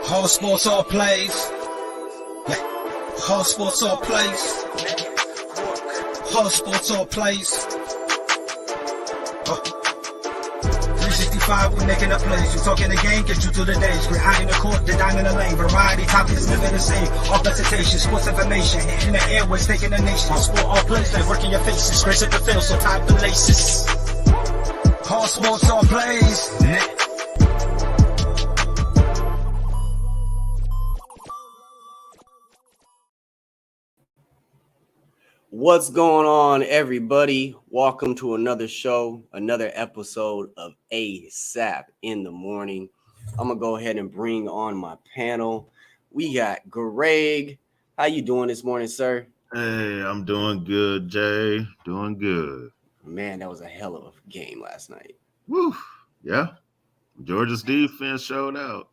All sports, all plays. All sports, all plays. All sports, all plays. 365, we making up plays. You talking the game, get you to the days. We're high in the court, the dime in the lane. Variety topics, living the same. All presentation, sports information. In the airways, taking the nation. All sport, all plays, they working your faces. Grace at the field, so tie the laces. All sports, all plays. What's going on, everybody? Welcome to another show, another episode of ASAP in the morning. I'm gonna go ahead and bring on my panel. We got Greg. How you doing this morning, sir? Hey, I'm doing good, Jay. Doing good. Man, that was a hell of a game last night. Woo. Yeah. Georgia's defense showed out.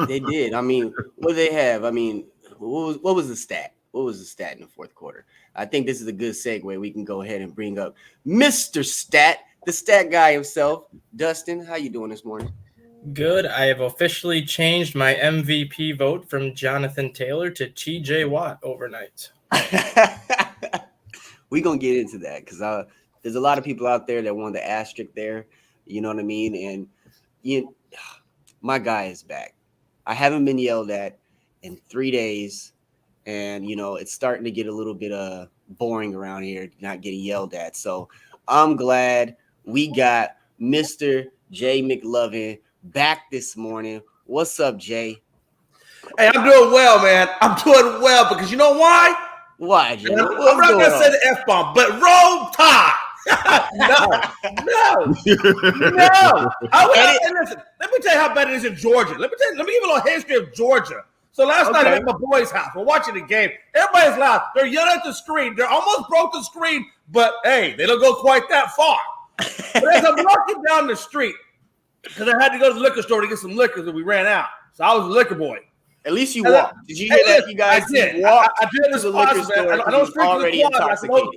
They did. I mean, what do they have? I mean, what was the stat? What was the stat in the fourth quarter? I think this is a good segue. We can go ahead and bring up Mr. Stat, the stat guy himself. Dustin, how you doing this morning? Good. I have officially changed my MVP vote from Jonathan Taylor to TJ Watt overnight. We're going to get into that because there's a lot of people out there that want the asterisk there. You know what I mean? And my guy is back. I haven't been yelled at in 3 days. And, it's starting to get a little bit boring around here, not getting yelled at. So I'm glad we got Mr. Jay McLovin back this morning. What's up, Jay? Hey, I'm doing well, man. I'm doing well because you know why? Why, Jay? I'm not going to say the F-bomb, but roll tide. No. Listen, let me tell you how bad it is in Georgia. Let me give you a little history of Georgia. So last night I'm at my boy's house. We're watching the game. Everybody's loud. They're yelling at the screen. They almost broke the screen, but hey, they don't go quite that far. But as I'm walking down the street, because I had to go to the liquor store to get some liquor that we ran out. So I was a liquor boy. At least you walked. Did you hear that, you guys? I did. Walked I did to the liquor store. I don't street already intoxicated.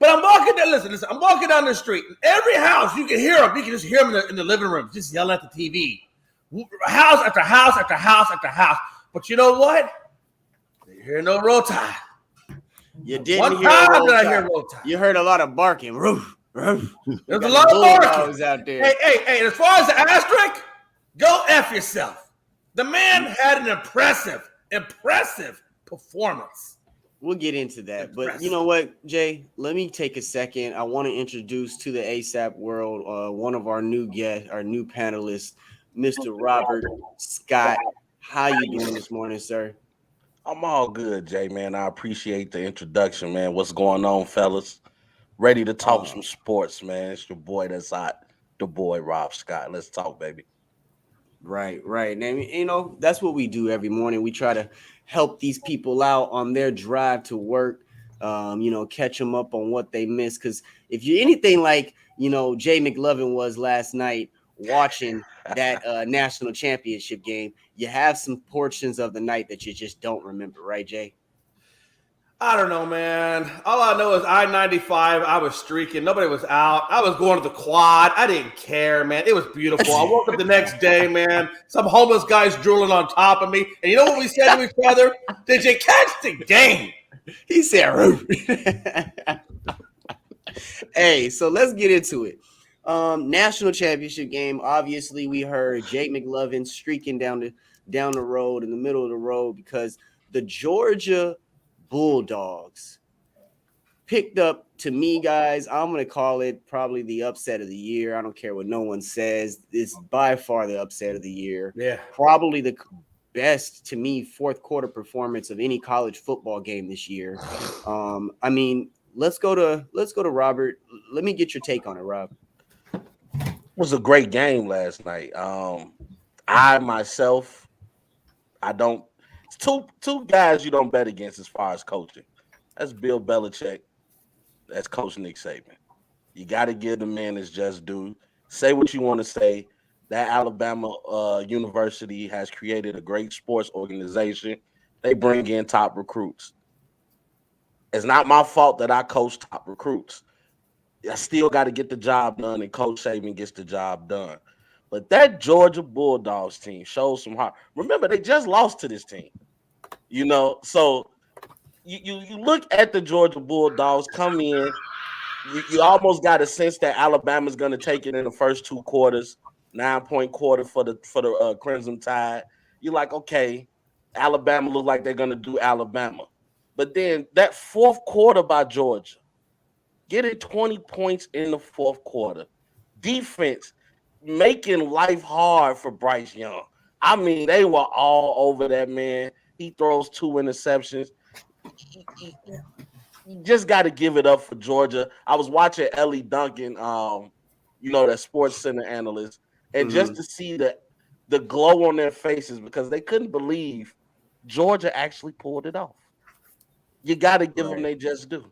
But I'm walking down. Listen. I'm walking down the street. Every house you can hear them. You can just hear them in the living room, just yelling at the TV. House after house after house after house. But you know what? You hear no roll tide. You didn't One hear time roll did I tide. hear roll tide. You heard a lot of barking. Roof, roof. There's a lot of barking out there. Hey, as far as the asterisk, go F yourself. The man had an impressive performance. We'll get into that. But you know what, Jay? Let me take a second. I want to introduce to the ASAP world one of our new guests, our new panelists, Mr. Robert Scott. How you doing this morning, sir? I'm all good, Jay, man. I appreciate the introduction, man. What's going on, fellas? Ready to talk some sports, man. It's your boy that's hot, the boy Rob Scott. Let's talk, baby. Right. And, that's what we do every morning. We try to help these people out on their drive to work, catch them up on what they missed. Because if you're anything like, Jay McLovin was last night, watching that national championship game, you have some portions of the night that you just don't remember, right, Jay? I don't know, man. All I know is I-95, I was streaking. Nobody was out. I was going to the quad. I didn't care, man. It was beautiful. I woke up the next day, man. Some homeless guys drooling on top of me. And you know what we said to each other? Did you catch the game? He said, Roof. Hey, so let's get into it. National championship game. Obviously, we heard Jay McLovin streaking down the road in the middle of the road because the Georgia Bulldogs picked up, to me, guys, I'm going to call it probably the upset of the year. I don't care what no one says. It's by far the upset of the year. Yeah. Probably the best, to me, fourth quarter performance of any college football game this year. Let's go to Robert. Let me get your take on it, Rob. It was a great game last night. Two guys you don't bet against as far as coaching. That's Bill Belichick. That's Coach Nick Saban. You got to give the man his just due. Say what you want to say. That Alabama university has created a great sports organization. They bring in top recruits. It's not my fault that I coach top recruits. I still got to get the job done, and Coach Saban gets the job done. But that Georgia Bulldogs team shows some heart. Remember, they just lost to this team. You know, so you look at the Georgia Bulldogs come in. You almost got a sense that Alabama's going to take it in the first 2 quarters, 9-point quarter for the Crimson Tide. You're like, okay, Alabama look like they're going to do Alabama. But then that 4th quarter by Georgia, getting 20 points in the 4th quarter, defense making life hard for Bryce Young. I mean, they were all over that man. He throws 2 interceptions. You just got to give it up for Georgia. I was watching Ellie Duncan, that Sports Center analyst, and just to see the glow on their faces because they couldn't believe Georgia actually pulled it off. You got to give them they just do.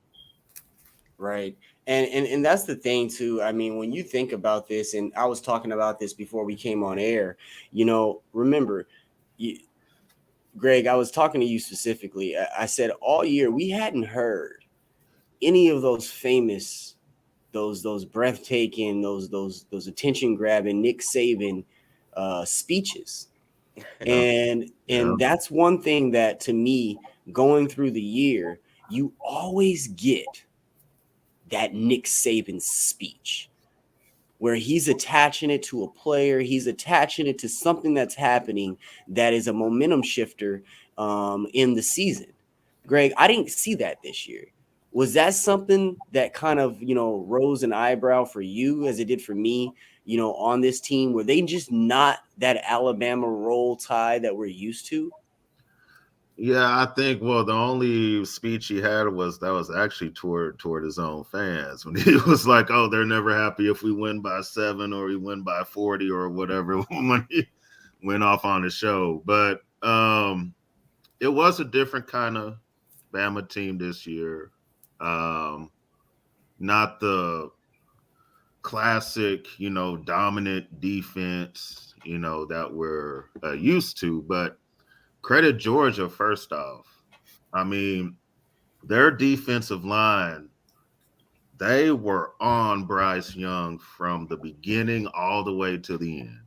Right. And that's the thing too. I mean, when you think about this, and I was talking about this before we came on air, remember, Greg, I was talking to you specifically. I said all year we hadn't heard any of those famous, those breathtaking, those attention grabbing Nick Saban speeches. And that's one thing that to me, going through the year, you always get that Nick Saban speech where he's attaching it to a player, he's attaching it to something that's happening that is a momentum shifter in the season. Greg, I didn't see that this year. Was that something that kind of, rose an eyebrow for you as it did for me, on this team? Were they just not that Alabama roll tide that we're used to? Yeah, I think, the only speech he had was actually toward his own fans when he was like, oh, they're never happy if we win by 7 or we win by 40 or whatever when he went off on the show. But it was a different kind of Bama team this year. Not the classic, dominant defense, that we're used to, but credit Georgia first off. I mean, their defensive line, they were on Bryce Young from the beginning all the way to the end.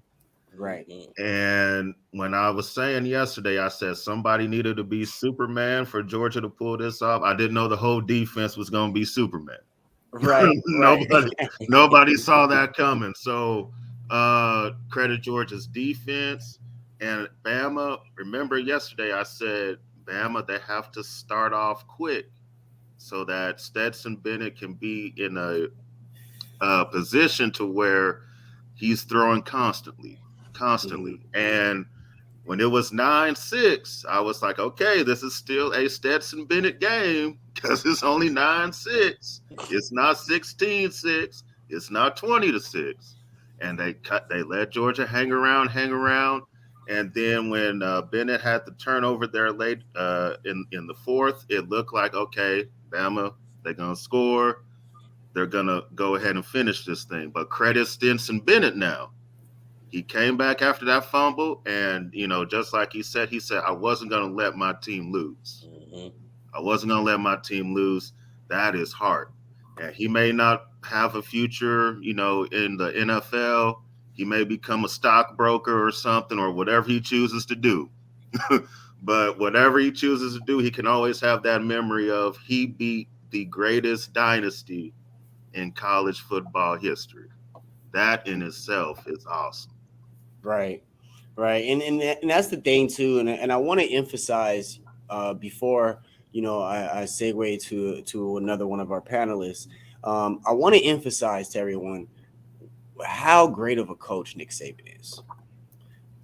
Right. And when I was saying yesterday, I said somebody needed to be Superman for Georgia to pull this off. I didn't know the whole defense was going to be Superman. Right. Nobody saw that coming. So credit Georgia's defense. And Bama, remember yesterday I said, Bama, they have to start off quick so that Stetson Bennett can be in a position to where he's throwing constantly. And when it was 9-6, I was like, okay, this is still a Stetson Bennett game because it's only 9-6. It's not 16-6. It's not 20-6. And they let Georgia hang around. And then when Bennett had the turnover there late in the 4th, it looked like, okay, Bama, they're going to score. They're going to go ahead and finish this thing. But credit Stetson Bennett now. He came back after that fumble, and, just like he said, I wasn't going to let my team lose. I wasn't going to let my team lose. That is hard. And he may not have a future, in the NFL. He may become a stockbroker or something or whatever he chooses to do. But whatever he chooses to do, he can always have that memory of he beat the greatest dynasty in college football history. That in itself is awesome. Right. And that's the thing too. And I want to emphasize before, I segue to another one of our panelists. I want to emphasize to everyone how great of a coach Nick Saban is,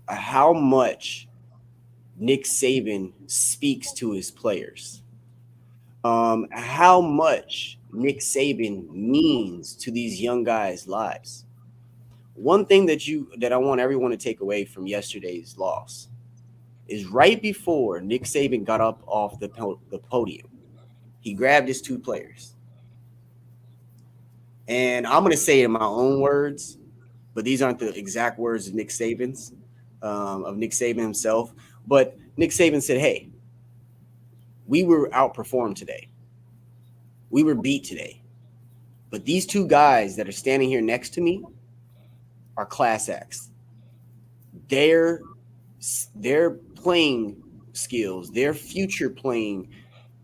how much Nick Saban speaks to his players, how much Nick Saban means to these young guys' lives. One thing that I want everyone to take away from yesterday's loss is right before Nick Saban got up off the podium, he grabbed his 2 players. And I'm going to say it in my own words, but these aren't the exact words of Nick Saban's, of Nick Saban himself. But Nick Saban said, hey, we were outperformed today. We were beat today. But these 2 guys that are standing here next to me are class acts. their playing skills, their future playing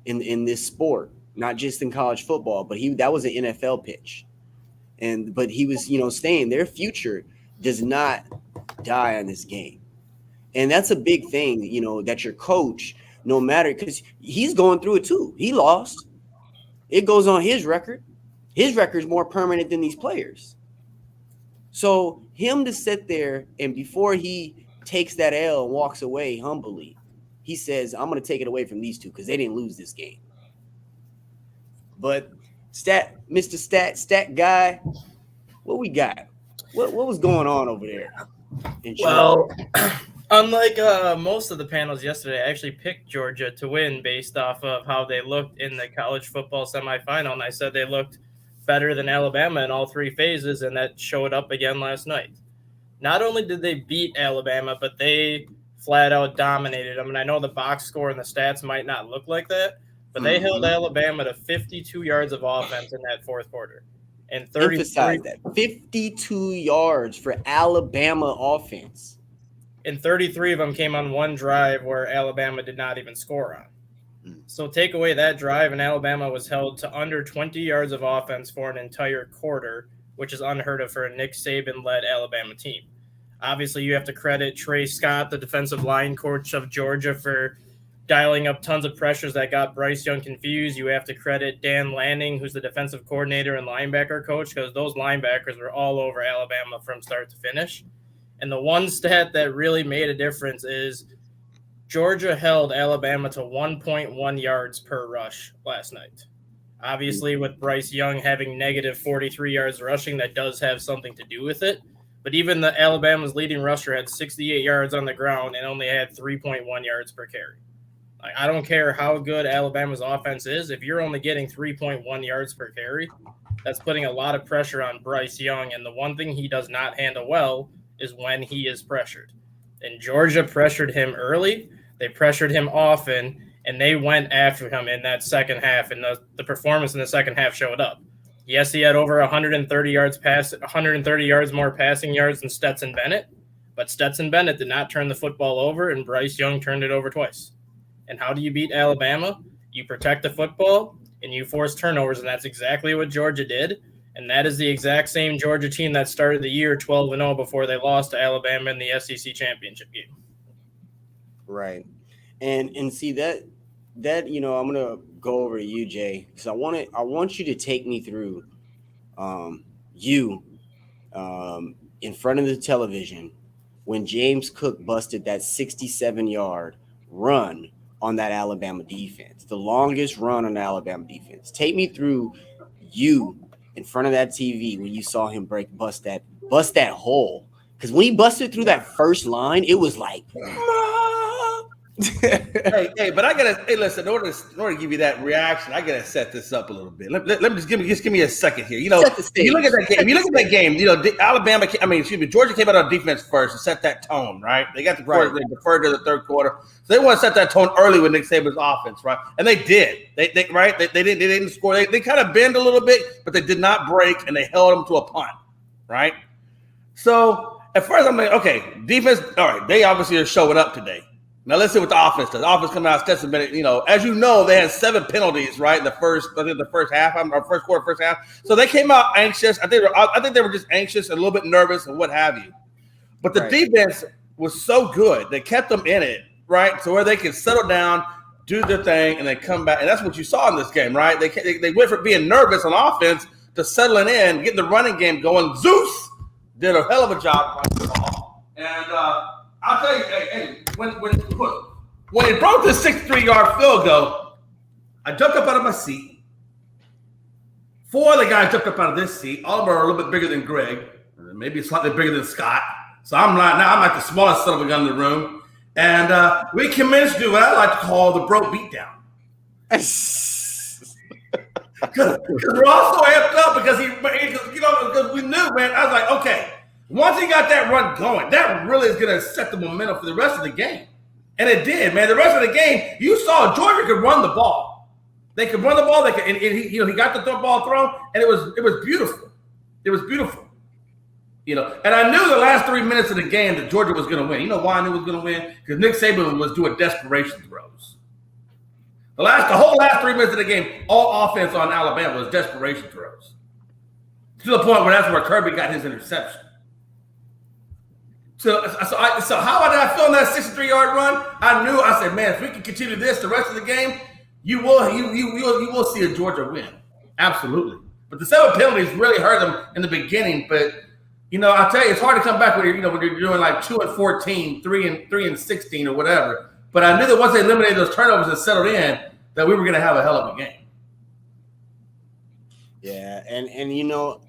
in this sport, not just in college football, but that was an NFL pitch. But he was, saying their future does not die on this game. And that's a big thing, that your coach, no matter, because he's going through it too. He lost. It goes on his record. His record is more permanent than these players. So him to sit there and before he takes that L and walks away humbly, he says, I'm going to take it away from these two because they didn't lose this game. But Mr. Stat guy, what we got? What was going on over there? Well, unlike most of the panels yesterday, I actually picked Georgia to win based off of how they looked in the college football semifinal, and I said they looked better than Alabama in all three phases, and that showed up again last night. Not only did they beat Alabama, but they flat out dominated them. And I know the box score and the stats might not look like that, but they held Alabama to 52 yards of offense in that fourth quarter. And 33, emphasize that 52 yards for Alabama offense. And 33 of them came on one drive where Alabama did not even score on. So take away that drive, and Alabama was held to under 20 yards of offense for an entire quarter, which is unheard of for a Nick Saban-led Alabama team. Obviously, you have to credit Trey Scott, the defensive line coach of Georgia, for dialing up tons of pressures that got Bryce Young confused. You have to credit Dan Lanning, who's the defensive coordinator and linebacker coach, because those linebackers were all over Alabama from start to finish. And the one stat that really made a difference is Georgia held Alabama to 1.1 yards per rush last night. Obviously, with Bryce Young having negative 43 yards rushing, that does have something to do with it. But even the Alabama's leading rusher had 68 yards on the ground and only had 3.1 yards per carry. Like, I don't care how good Alabama's offense is. If you're only getting 3.1 yards per carry, that's putting a lot of pressure on Bryce Young. And the one thing he does not handle well is when he is pressured. And Georgia pressured him early. They pressured him often, and they went after him in that second half. And the performance in the second half showed up. Yes, he had over 130 yards more passing yards than Stetson Bennett, but Stetson Bennett did not turn the football over, and Bryce Young turned it over twice. And how do you beat Alabama? You protect the football, and you force turnovers, and that's exactly what Georgia did. And that is the exact same Georgia team that started the year 12-0 before they lost to Alabama in the SEC championship game. Right. And see that I'm gonna go over to you, Jay, because I want you to take me through in front of the television when James Cook busted that 67-yard run on that Alabama defense, the longest run on the Alabama defense. Take me through you in front of that TV when you saw him bust that hole, because when he busted through that first line, it was like. hey, but I gotta listen. In order to give you that reaction, I gotta set this up a little bit. Let me just give me a second here. You look at that game. Georgia came out on defense first and set that tone, right? They got the quarter, they deferred to the third quarter, so they want to set that tone early with Nick Saban's offense, right? And they did. They didn't score. They kind of bend a little bit, but they did not break, and they held them to a punt, right? So at first I'm like, okay, defense. All right, they obviously are showing up today. Now let's see what the offense does. The offense coming out, Stetson Bennett, as you know, they had 7 penalties, right, in the first half, or first quarter, first half. So they came out anxious. I think they were just anxious, a little bit nervous, and what have you. But the defense was so good, they kept them in it, right, so where they can settle down, do their thing, and then come back. And that's what you saw in this game, right? They went from being nervous on offense to settling in, getting the running game going. Zeus did a hell of a job running the ball. And I'll tell you, when it broke the 63-yard field goal, I jumped up out of my seat. 4 other guys jumped up out of this seat. All of them are a little bit bigger than Greg, maybe slightly bigger than Scott. So I'm like the smallest son of a gun in the room. And we commenced to do what I like to call the bro beatdown. Because we're all so amped up because we knew, man. I was like, okay. Once he got that run going, that really is going to set the momentum for the rest of the game. And it did, man. The rest of the game, you saw Georgia could run the ball. They could run the ball. He got the ball thrown, and it was beautiful. It was beautiful. You know, and I knew the last 3 minutes of the game that Georgia was going to win. You know why I knew it was going to win? Because Nick Saban was doing desperation throws. The whole last 3 minutes of the game, all offense on Alabama was desperation throws. To the point where that's where Kirby got his interception. So how did I feel on that 63-yard run? I said, man, if we can continue this the rest of the game, you will see a Georgia win. Absolutely. But the 7 penalties really hurt them in the beginning. But, you know, I'll tell you, it's hard to come back when you're doing like 2-14, 3-16 or whatever. But I knew that once they eliminated those turnovers and settled in, that we were going to have a hell of a game. Yeah, and you know,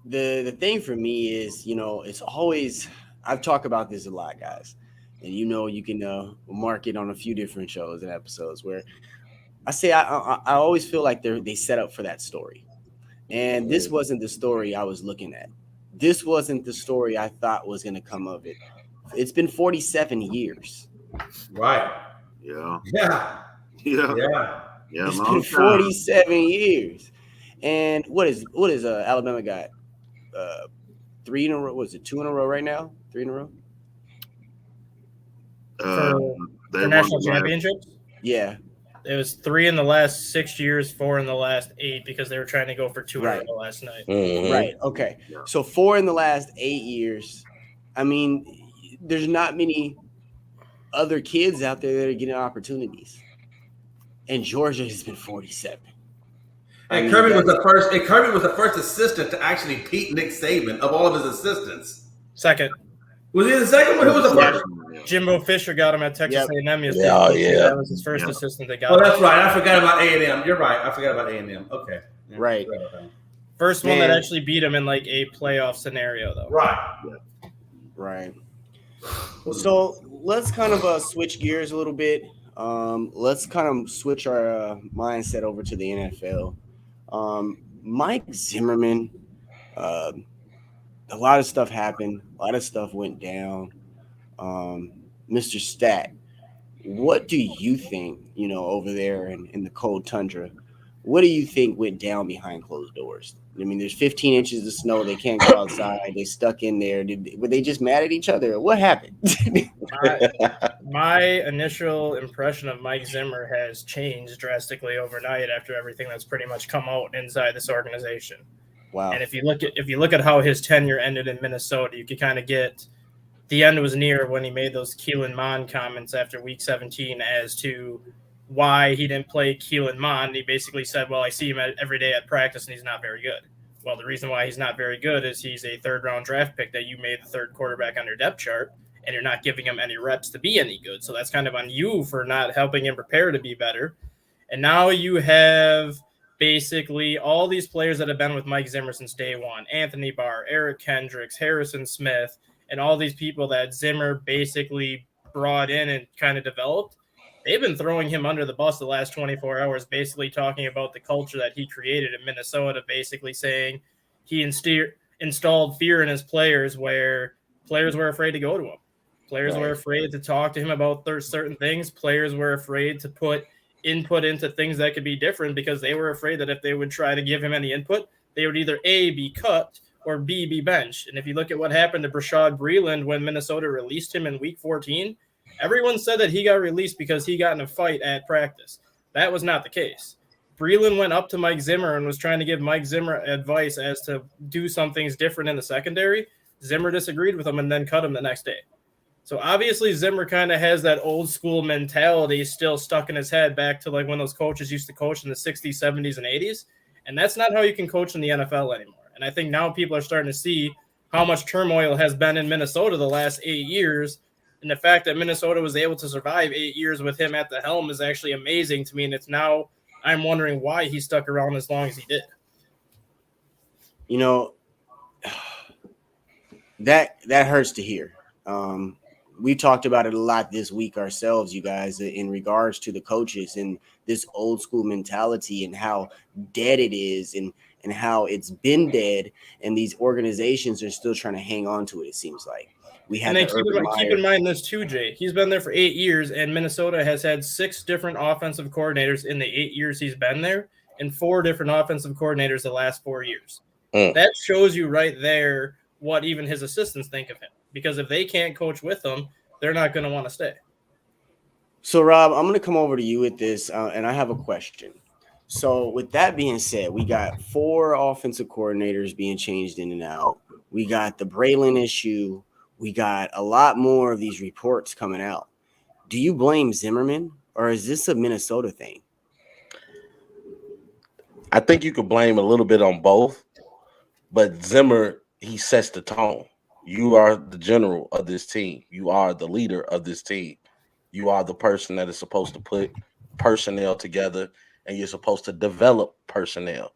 the thing for me is, you know, it's always – I've talked about this a lot, guys, and you know you can mark it on a few different shows and episodes where I say I always feel like they set up for that story, and this wasn't the story I was looking at. This wasn't the story I thought was going to come of it. It's been 47 years. Right. Yeah. Yeah. Yeah. Yeah. Yeah. It's been 47 years, and what is Alabama got? 3 in a row. Was it 2 in a row right now? 3 in a row? For national championships? Yeah. It was 3 in the last 6 years, 4 in the last 8 because they were trying to go for 2 in a row last night. Mm-hmm. Right. Okay. Yeah. So 4 in the last 8 years. I mean, there's not many other kids out there that are getting opportunities. And Georgia has been 47. And Kirby was the first assistant to actually beat Nick Saban of all of his assistants. Second. Was he the second one? Who was the first? Jimbo Fisher got him at Texas A&M yesterday. Yeah, yeah. That was his first assistant that got Oh, him. that's right. I forgot about A&M. You're right. I forgot about A&M. Okay. Yeah, Right. First one that actually beat him in like a playoff scenario, though. Right. Right. So let's kind of switch gears a little bit. Let's kind of switch our mindset over to the NFL. Mike Zimmerman, a lot of stuff happened. A lot of stuff went down. Mr. Stat, what do you think, you know, over there in the cold tundra, what do you think went down behind closed doors? I mean, there's 15 inches of snow. They can't go outside. They stuck in there. Were they just mad at each other? What happened? My initial impression of Mike Zimmer has changed drastically overnight after everything that's pretty much come out inside this organization. Wow. And if you look at how his tenure ended in Minnesota, you could kind of get the end was near when he made those Keelan Mond comments after week 17 as to why he didn't play Keelan Mond. He basically said, well, I see him every day at practice and he's not very good. Well, the reason why he's not very good is he's a 3rd-round draft pick that you made the 3rd quarterback on your depth chart, and you're not giving him any reps to be any good. So that's kind of on you for not helping him prepare to be better. And now you have basically all these players that have been with Mike Zimmer since day one, Anthony Barr, Eric Kendricks, Harrison Smith, and all these people that Zimmer basically brought in and kind of developed. They've been throwing him under the bus the last 24 hours, basically talking about the culture that he created in Minnesota, basically saying he installed fear in his players where players were afraid to go to him. Players were afraid to talk to him about certain things. Players were afraid to put input into things that could be different because they were afraid that if they would try to give him any input, they would either A, be cut, or B, be benched. And if you look at what happened to Brashad Breeland when Minnesota released him in week 14, everyone said that he got released because he got in a fight at practice. That was not the case. Breeland went up to Mike Zimmer and was trying to give Mike Zimmer advice as to do some things different in the secondary. Zimmer disagreed with him and then cut him the next day. So obviously Zimmer kind of has that old school mentality still stuck in his head back to like when those coaches used to coach in the 60s, 70s, and 80s. And that's not how you can coach in the NFL anymore. And I think now people are starting to see how much turmoil has been in Minnesota the last 8 years. And the fact that Minnesota was able to survive 8 years with him at the helm is actually amazing to me. And it's now I'm wondering why he stuck around as long as he did. You know, that hurts to hear. We talked about it a lot this week ourselves, you guys, in regards to the coaches and this old school mentality and how dead it is and how it's been dead. And these organizations are still trying to hang on to it, it seems like. We had and then keep in mind this too, Jay. He's been there for 8 years, and Minnesota has had 6 different offensive coordinators in the 8 years he's been there, and 4 different offensive coordinators the last 4 years. That shows you right there what even his assistants think of him. Because if they can't coach with him, they're not going to want to stay. So, Rob, I'm going to come over to you with this, and I have a question. So, with that being said, we got 4 offensive coordinators being changed in and out. We got the Braylon issue. We got a lot more of these reports coming out. Do you blame Zimmerman, or is this a Minnesota thing? I think you could blame a little bit on both, but Zimmer, he sets the tone. You are the general of this team. You are the leader of this team. You are the person that is supposed to put personnel together, and you're supposed to develop personnel.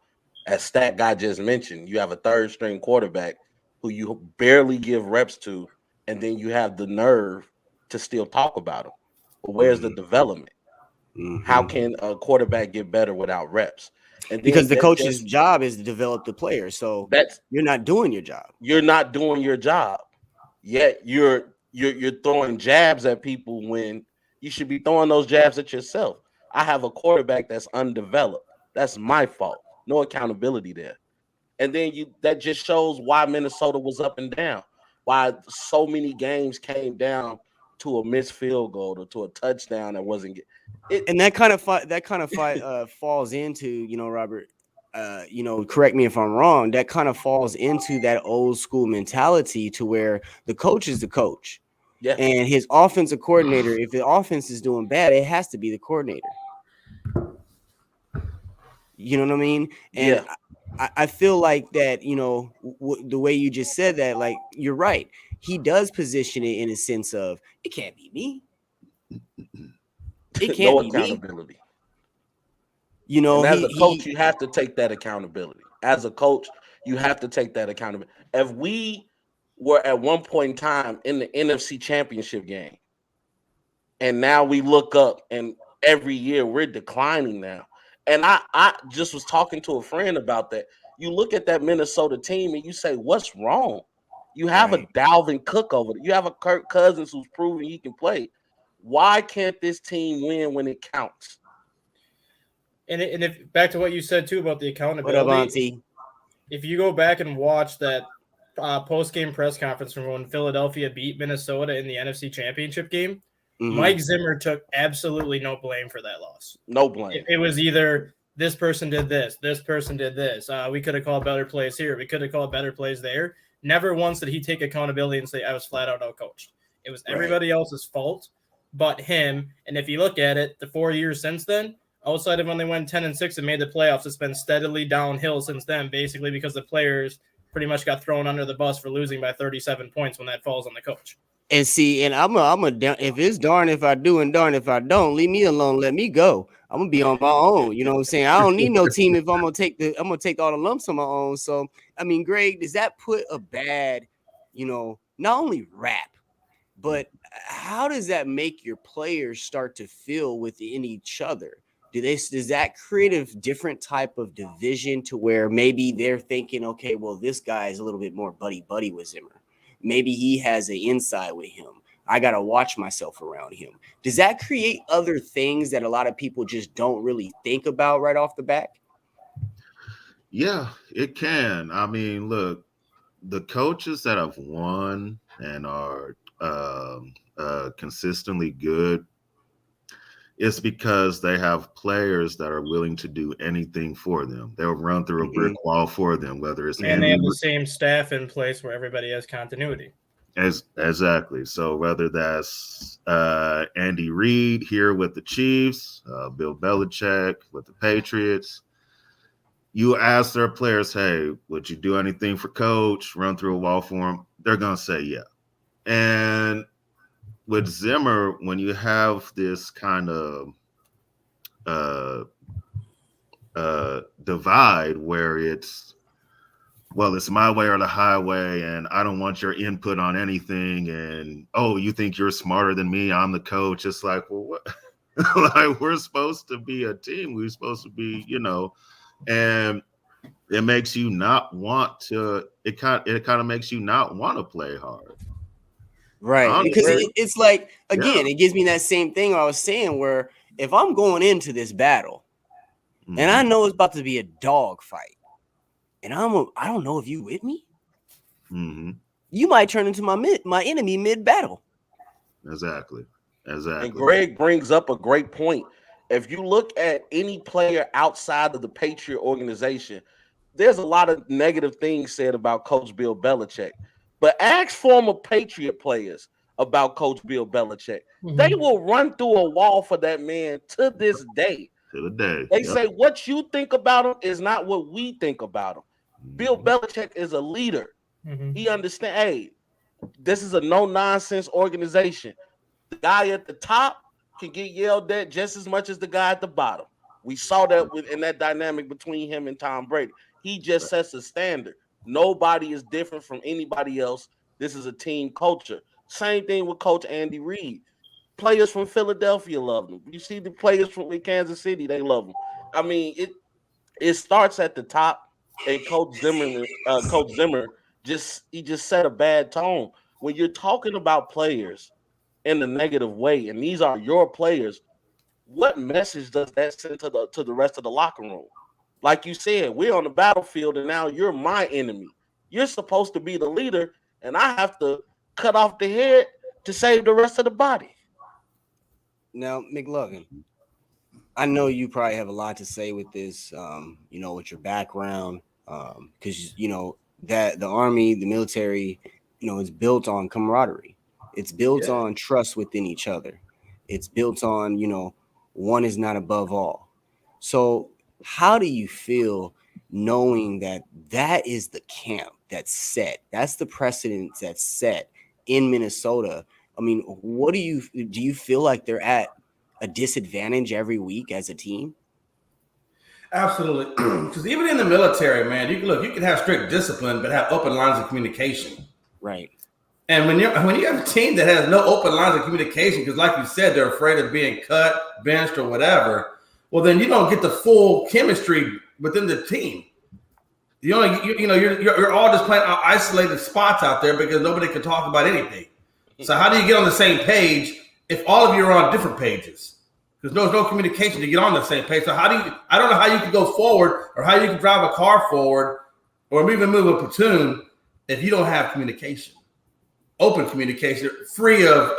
As Stat Guy just mentioned, you have a third-string quarterback who you barely give reps to, and then you have the nerve to still talk about him. But where's the development? How can a quarterback get better without reps? And because the coach's job is to develop the players. So you're not doing your job. You're not doing your job. Yet you're throwing jabs at people when you should be throwing those jabs at yourself. I have a quarterback that's undeveloped. That's my fault. No accountability there. And then that just shows why Minnesota was up and down. Why so many games came down to a missed field goal or to a touchdown that wasn't and that kind of falls into, Robert, correct me if I'm wrong, that kind of falls into that old school mentality to where the coach is the coach. Yeah. And his offensive coordinator, if the offense is doing bad, it has to be the coordinator. You know what I mean? And I feel like that, the way you just said that, like, you're right. He does position it in a sense of, it can't be me. It can't no be accountability. Me. And as a coach, you have to take that accountability. As a coach, you have to take that accountability. If we were at one point in time in the NFC Championship game, and now we look up and every year we're declining now. And I just was talking to a friend about that. You look at that Minnesota team and you say, what's wrong? You have a Dalvin Cook over there. You have a Kirk Cousins who's proven he can play. Why can't this team win when it counts? And if back to what you said too about the accountability. What up, Auntie? If you go back and watch that post-game press conference from when Philadelphia beat Minnesota in the NFC Championship game, Mike Zimmer took absolutely no blame for that loss. No blame. It was either this person did this person did this. We could have called better plays here. We could have called better plays there. Never once did he take accountability and say, I was flat out outcoached. It was everybody else's fault but him. And if you look at it, the 4 years since then, outside of when they went 10-6 and made the playoffs, it's been steadily downhill since then, basically because the players pretty much got thrown under the bus for losing by 37 points when that falls on the coach. And see, and I'm a if it's darn if I do and darn if I don't, leave me alone, let me go. I'm gonna be on my own. You know what I'm saying? I don't need no team if I'm gonna take all the lumps on my own. So I mean, Greg, does that put a bad, not only rap, but how does that make your players start to feel within each other? Does that create a different type of division to where maybe they're thinking, okay, well, this guy is a little bit more buddy with Zimmer. Maybe he has an inside with him. I got to watch myself around him. Does that create other things that a lot of people just don't really think about right off the bat? Yeah, it can. I mean, look, the coaches that have won and are consistently good, it's because they have players that are willing to do anything for them. They'll run through a brick wall for them, whether it's and they have the same staff in place where everybody has continuity. Exactly. So whether that's Andy Reid here with the Chiefs, Bill Belichick with the Patriots, you ask their players, hey, would you do anything for coach? Run through a wall for him? They're going to say yeah. And with Zimmer, when you have this kind of divide where it's, well, it's my way or the highway, and I don't want your input on anything, and, oh, you think you're smarter than me? I'm the coach. It's like, well, what? Like, we're supposed to be a team. We're supposed to be, and it makes you not want to, it kind of makes you not want to play hard. Right, because it's like, again, it gives me that same thing I was saying where if I'm going into this battle and I know it's about to be a dog fight and I don't know if you with me, you might turn into my enemy mid-battle. Exactly. And Greg brings up a great point. If you look at any player outside of the Patriot organization, there's a lot of negative things said about Coach Bill Belichick. But ask former Patriot players about Coach Bill Belichick. They will run through a wall for that man to this day. To the day. They say what you think about him is not what we think about him. Bill Belichick is a leader. He understands, hey, this is a no-nonsense organization. The guy at the top can get yelled at just as much as the guy at the bottom. We saw that in that dynamic between him and Tom Brady. He just sets a standard. Nobody is different from anybody else. This is a team culture. Same thing with Coach Andy Reid. Players from Philadelphia love him. You see the players from Kansas City, they love him. I mean, it starts at the top, and Coach Zimmer just set a bad tone. When you're talking about players in a negative way, and these are your players, what message does that send to the rest of the locker room? Like you said, we're on the battlefield, and now you're my enemy. You're supposed to be the leader, and I have to cut off the head to save the rest of the body. Now, McLovin, I know you probably have a lot to say with this, with your background, because that the Army, the military, is built on camaraderie. It's built on trust within each other. It's built on, one is not above all. So how do you feel knowing that is the camp that's set? That's the precedent that's set in Minnesota. I mean, do you feel like they're at a disadvantage every week as a team? Absolutely. Because even in the military, man, you can have strict discipline, but have open lines of communication. Right. And when you have a team that has no open lines of communication, because like you said, they're afraid of being cut, benched, or whatever, well, then you don't get the full chemistry within the team. You're all just playing isolated spots out there because nobody can talk about anything. So how do you get on the same page if all of you are on different pages? Because there's no communication to get on the same page. So I don't know how you can go forward or how you can drive a car forward or even move a platoon if you don't have communication, open communication, free of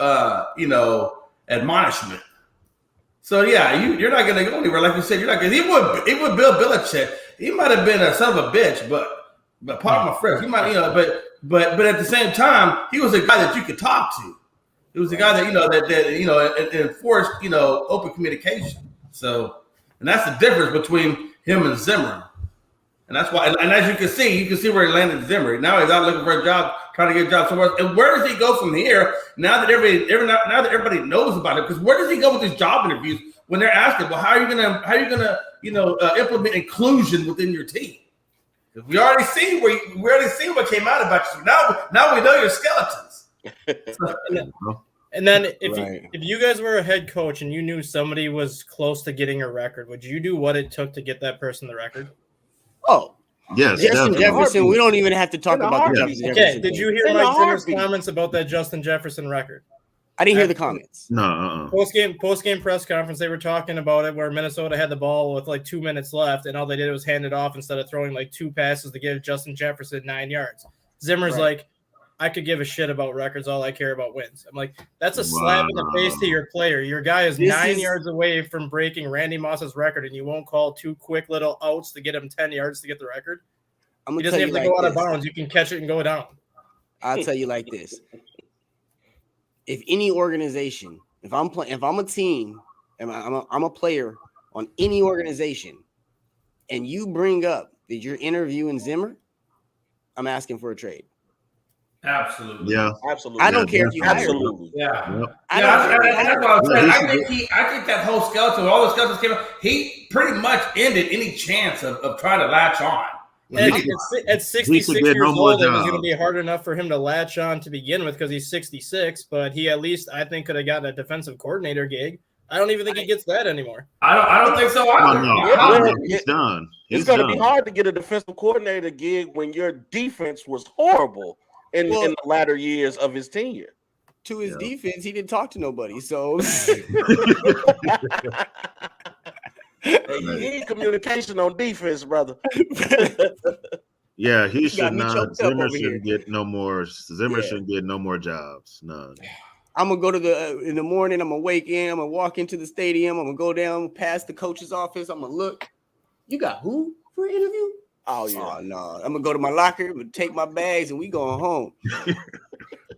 admonishment. So yeah, you're not going to go anywhere. Like you said, you're not going. Even with Bill Belichick, he might have been a son of a bitch, but part of my friends, he might, but at the same time, he was a guy that you could talk to. He was a guy that enforced open communication. So, and that's the difference between him and Zimmer. And that's why, and as you can see where he landed Zimmer. Now he's out looking for a job, trying to get a job somewhere else. And where does he go from here? Now that everybody knows about it, because where does he go with his job interviews when they're asking, well, how are you gonna implement inclusion within your team? We already seen what came out about you. Now we know your skeletons. And then if you guys were a head coach and you knew somebody was close to getting a record, would you do what it took to get that person the record? Oh, yes. Justin Jefferson. We don't even have to talk about the Justin Jefferson. Okay, did you hear Mike Zimmer's comments about that Justin Jefferson record? I didn't hear the comments. No. Post-game press conference, they were talking about it where Minnesota had the ball with like 2 minutes left, and all they did was hand it off instead of throwing like 2 passes to give Justin Jefferson 9 yards. Zimmer's like, I could give a shit about records. All I care about wins. I'm like, that's a slap in the face to your player. Your guy is 9 yards away from breaking Randy Moss's record, and you won't call 2 quick little outs to get him 10 yards to get the record. He doesn't have to go out of bounds. You can catch it and go down. I'll tell you like this. If any organization, if I'm a team, and I'm a player on any organization, and you bring up that you're interviewing Zimmer, I'm asking for a trade. Absolutely. Yeah. Absolutely. I don't care if you hire him. Yeah. Yep. That's what I'm saying. I think that whole skeleton, all the skeletons came up, he pretty much ended any chance of trying to latch on. At 66 years old, it was going to be hard enough for him to latch on to begin with because he's 66, but he at least, I think, could have gotten a defensive coordinator gig. I don't even think he gets that anymore. I don't think so either. No, he's done. It's going to be hard to get a defensive coordinator gig when your defense was horrible in the latter years of his tenure. To his defense, he didn't talk to nobody. So you need communication on defense, brother. Yeah, he You should got me not. choked up Zimmer over here. shouldn't get no more. Zimmer Yeah. shouldn't get no more jobs. None. I'm gonna go to the in the morning. I'm gonna wake in. I'm gonna walk into the stadium. I'm gonna go down past the coach's office. I'm gonna look. You got who for an interview? Oh yeah. Oh no. I'm gonna go to my locker. I'm gonna take my bags and we going home.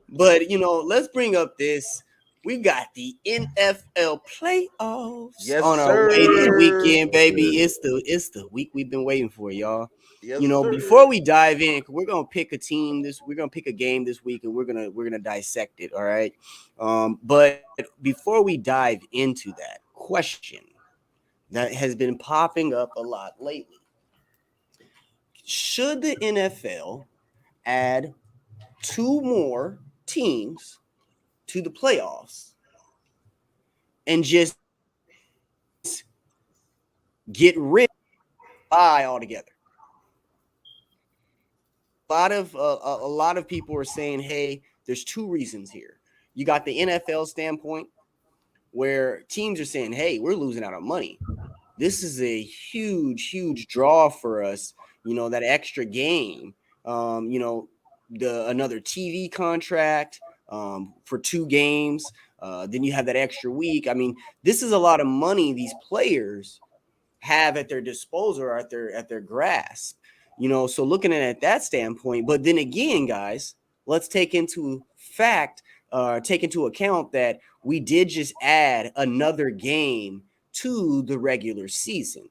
But let's bring up this. We got the NFL playoffs Yes, on our sir. way this weekend, baby. It's the week we've been waiting for, y'all. Yes, sir. Before we dive in, we're gonna pick a team we're gonna pick a game this week, and we're gonna dissect it. All right. But before we dive into that question that has been popping up a lot lately, should the NFL add 2 more teams to the playoffs and just get rid of bye altogether? A lot of people are saying, hey, there's 2 reasons here. You got the NFL standpoint where teams are saying, hey, we're losing out on money. This is a huge draw for us. That extra game, another TV contract for 2 games. Then you have that extra week. I mean, this is a lot of money these players have at their disposal or at their grasp. So looking at it at that standpoint, but then again, guys, let's take into account that we did just add another game to the regular season.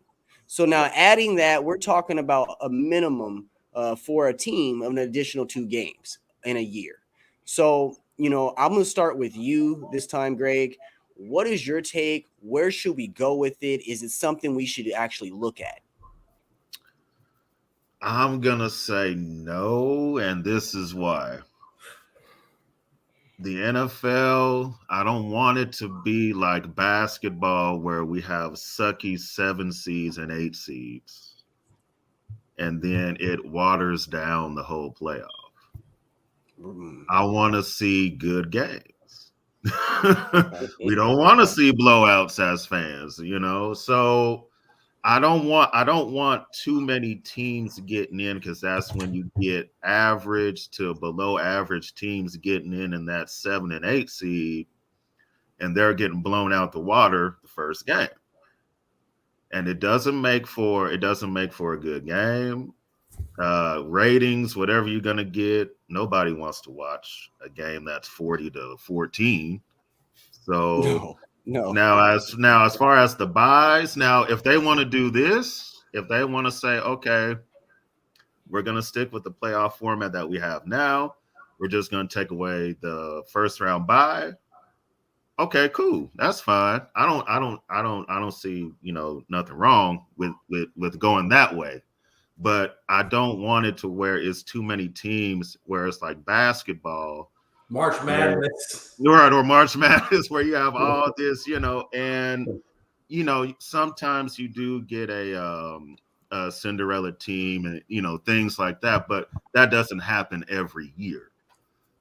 So now adding that, we're talking about a minimum for a team of an additional 2 games in a year. So, I'm going to start with you this time, Greg. What is your take? Where should we go with it? Is it something we should actually look at? I'm gonna say no, and this is why. The NFL, I don't want it to be like basketball where we have sucky 7 seeds and 8 seeds, and then it waters down the whole playoff. I want to see good games. We don't want to see blowouts as fans, So I don't want too many teams getting in, because that's when you get average to below average teams getting in that 7 and 8 seed, and they're getting blown out the water the first game. And it doesn't make for a good game. Ratings, whatever you're gonna get, nobody wants to watch a game that's 40-14. So no. Now, as far as the buys, now if they want to do this, if they want to say, okay, we're going to stick with the playoff format that we have now, we're just going to take away the first round bye. Okay, cool, that's fine. I don't see nothing wrong with going that way, but I don't want it to where it's too many teams where it's like basketball. March Madness. Right, or March Madness, where you have all this, and sometimes you do get a Cinderella team and things like that, but that doesn't happen every year.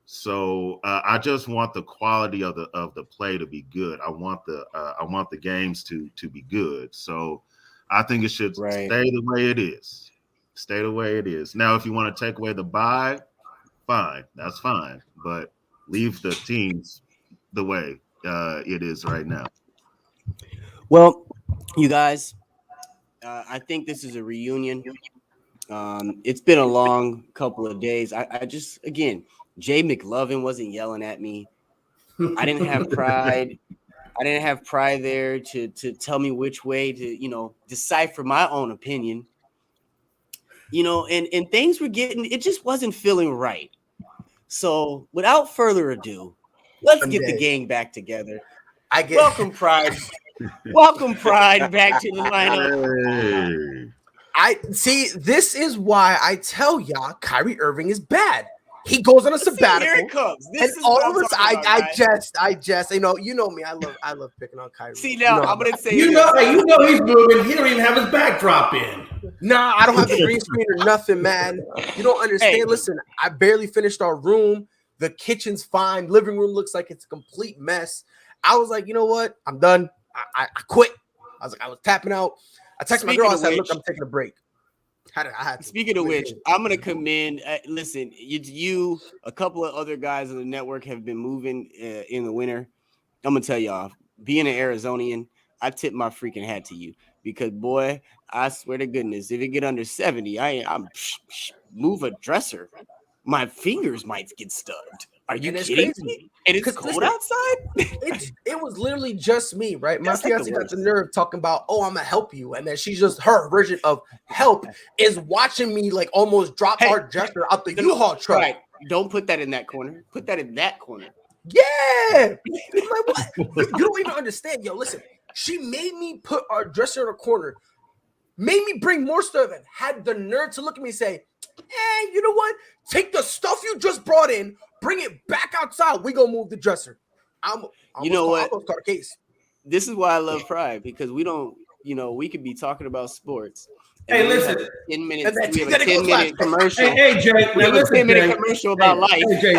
So I just want the quality of the play to be good. I want the games to be good. So I think it should stay the way it is. Stay the way it is. Now, if you want to take away the bye, fine, that's fine, but leave the teams the way it is right now. Well, you guys, I think this is a reunion. It's been a long couple of days. I just, again, Jay McLovin wasn't yelling at me. I didn't have pride. I didn't have pride there to tell me which way to, decipher my own opinion. And things were it just wasn't feeling right. So without further ado, let's get the gang back together. Welcome Pride. Welcome Pride back to the lineup. Hey. I see. This is why I tell y'all Kyrie Irving is bad. He goes on a sabbatical. Here it comes. This And is all what of I'm us, talking about, I just, you know me. I love picking on Kyrie. See now, I'm gonna say You know he's moving. He don't even have his backdrop in. Nah, I don't have the green screen or nothing, man. You don't understand. Hey. Listen, I barely finished our room. The kitchen's fine. Living room looks like it's a complete mess. I was like, you know what? I'm done. I quit. I was tapping out. I texted my girl. I said, look, I'm taking a break. Speaking of which, I'm gonna commend. Listen, you, a couple of other guys on the network have been moving in the winter. I'm gonna tell y'all, being an Arizonian, I tip my freaking hat to you because, boy, I swear to goodness, if it get under 70, I'm move a dresser. My fingers might get stubbed. Are you kidding me? And it's cold outside. It was literally just me, right? My fiance got the nerve talking about, "Oh, I'm gonna help you," and then she's just her version of help is watching me like almost drop our dresser out the U-Haul truck. Right. Don't put that in that corner. Put that in that corner. Yeah. I'm like, what? You don't even understand. Yo, listen. She made me put our dresser in a corner, made me bring more stuff, and had the nerve to look at me and say, "Hey, you know what? Take the stuff you just brought in, bring it back outside. We gonna move the dresser." You know what? Case. This is why I love Pride, because we don't, we could be talking about sports. Hey, listen. 10 minutes. We have a 10-minute commercial. Hey, Jay. We have a 10-minute commercial about life. Hey, Jay.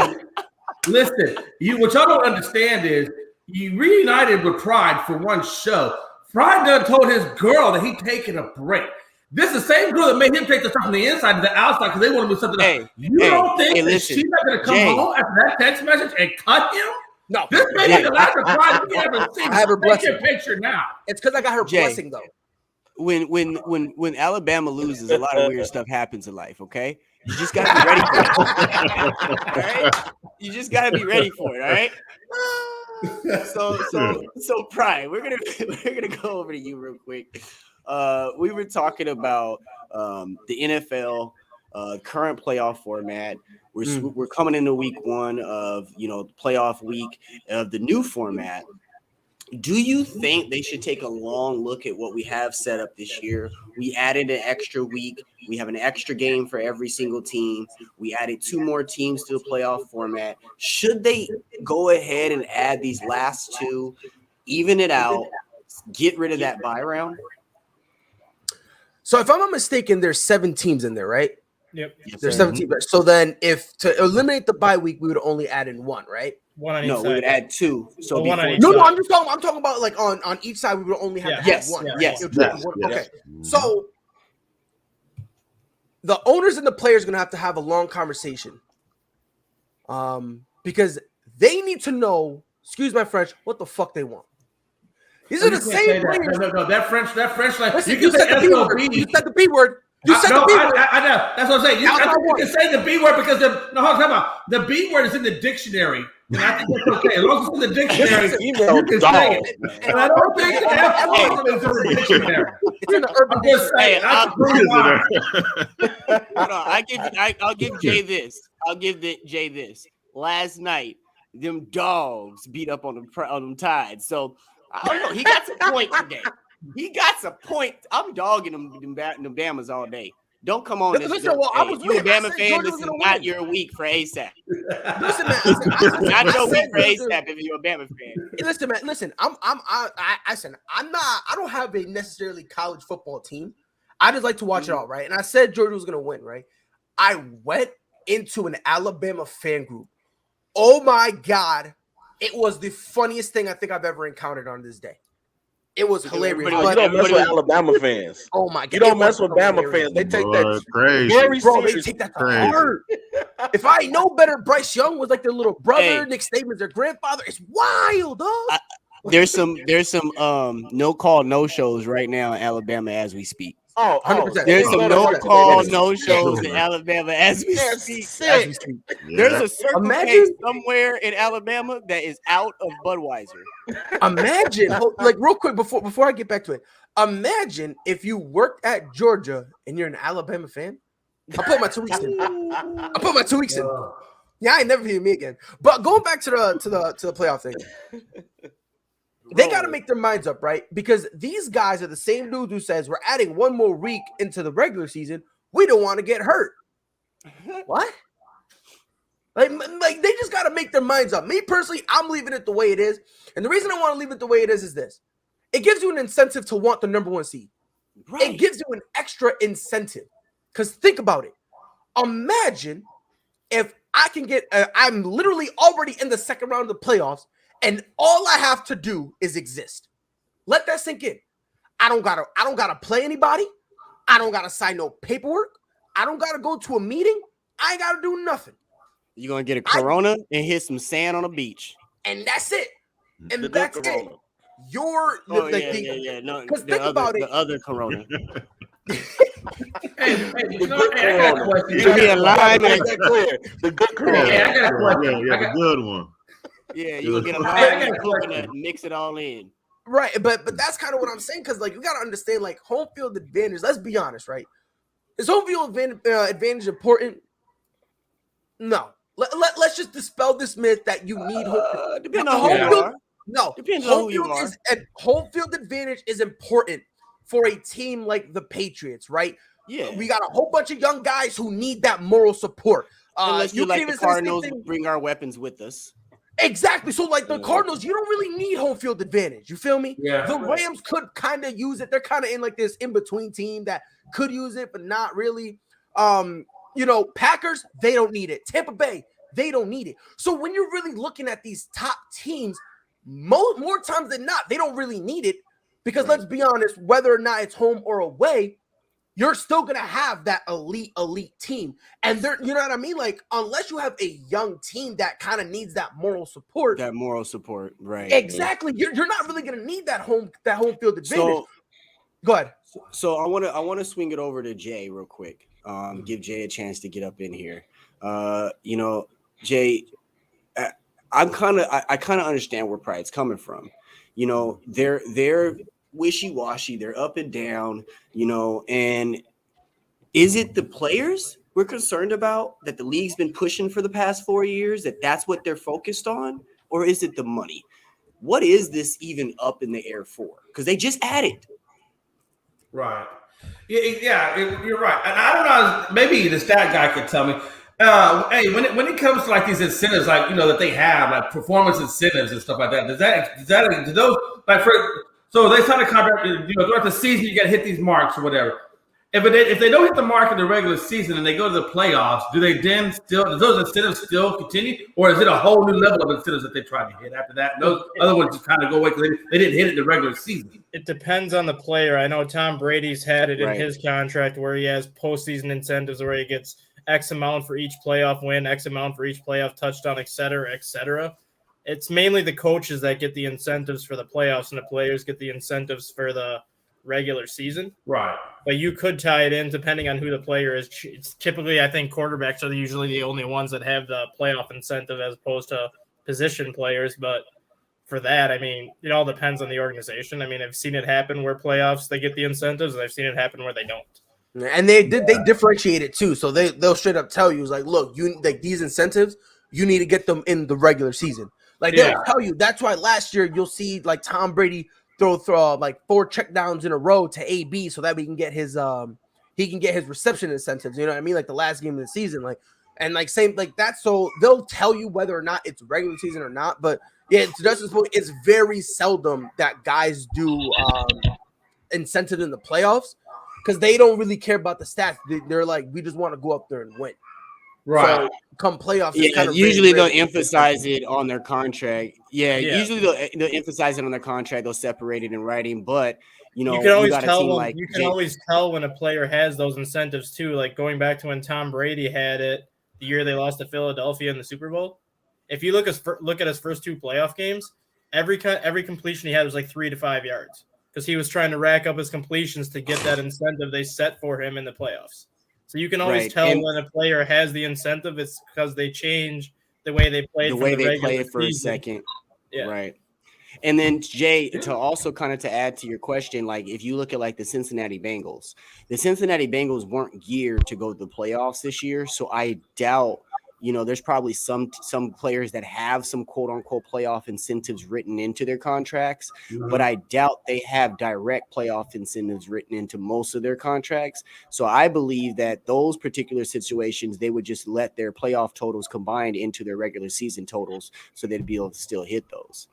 Listen, what y'all don't understand is you reunited with Pride for one show. Pride done told his girl that he taking a break. This is the same girl that made him take the stuff from the inside to the outside because they want to do something else. You don't think that she's not going to come home after that text message and cut him? No. This may be the last of Pride we ever seen. I have her blessing. Picture now. It's because I got her blessing, though. When Alabama loses, a lot of weird stuff happens in life, okay? You just got to be ready for it. All right? You just got to be ready for it, all right? So Pride, we're gonna go over to you real quick. We were talking about the NFL current playoff format. We're coming into week one of the playoff week of the new format. Do you think they should take a long look at what we have set up this year? We added an extra week. We have an extra game for every single team. We added 2 more teams to the playoff format. Should they go ahead and add these last 2, even it out, get rid of that bye round? So if I'm not mistaken, there's 7 teams in there, right? Yep. There's 7 teams. So then if to eliminate the bye week, we would only add in 1, right? One on each side. We would add 2. So one on each no, side. I'm talking about like on each side, we would only have to have 1. Yes. Okay. So the owners and the players are gonna have a long conversation. Because they need to know, excuse my French, what the fuck they want. These are the same players. No, that French like listen, you said the B word. You said the B word. You said the B word. I know. That's what I'm saying. You can say the B word because the B word is in the dictionary. And I think that's okay. As long as it's in the dictionary, you can say it. And I don't think the F word is in the dictionary. It's in the urban dictionary. I'll give Jay this. I'll give Jay this. Last night, them dogs beat up on them Tides. So I don't know. He got some point today. He got some point. I'm dogging them Bamas all day. Don't come on. Listen, you a Bama fan. This is not your week for ASAP. Listen, man. Not your week for ASAP if you're a Bama fan. Listen, man. Listen, I don't have a necessarily college football team. I just like to watch it all, right? And I said Georgia was going to win, right? I went into an Alabama fan group. Oh my God. It was the funniest thing I think I've ever encountered on this day. It was hilarious. You don't mess with Alabama fans. Oh my God. You don't mess with Bama fans. They take that crazy. Very serious. They take that to heart. If I know better, Bryce Young was like their little brother. Nick Saban's their grandfather. It's wild, dog. There's some no call, no shows right now in Alabama as we speak. 100%. There's some no call, no shows in Alabama as we speak. There's a Circle K somewhere in Alabama that is out of Budweiser. Imagine, like real quick before I get back to it. Imagine if you worked at Georgia and you're an Alabama fan. I'll put my 2 weeks in. Yeah, I ain't never hear me again. But going back to the playoff thing. They got to make their minds up, right? Because these guys are the same dude who says we're adding 1 more week into the regular season. We don't want to get hurt. What? Like they just got to make their minds up. Me personally, I'm leaving it the way it is. And the reason I want to leave it the way it is this. It gives you an incentive to want the number 1 seed. Right. It gives you an extra incentive. Because think about it. Imagine if I can get I'm literally already in the second round of the playoffs. And all I have to do is exist. Let that sink in. I don't gotta play anybody. I don't gotta sign no paperwork. I don't gotta go to a meeting. I ain't gotta do nothing. You're gonna get a Corona and hit some sand on the beach, and that's it. And The that's good it. Corona. No, because think about the other Corona. I got a question. You be a line. The good Corona. Hey, I got a question. Yeah, the good one. Yeah, you gonna get a I line got of a coconut, question. mix it all in. Right, but that's kind of what I'm saying, because like you gotta understand, like home field advantage. Let's be honest, right? Is home field advantage important? No. Let's just dispel this myth that you need home field. Depending on who you are. No, Depends on who you are. Home field advantage is important for a team like the Patriots, right? Yeah, We got a whole bunch of young guys who need that moral support. unless you can like even the say the same Cardinals, thing- bring our weapons with us. Exactly. So, like the Cardinals, you don't really need home field advantage. You feel me? Yeah. The Rams could kind of use it. They're kind of in like this in-between team that could use it, but not really. Packers, they don't need it. Tampa Bay, they don't need it. So when you're really looking at these top teams, more times than not, they don't really need it because let's be honest, whether or not it's home or away, you're still going to have that elite team. And they're, you know what I mean? Like, unless you have a young team that kind of needs that moral support. Right. Exactly. You're not really going to need that home field advantage. So, go ahead. So I want to swing it over to Jay real quick. Give Jay a chance to get up in here. Jay, I kind of understand where Pride's coming from. They're wishy-washy, they're up and down, and is it the players we're concerned about that the league's been pushing for the past 4 years, that's what they're focused on, or is it the money? What is this even up in the air for? Because they just added. Right. Yeah, you're right. And I don't know, maybe the stat guy could tell me. Hey, when it comes to like these incentives, like that they have, like performance incentives and stuff like that, do those like so they sign a contract, throughout the season you got to hit these marks or whatever. If they don't hit the mark in the regular season and they go to the playoffs, do those incentives still continue, or is it a whole new level of incentives that they try to hit after that? And those other ones just kind of go away because they didn't hit it in the regular season. It depends on the player. I know Tom Brady's had it in his contract where he has postseason incentives where he gets X amount for each playoff win, X amount for each playoff touchdown, et cetera, et cetera. It's mainly the coaches that get the incentives for the playoffs, and the players get the incentives for the regular season. Right. But you could tie it in depending on who the player is. It's typically, I think quarterbacks are usually the only ones that have the playoff incentive as opposed to position players. But for that, I mean, it all depends on the organization. I mean, I've seen it happen where playoffs, they get the incentives, and I've seen it happen where they don't. And they differentiate it too. So they'll straight up tell you, like, look, you like these incentives, you need to get them in the regular season. Like they'll tell you. That's why last year you'll see like Tom Brady throw like 4 checkdowns in a row to AB so that we can get his reception incentives. You know what I mean? Like the last game of the season, like and like same like that. So they'll tell you whether or not it's regular season or not. But yeah, to Dustin's point, it's very seldom that guys do incentive in the playoffs because they don't really care about the stats. They're like, we just want to go up there and win. Right. So come playoffs, yeah. Usually they'll emphasize it on their contract. Yeah. Usually they'll emphasize it on their contract. They'll separate it in writing. But you can always tell. You can always tell when a player has those incentives too. Like going back to when Tom Brady had it the year they lost to Philadelphia in the Super Bowl. If you look at his first 2 playoff games, every completion he had was like 3 to 5 yards because he was trying to rack up his completions to get that incentive they set for him in the playoffs. So you can always tell when a player has the incentive. It's because they change the way they play. The way they play it for a second. Yeah. Right. And then Jay, to also kind of to add to your question, like if you look at like the Cincinnati Bengals weren't geared to go to the playoffs this year. So I doubt, there's probably some players that have some quote unquote playoff incentives written into their contracts, but I doubt they have direct playoff incentives written into most of their contracts. So I believe that those particular situations, they would just let their playoff totals combined into their regular season totals so they'd be able to still hit those.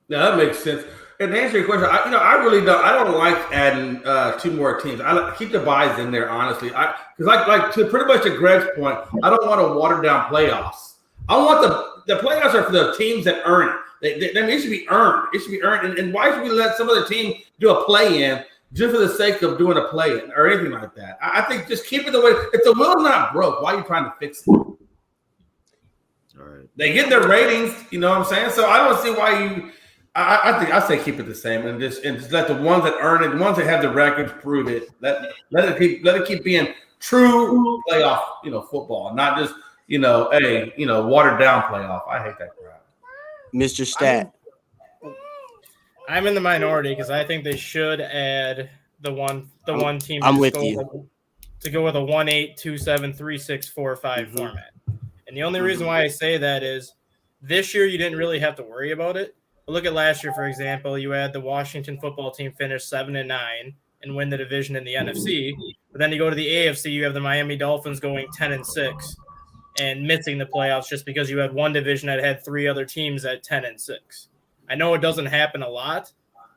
Yeah, that makes sense. And to answer your question, I really don't. I don't like adding 2 more teams. I keep the buys in there, honestly. Because like to pretty much to Greg's point, I don't want to water down playoffs. I want the playoffs are for the teams that earn it. They should be earned. It should be earned. And why should we let some other team do a play-in just for the sake of doing a play or anything like that. I think just keep it the way. If the wheel's not broke, why are you trying to fix it? All right. They get their ratings, you know what I'm saying? So I don't see why you. I say keep it the same and just let the ones that earn it, the ones that have the records, prove it. Let it keep being true playoff, football, not just watered down playoff. I hate that crap. Mr. Stat. I'm in the minority because I think they should add the one team. I'm with you. To go with a 1-8-2-7-3-6-4-5 format. And the only reason why I say that is this year you didn't really have to worry about it. But look at last year, for example. You had the Washington football team finish 7-9 and win the division in the NFC. But then you go to the AFC, you have the Miami Dolphins going 10-6 and missing the playoffs just because you had one division that had three other teams at 10-6. I know it doesn't happen a lot,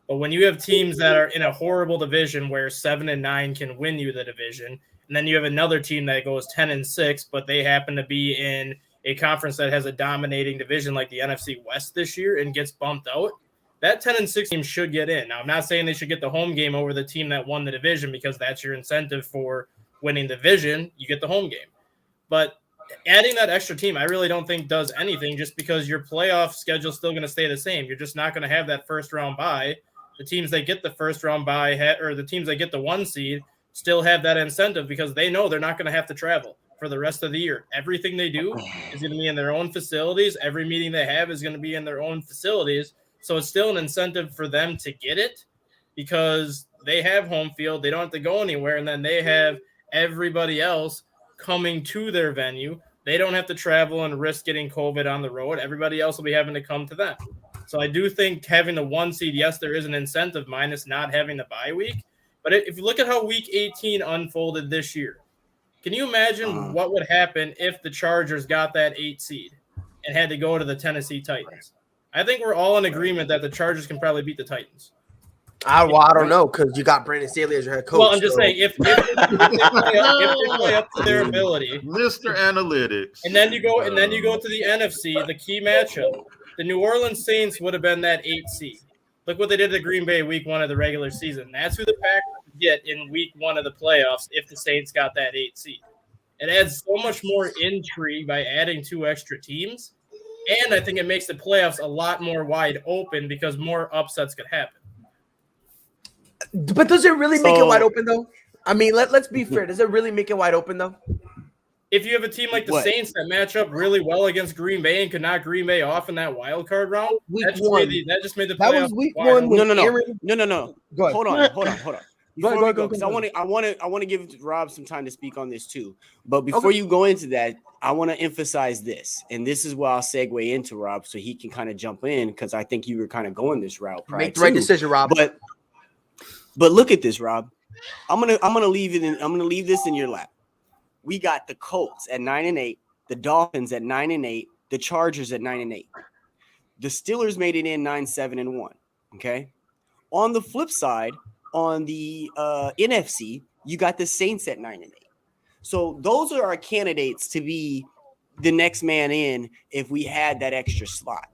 but when you have teams that are in a horrible division where 7-9 can win you the division, and then you have another team that goes 10-6, but they happen to be in a conference that has a dominating division like the NFC West this year and gets bumped out, that 10-6 team should get in. Now, I'm not saying they should get the home game over the team that won the division because that's your incentive for winning the division. You get the home game. But adding that extra team, I really don't think does anything just because your playoff schedule is still going to stay the same. You're just not going to have that first round bye. The teams that get the first round bye or the teams that get the 1 seed still have that incentive because they know they're not going to have to travel for the rest of the year. Everything they do is going to be in their own facilities. Every meeting they have is going to be in their own facilities. So it's still an incentive for them to get it because they have home field. They don't have to go anywhere. And then they have everybody else coming to their venue. They don't have to travel and risk getting COVID on the road. Everybody else will be having to come to them. So I do think having the 1 seed, yes, there is an incentive minus not having the bye week. But if you look at how week 18 unfolded this year, can you imagine what would happen if the Chargers got that 8 seed and had to go to the Tennessee Titans? I think we're all in agreement that the Chargers can probably beat the Titans. I don't know because you got Brandon Staley as your head coach. Well, I'm just saying if they play up to their ability, Mr. Analytics, and then you go to the NFC, the key matchup, the New Orleans Saints would have been that 8 seed. Look what they did to Green Bay week 1 of the regular season. That's who the Packers would get in week 1 of the playoffs if the Saints got that 8 seed. It adds so much more intrigue by adding 2 extra teams, and I think it makes the playoffs a lot more wide open because more upsets could happen. But does it really make it wide open, though? I mean, let's be fair. Does it really make it wide open, though? If you have a team like the Saints that match up really well against Green Bay and could knock Green Bay off in that wild card round, that just made the playoffs. That was week 1. No. Go ahead. Hold on. Before we go, because I want to give Rob some time to speak on this too. But before you go into that, I want to emphasize this, and this is where I'll segue into Rob, so he can kind of jump in because I think you were kind of going this route. Make the right decision, Rob. But look at this, Rob. I'm gonna leave this in your lap. We got the Colts at 9-8, the Dolphins at 9-8, the Chargers at 9-8. The Steelers made it in 9-7-1. Okay. On the flip side, on the NFC, you got the Saints at 9-8. So those are our candidates to be the next man in if we had that extra slot.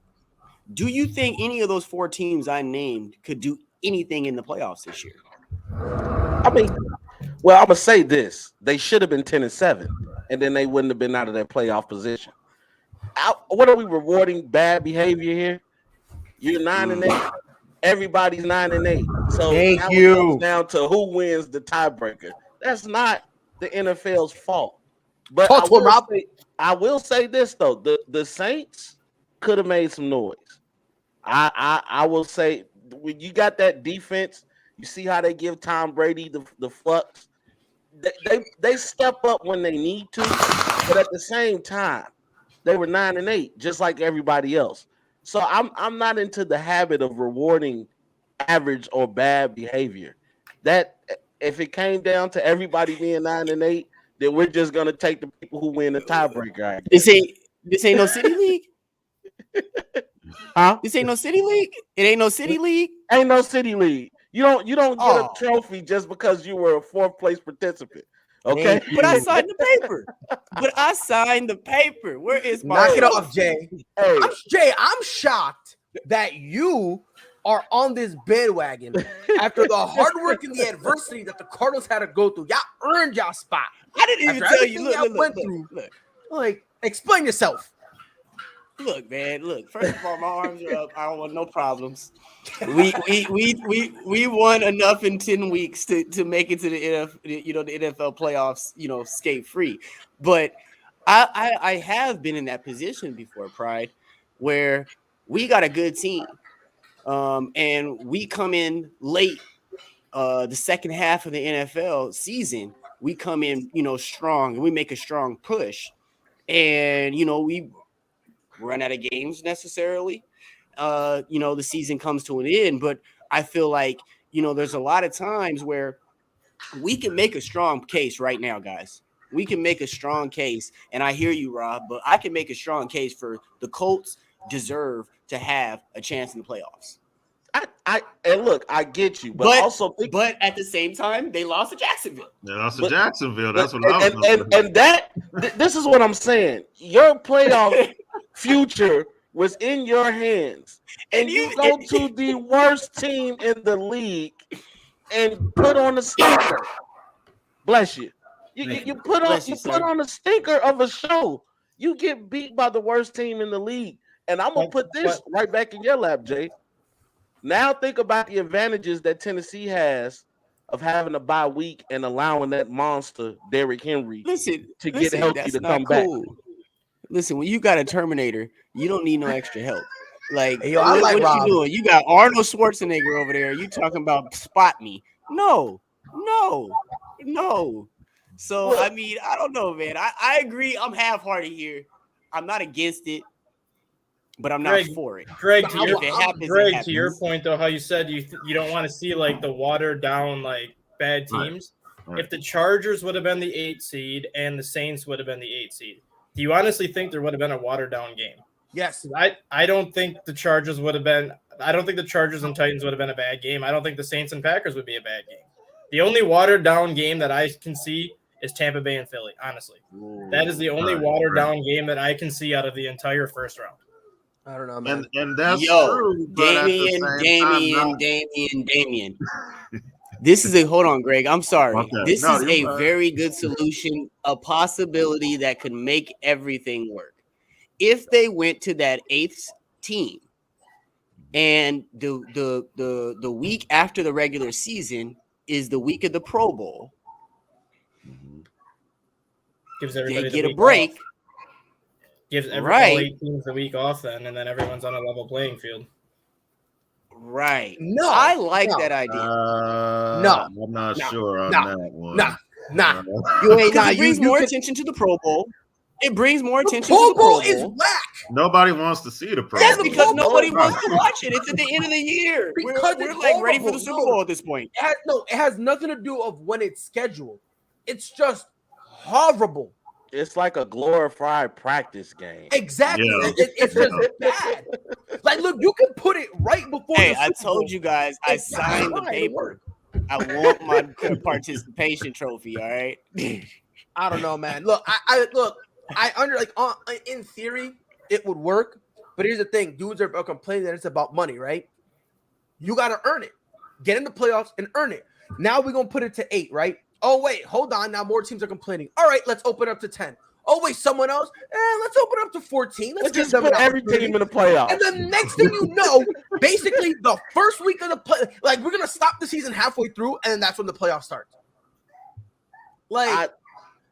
Do you think any of those 4 teams I named could do anything in the playoffs this year? I mean, well, I'm gonna say this: they should have been 10-7, and then they wouldn't have been out of their playoff position. What are we rewarding bad behavior here? You're 9-8. Everybody's 9-8. So thank now you. It comes down to who wins the tiebreaker. That's not the NFL's fault. But I will say this though: the Saints could have made some noise. I will say when you got that defense, you see how they give Tom Brady the flux. They step up when they need to, but at the same time, they were 9-8, just like everybody else. So I'm not into the habit of rewarding average or bad behavior. That if it came down to everybody being 9-8, then we're just gonna take the people who win the tiebreaker. This ain't no city league. Huh? This ain't no city league. It ain't no city league. Ain't no city league. You don't get a trophy just because you were a 4th place participant. Okay, but I signed the paper. Where is my knock it off, Jay? Hey. I'm shocked that you are on this bandwagon after the hard work and the adversity that the Cardinals had to go through. Y'all earned y'all spot. I didn't even After tell you. everything y'all went through. Like, explain yourself. Look, man. Look. First of all, my arms are up. I don't want no problems. We won enough in 10 weeks to make it to the NFL playoffs. Skate free. But I have been in that position before, Pride, where we got a good team, and we come in late. The second half of the NFL season, we come in, strong, and we make a strong push, and we run out of games necessarily. The season comes to an end, but I feel like there's a lot of times where we can make a strong case right now, guys. We can make a strong case, and I hear you, Rob, but I can make a strong case for the Colts deserve to have a chance in the playoffs. And look, I get you, but also but at the same time, they lost to Jacksonville. They lost to Jacksonville. That's what I was this is what I'm saying. Your playoff future was in your hands, and you go to the worst team in the league and put on a stinker. Bless you. You put on a stinker of a show. You get beat by the worst team in the league, and I'm gonna put this right back in your lap, Jay. Now think about the advantages that Tennessee has of having a bye week and allowing that monster Derrick Henry to get healthy to come back. Listen, when you got a Terminator, you don't need no extra help. Like, hey, yo, what you doing? You got Arnold Schwarzenegger over there. You talking about spot me? No. So I mean, I don't know, man. I agree. I'm half-hearted here. I'm not against it, but I'm not for it. Greg, to your point though, how you said you don't want to see like the watered down like bad teams. Right. If the Chargers would have been the 8th seed and the Saints would have been the 8th seed, do you honestly think there would have been a watered down game? Yes. I don't think the Chargers would have been. I don't think the Chargers and Titans would have been a bad game. I don't think the Saints and Packers would be a bad game. The only watered down game that I can see is Tampa Bay and Philly. Honestly, that is the only watered down game that I can see out of the entire first round. I don't know, man. And that's true. Damian. This is hold on, Greg. I'm sorry. Okay. This is a very good solution, a possibility that could make everything work. If they went to that 8th team, and the week after the regular season is the week of the Pro Bowl, gives everybody they get a break. Off. Gives all 8 teams the week off then, and then everyone's on a level playing field. Right. No, I like that idea. I'm not sure on that one. Nah. It brings more attention to the Pro Bowl. It brings more attention to the Pro Bowl. Is whack. Nobody wants to see the Pro Bowl. That's because nobody wants to watch it. It's at the end of the year. We're like ready for the Super Bowl at this point. It has nothing to do of when it's scheduled. It's just horrible. It's like a glorified practice game. Exactly. Yeah. It's just bad. Like, look, you can put it right before. Hey, I told you guys, I signed the paper. I want my participation trophy. All right. I don't know, man. Look, in theory, it would work. But here's the thing: dudes are complaining that it's about money, right? You got to earn it. Get in the playoffs and earn it. Now we're gonna put it to 8, right? Oh, wait, hold on. Now more teams are complaining. All right, let's open up to 10. Oh, wait, someone else? Let's open up to 14. Let's just put every team in the playoffs. And the next thing you know, basically the first week of the play, like we're going to stop the season halfway through, and then that's when the playoffs start. Like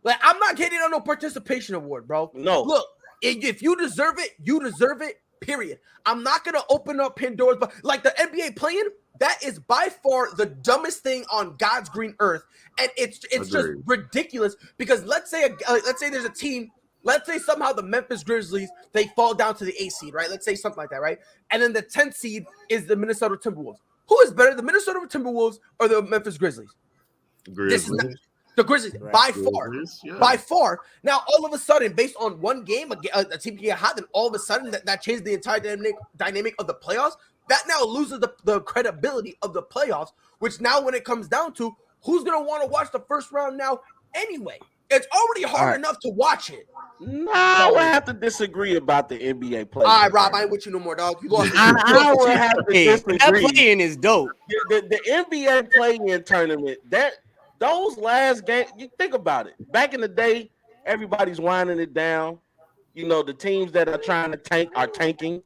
I'm not getting on no participation award, bro. No. Look, if you deserve it, you deserve it, period. I'm not going to open up Pandora's box. Like the NBA playing, that is by far the dumbest thing on God's green earth, and it's just ridiculous. Because let's say there's a team. Let's say somehow the Memphis Grizzlies, they fall down to the 8th seed, right? Let's say something like that, right? And then the 10th seed is the Minnesota Timberwolves. Who is better, the Minnesota Timberwolves or the Memphis Grizzlies? The Grizzlies, right. By far. Now, all of a sudden, based on one game, a team can get hot, then all of a sudden that changed the entire dynamic of the playoffs. That now loses the credibility of the playoffs, which now when it comes down to who's going to want to watch the first round now anyway. It's already hard enough to watch it. No, I would have to disagree about the NBA play. All right, Rob, I ain't with you no more, dog. You lost. I would have to disagree. That playing is dope. The NBA play-in tournament, those last games, you think about it. Back in the day, everybody's winding it down. You know, the teams that are trying to tank are tanking.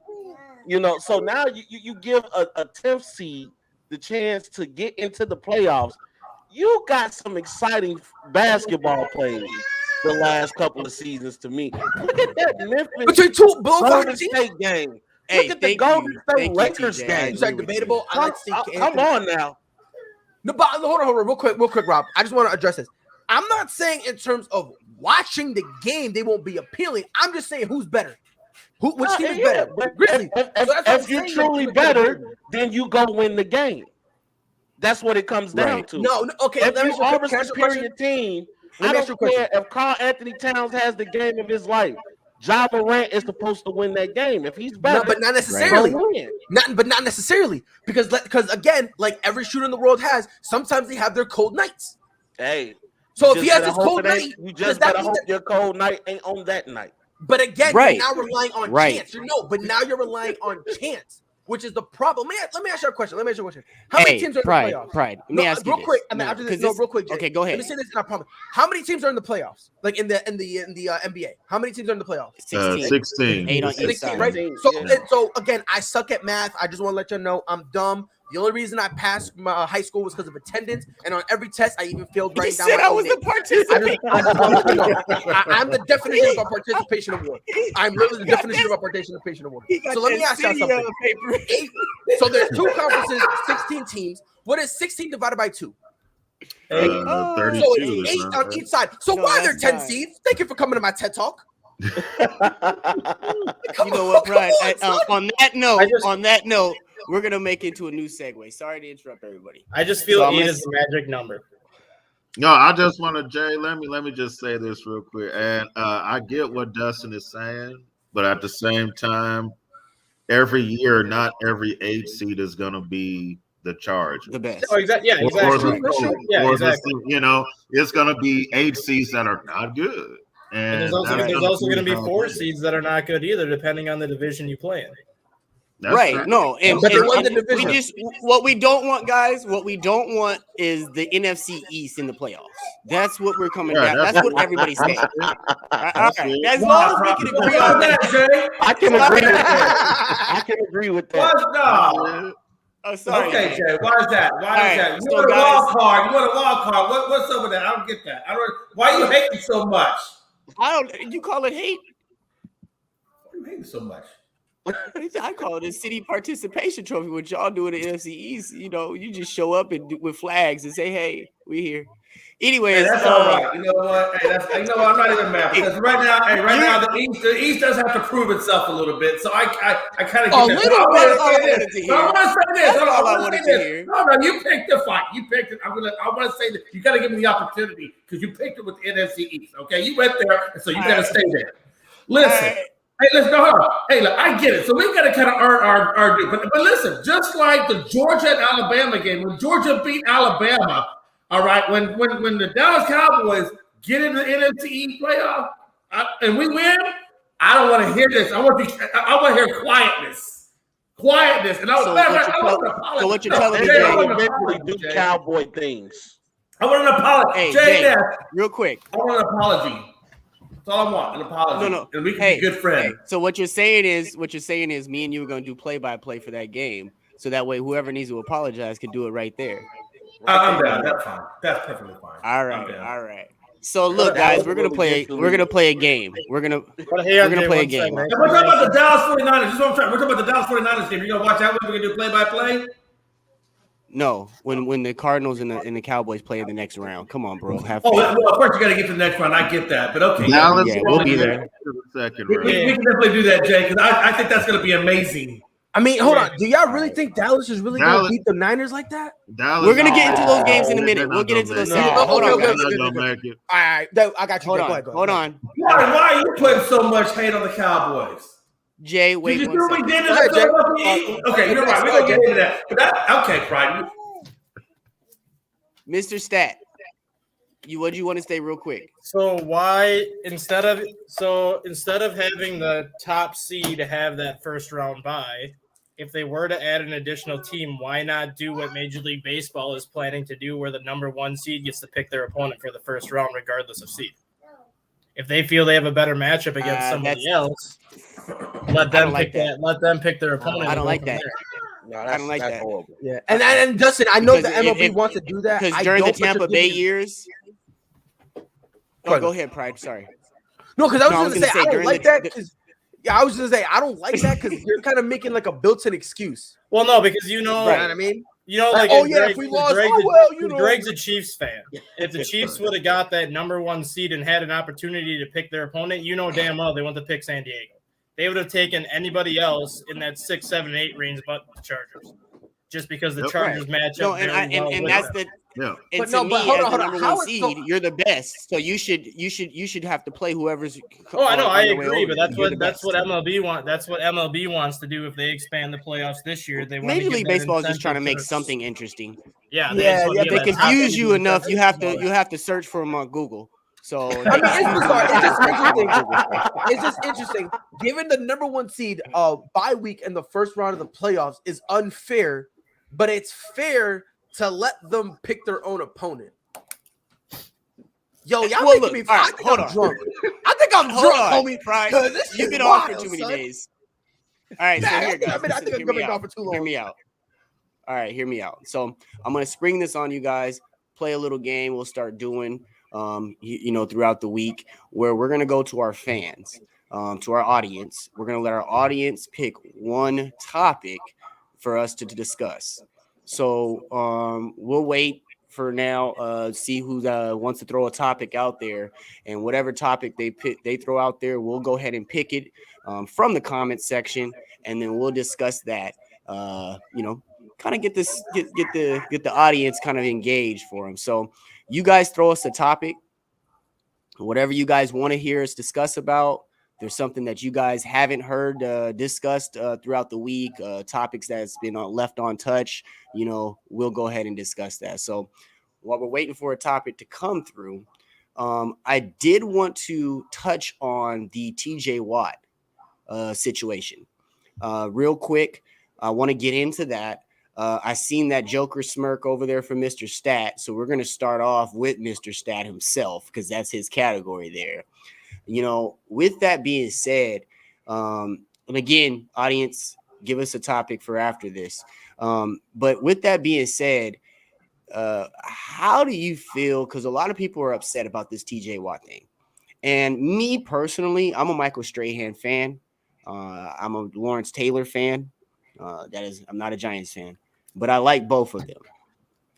You know, so now you give a 10th seed the chance to get into the playoffs. You got some exciting basketball plays the last couple of seasons to me. Look at that Memphis Between two Golden State game. Look at the Golden State Lakers game. Is that debatable? I like to see Come on now. No, but hold on, real quick, Rob. I just want to address this. I'm not saying in terms of watching the game, they won't be appealing. I'm just saying who's better. Which team is better? Grizzlies. If you're truly better, then you go win the game. That's what it comes down to. No, okay. If you are a superior team, I don't care if Karl Anthony Towns has the game of his life. Ja Morant is supposed to win that game. If he's better, but not necessarily. Not necessarily. Because again, like every shooter in the world has, sometimes they have their cold nights. Hey. So if he has his cold night, you just gotta hope your cold night ain't on that night. But again, you're now relying on chance. But now you're relying on chance, which is the problem. Let me ask you a question. How many teams are in the playoffs? Let me ask you real quick. After this, real quick. Jay. Okay, go ahead. Let me say this. Not problem. How many teams are in the playoffs? Like in the NBA? How many teams are in the playoffs? 16. 8 on each 16, side. right? So again, I suck at math. I just want to let you know I'm dumb. The only reason I passed my high school was because of attendance, and on every test, I even failed writing down. He said I was the participant. I'm the definition of a participation award. I'm literally the definition of a participation award. So let me ask you something. So there's 2 conferences, 16 teams. What is 16 divided by 2? 32. So it's 8 on each side. So why are there 10 seeds? Thank you for coming to my TED Talk. You know what, Brian? On that note, we're gonna make it to a new segue. Sorry to interrupt everybody. I just feel 8 is the magic number. No, I just want to, Jay. Let me just say this real quick, and I get what Dustin is saying, but at the same time, every year, not every 8 seed is gonna be the charge. The best. Oh, exactly. Yeah, exactly. You know, it's gonna be 8 seeds that are not good, and there's also going to be 4 seeds that are not good either, depending on the division you play in. That's right. true. No, and what we don't want, guys, what we don't want is the NFC East in the playoffs. That's what we're coming down. That's what everybody's saying. All right. As long as we can agree on that, I can agree with that. I can agree with that. Oh, sorry. Okay, Jay. Why is that? You want a wild card. What's up with that? I don't get that. Why are you hating so much? You call it hate? Why are you hating so much? I call it a city participation trophy. What y'all do in the NFC East, you know, you just show up with flags and say, "Hey, we here." Anyways, that's all right. You know what? Hey, I'm not even mad because right now, the East does have to prove itself a little bit. So I kind of get that. I want to say this. No, you picked the fight. You picked it. I want to say that you got to give me the opportunity because you picked it with the NFC East. Okay, you went there, and so you got to stay there. Listen. Hey, let's go. Hey, look, I get it. So we got to kind of earn our due. But listen, just like the Georgia and Alabama game, when Georgia beat Alabama, all right, when the Dallas Cowboys get into the NFC East playoff and we win, I don't want to hear this. I want to hear quietness. And I what you're telling me, Jay, do cowboy things. I want an apology. Hey, Jay, real quick. I want an apology. That's all I want, an apology. No. And we can be good friends. So what you're saying is me and you are going to do play-by-play for that game, so that way whoever needs to apologize can do it right there. I'm down. That's fine. That's perfectly fine. All right. So look, guys, we're gonna play a game. We're gonna play a game. We're talking about the Dallas 49ers. This is what I'm trying. We're talking about the Dallas 49ers game. You gonna watch that one? We're gonna do play-by-play. No, when the Cardinals and the Cowboys play in the next round. Come on, bro. Have well, first you got to get to the next round. I get that, but okay. We'll be there. We can definitely do that, Jay, because I think that's going to be amazing. I mean, hold on. Do y'all really think Dallas is really going to beat the Niners like that? We're going to get into those games in a minute. We'll get into those. Hold on, guys. All right, I got you. Hold on. Why are you putting so much hate on the Cowboys? Jay, wait. Did you do what we did in the Philadelphia? Okay, you're right. We're going to get into that. But okay, Pride. Mr. Stat, What do you want to say real quick? So why instead of having the top seed have that first round bye, if they were to add an additional team, why not do what Major League Baseball is planning to do, where the number 1 seed gets to pick their opponent for the first round, regardless of seed? If they feel they have a better matchup against somebody else, let them pick their opponent. I don't like that. No, I don't like that. horrible. Yeah, and Dustin, I know Because the MLB wants to do that. Because I during the don't, but Tampa just Bay give me- years. No, go ahead, Pride. Sorry. No, because I No, was going to say I don't during like the- that. Because I was going to say I don't like that because you're kind of making like a built-in excuse. Well, no, because You know what I mean? like oh if yeah, Greg, if we lost, Greg's a Chiefs fan. If the Chiefs would have got that number 1 seed and had an opportunity to pick their opponent, damn well they want to pick San Diego. They would have taken anybody else in that 6, 7, 8 range, but the Chargers, just because the Chargers match up. And that's the. Yeah. And But to no, me, but hold as on, the hold on. number How 1 is seed, so- you're the best. So you should have to play whoever's. Oh, I know, on I their way agree, over. but that's You're the what best. MLB want. That's what MLB wants to do if they expand the playoffs this year. They want Major to League give that Baseball is just trying to make incentive something interesting. Yeah, Yeah, just want to yeah, give They that top confuse seed you an enough. incentive. You have to search for them on Google. So I mean, it's bizarre. It's just interesting. It's just interesting. Given the number 1 seed bye week in the first round of the playoffs is unfair, but it's fair to let them pick their own opponent. Yo, y'all making me. I think I'm drunk. I think I'm drunk, homie. Pride. This You've is been off for wild, too many son. days. All right, so Nah, here, guys. I think listen, I've hear been me gone out. for too long. Hear me out. All right, hear me out. So I'm gonna spring this on you guys. Play a little game. We'll start doing, throughout the week, where we're gonna go to our fans, to our audience. We're gonna let our audience pick one topic for us to discuss. So we'll wait for now. See who wants to throw a topic out there, and whatever topic they throw out there, we'll go ahead and pick it from the comment section, and then we'll discuss that. Kind of get the audience kind of engaged for them. So you guys throw us a topic, whatever you guys want to hear us discuss about. There's something that you guys haven't heard discussed throughout the week, topics that's been left untouched. We'll go ahead and discuss that. So while we're waiting for a topic to come through, I did want to touch on the TJ Watt situation real quick. I want to get into that. I seen that Joker smirk over there from Mr. Stat. So we're going to start off with Mr. Stat himself, because that's his category there. With that being said, and again, audience, give us a topic for after this. But with that being said, how do you feel? Because a lot of people are upset about this TJ Watt thing. And me personally, I'm a Michael Strahan fan. I'm a Lawrence Taylor fan. I'm not a Giants fan, but I like both of them.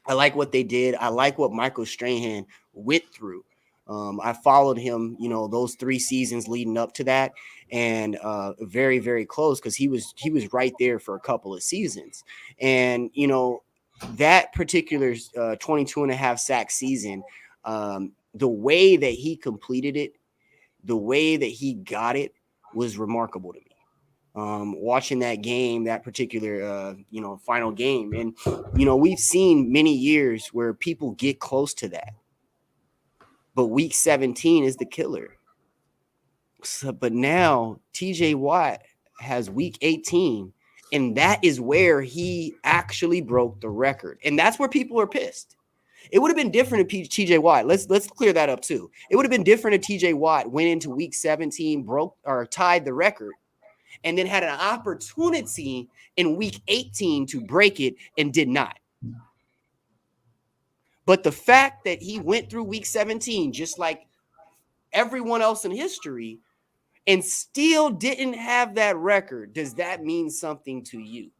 I like what they did. I like what Michael Strahan went through. I followed him, those 3 seasons leading up to that, and very, very close, because he was right there for a couple of seasons. And, that particular 22.5 sack season, the way that he completed it, the way that he got it was remarkable to me. Watching that game, that particular, final game. And, we've seen many years where people get close to that. But week 17 is the killer. But now TJ Watt has week 18, and that is where he actually broke the record. And that's where people are pissed. It would have been different if TJ Watt. Let's clear that up too. It would have been different if TJ Watt went into week 17, broke or tied the record, and then had an opportunity in week 18 to break it and did not. But the fact that he went through week 17, just like everyone else in history, and still didn't have that record, does that mean something to you?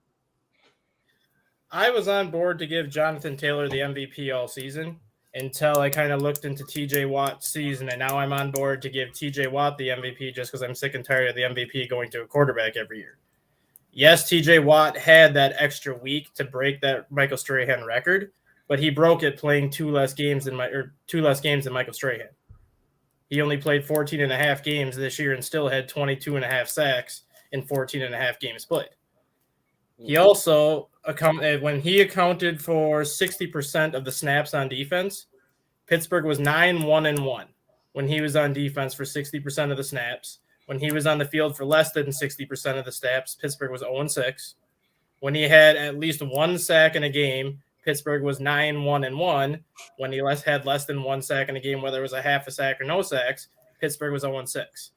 I was on board to give Jonathan Taylor the MVP all season until I kind of looked into TJ Watt's season, and now I'm on board to give TJ Watt the MVP just because I'm sick and tired of the MVP going to a quarterback every year. Yes, TJ Watt had that extra week to break that Michael Strahan record, but he broke it playing 2 less games than Michael Strahan. He only played 14 and a half games this year and still had 22 and a half sacks in 14 and a half games played. He also, when he accounted for 60% of the snaps on defense, Pittsburgh was 9-1-1 when he was on defense for 60% of the snaps. When he was on the field for less than 60% of the snaps, Pittsburgh was 0-6. When he had at least one sack in a game, Pittsburgh was 9-1-1. When he had less than one sack in a game, whether it was a half a sack or no sacks, Pittsburgh was 0-6.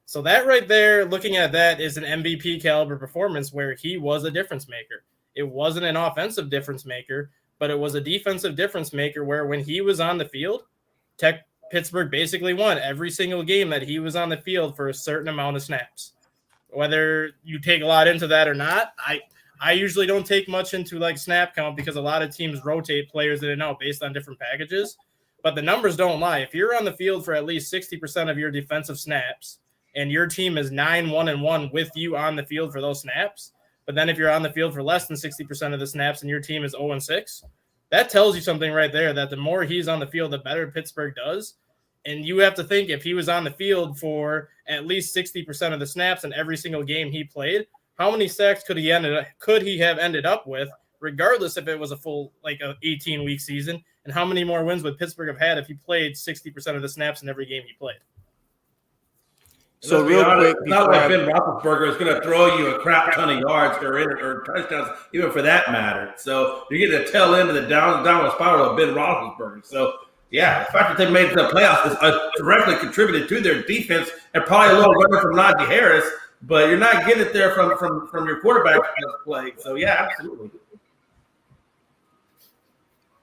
So that right there, looking at that, is an MVP caliber performance where he was a difference maker. It wasn't an offensive difference maker, but it was a defensive difference maker where when he was on the field, Pittsburgh basically won every single game that he was on the field for a certain amount of snaps. Whether you take a lot into that or not, I usually don't take much into like snap count because a lot of teams rotate players in and out based on different packages. But the numbers don't lie. If you're on the field for at least 60% of your defensive snaps and your team is 9-1-1 with you on the field for those snaps, but then if you're on the field for less than 60% of the snaps and your team is 0-6, that tells you something right there, that the more he's on the field, the better Pittsburgh does. And you have to think if he was on the field for at least 60% of the snaps in every single game he played, how many sacks could he have ended up with, regardless if it was a full, like a 18-week season, and how many more wins would Pittsburgh have had if he played 60% of the snaps in every game he played? So real quick, it's not like Ben Roethlisberger is going to throw you a crap ton of yards or touchdowns, even for that matter. So you're getting the tail end of the downward spiral of Ben Roethlisberger. So yeah, the fact that they made it to the playoffs is directly contributed to their defense and probably a little runner from Najee Harris, but you're not getting it there from your quarterback play. So yeah, absolutely.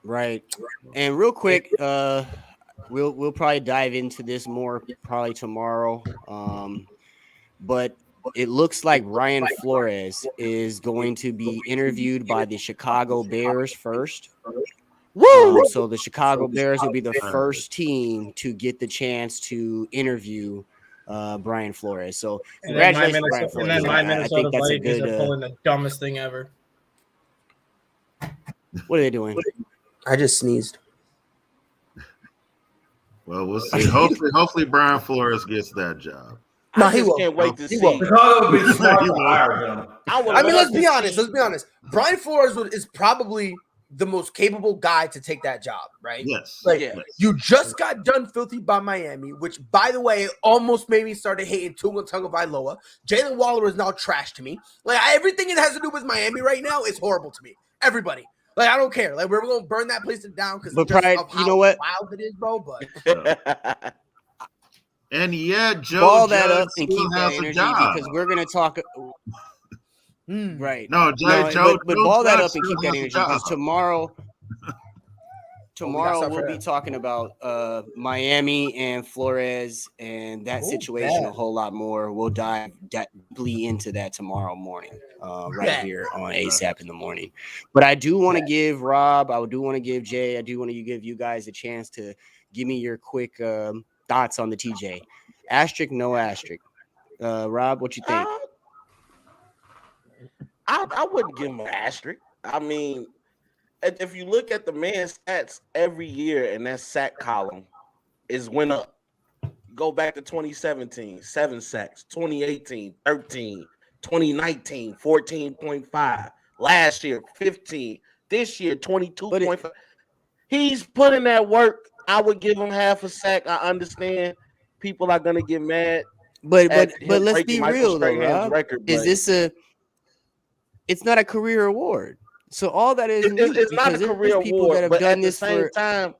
Right. And real quick, we'll probably dive into this more probably tomorrow. But it looks like Brian Flores is going to be interviewed by the Chicago Bears first. So the Chicago Bears will be the first team to get the chance to interview Brian Flores. So congratulations, Brian Flores. And then my Minnesota that's a Vikings good. are pulling the dumbest thing ever. What are they doing? I just sneezed. Well, we'll see. Hopefully Brian Flores gets that job. No, I he just will. can't wait to see. Chicago would be smart to hire him. I mean, let's be honest. Brian Flores is probably the most capable guy to take that job, right? Yes. You just got done filthy by Miami, which, by the way, almost made me start hating Tua Tagovailoa. Jalen Waller is now trash to me. Like, everything it has to do with Miami right now is horrible to me. Everybody. Like, I don't care. Like, we're going to burn that place down because you know what? Wild it is, bro. But and yet, Joe ball Judge that up and keep that has a energy job. because we're going to talk. Right. No, Joe, but ball that up and keep that energy because tomorrow we'll be talking about Miami and Flores and that situation a whole lot more. We'll dive deeply into that tomorrow morning, right here on ASAP in the morning. But I do want to give Rob, I do want to give Jay, I do want to give you guys a chance to give me your quick thoughts on the TJ. Asterisk, no asterisk. Rob, what you think? I wouldn't give him an asterisk. I mean, if you look at the man's stats every year in that sack column, is went up. Go back to 2017, 7 sacks, 2018, 13, 2019, 14.5, last year, 15, this year, 22.5. He's putting that work. I would give him half a sack. I understand people are going to get mad. But let's be real, though, Rob. Is this it's not a career award. So all that is it's not a career award, that have but done at this the same time,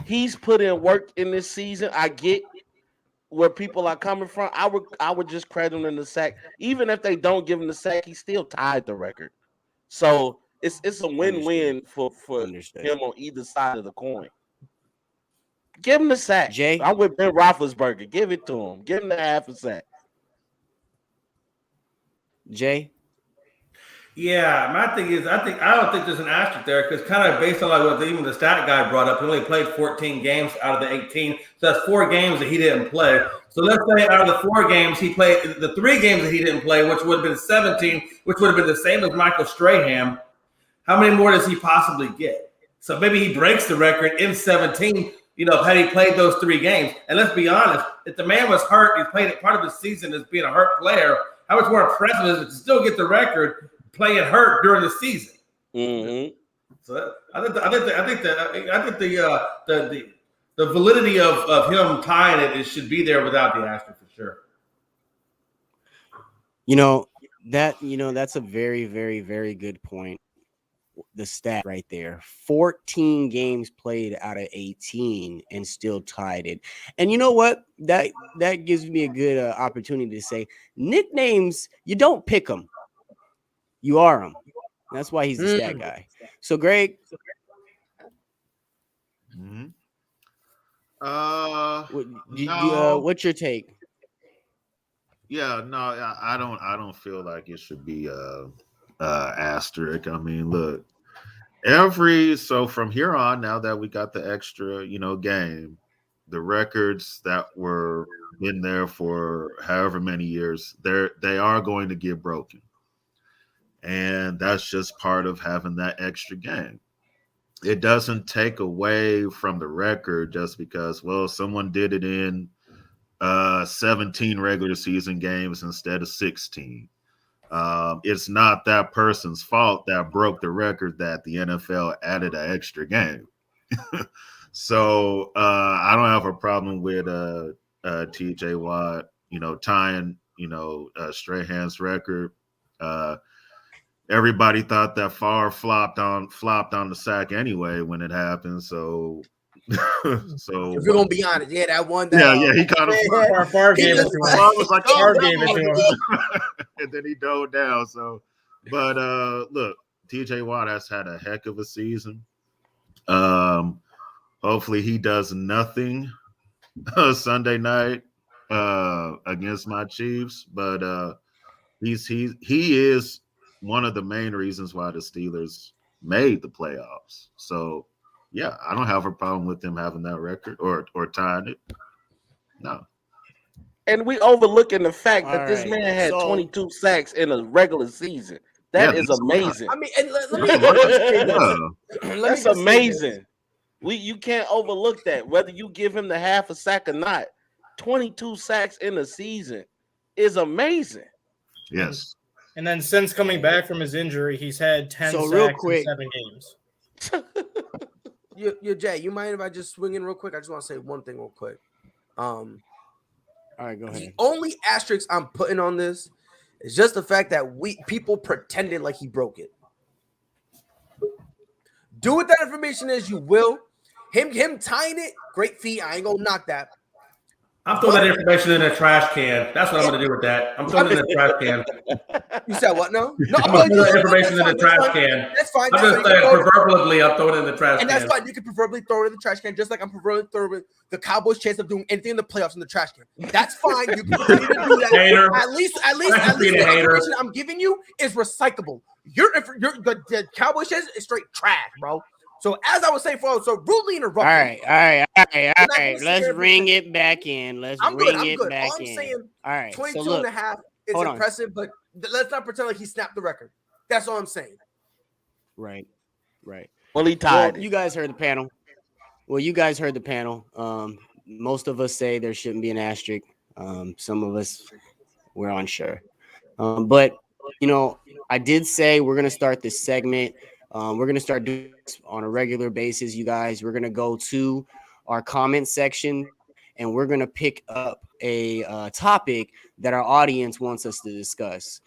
he's put in work in this season. I get where people are coming from. I would just credit him in the sack. Even if they don't give him the sack, he still tied the record. So it's a win-win for him on either side of the coin. Give him the sack. Jay? I'm with Ben Roethlisberger. Give it to him. Give him the half a sack. Jay? Yeah, my thing is, I don't think there's an asterisk there because kind of based on like what even the stat guy brought up, he only played 14 games out of the 18. So that's 4 games that he didn't play. So let's say out of the 4 games he played, the 3 games that he didn't play, which would have been 17, which would have been the same as Michael Strahan. How many more does he possibly get? So maybe he breaks the record in 17. Had he played those 3 games. And let's be honest, if the man was hurt, he played part of his season as being a hurt player. How much more impressive is it to still get the record playing hurt during the season? Mm-hmm. So I think the the validity of him tying it should be there without the asterisk for sure. That's a very, very, very good point. The stat right there, 14 games played out of 18 and still tied it. And you know what? That gives me a good opportunity to say nicknames, you don't pick them. You are them. That's why he's the stat guy. So, Greg. Mm-hmm. What's your take? Yeah, no, I don't feel like it should be asterisk. I mean, look, so from here on, now that we got the extra, game, the records that were in there for however many years, they are going to get broken. And that's just part of having that extra game. It doesn't take away from the record just because, well, someone did it in 17 regular season games instead of 16. It's not that person's fault that broke the record that the NFL added an extra game. So I don't have a problem with TJ Watt, tying, Strahan's record. Everybody thought that Favre flopped on the sack anyway when it happened. So if you're gonna be honest, that one. He kind of Favre gave it to him. Favre gave it to him, and then he dove down. So, but look, TJ Watt has had a heck of a season. Hopefully, he does nothing Sunday night against my Chiefs, but he is one of the main reasons why the Steelers made the playoffs. So, yeah, I don't have a problem with them having that record or tying it. No. And we overlooking the fact that this man had 22 sacks in a regular season. That is amazing. I mean, and let me that's amazing. You can't overlook that. Whether you give him the half a sack or not, 22 sacks in a season is amazing. Yes. And then since coming back from his injury, he's had 10 sacks in 7 games. Jay, you mind if I just swing in real quick? I just want to say one thing real quick. All right, go ahead. The only asterisk I'm putting on this is just the fact that people pretended like he broke it. Do what that information is, you will. Him tying it, great feat. I ain't gonna knock that. I'm throwing that information in a trash can. That's what I'm going to do with that. I'm throwing it in a trash can. You said what now? No, I'm going to throw that information in the trash can. That's fine. I'm just saying, proverbially, I'm throwing it in the trash can. And that's fine. You can proverbially throw it in the trash can, just like I'm proverbially throwing the Cowboys' chance of doing anything in the playoffs in the trash can. That's fine. You can continue to do that. Hater. At least the information I'm giving you is recyclable. The Cowboys' chance is straight trash, bro. So as I was saying, so rudely interrupted. All right. Let's bring it back in. I'm good. All I'm saying, all right. 22 and a half is impressive, but let's not pretend like he snapped the record. That's all I'm saying. Right. Well, he tied. You guys heard the panel. Most of us say there shouldn't be an asterisk. Some of us, we're unsure. But, I did say we're going to start this segment. We're going to start doing this on a regular basis, you guys. We're going to go to our comment section, and we're going to pick up a topic that our audience wants us to discuss.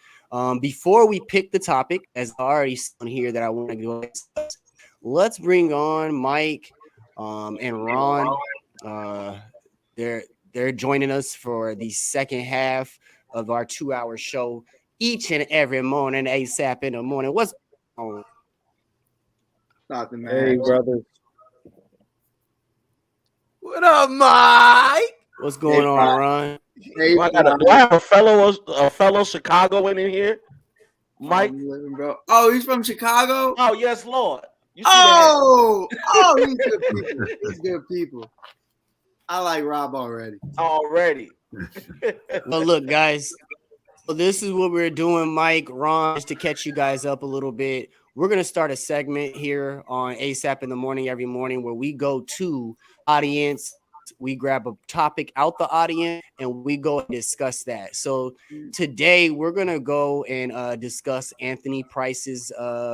Before we pick the topic, as I already said here that I want to go discuss, let's bring on Mike and Ron. They're joining us for the second half of our 2-hour show each and every morning, ASAP in the morning. What's going on? Nothing, man. Hey, brother. What up, Mike? What's going on, Ron? Hey, Do I have a fellow Chicago in here? Mike? Bro. Oh, he's from Chicago? Oh, yes, Lord. He's good people. He's good people. I like Rob already. Well, look, guys. So this is what we're doing, Mike, Ron, just to catch you guys up a little bit. We're going to start a segment here on ASAP in the morning every morning where we go to audience. We grab a topic out the audience and we go and discuss that. So today we're going to go and discuss Anthony Price's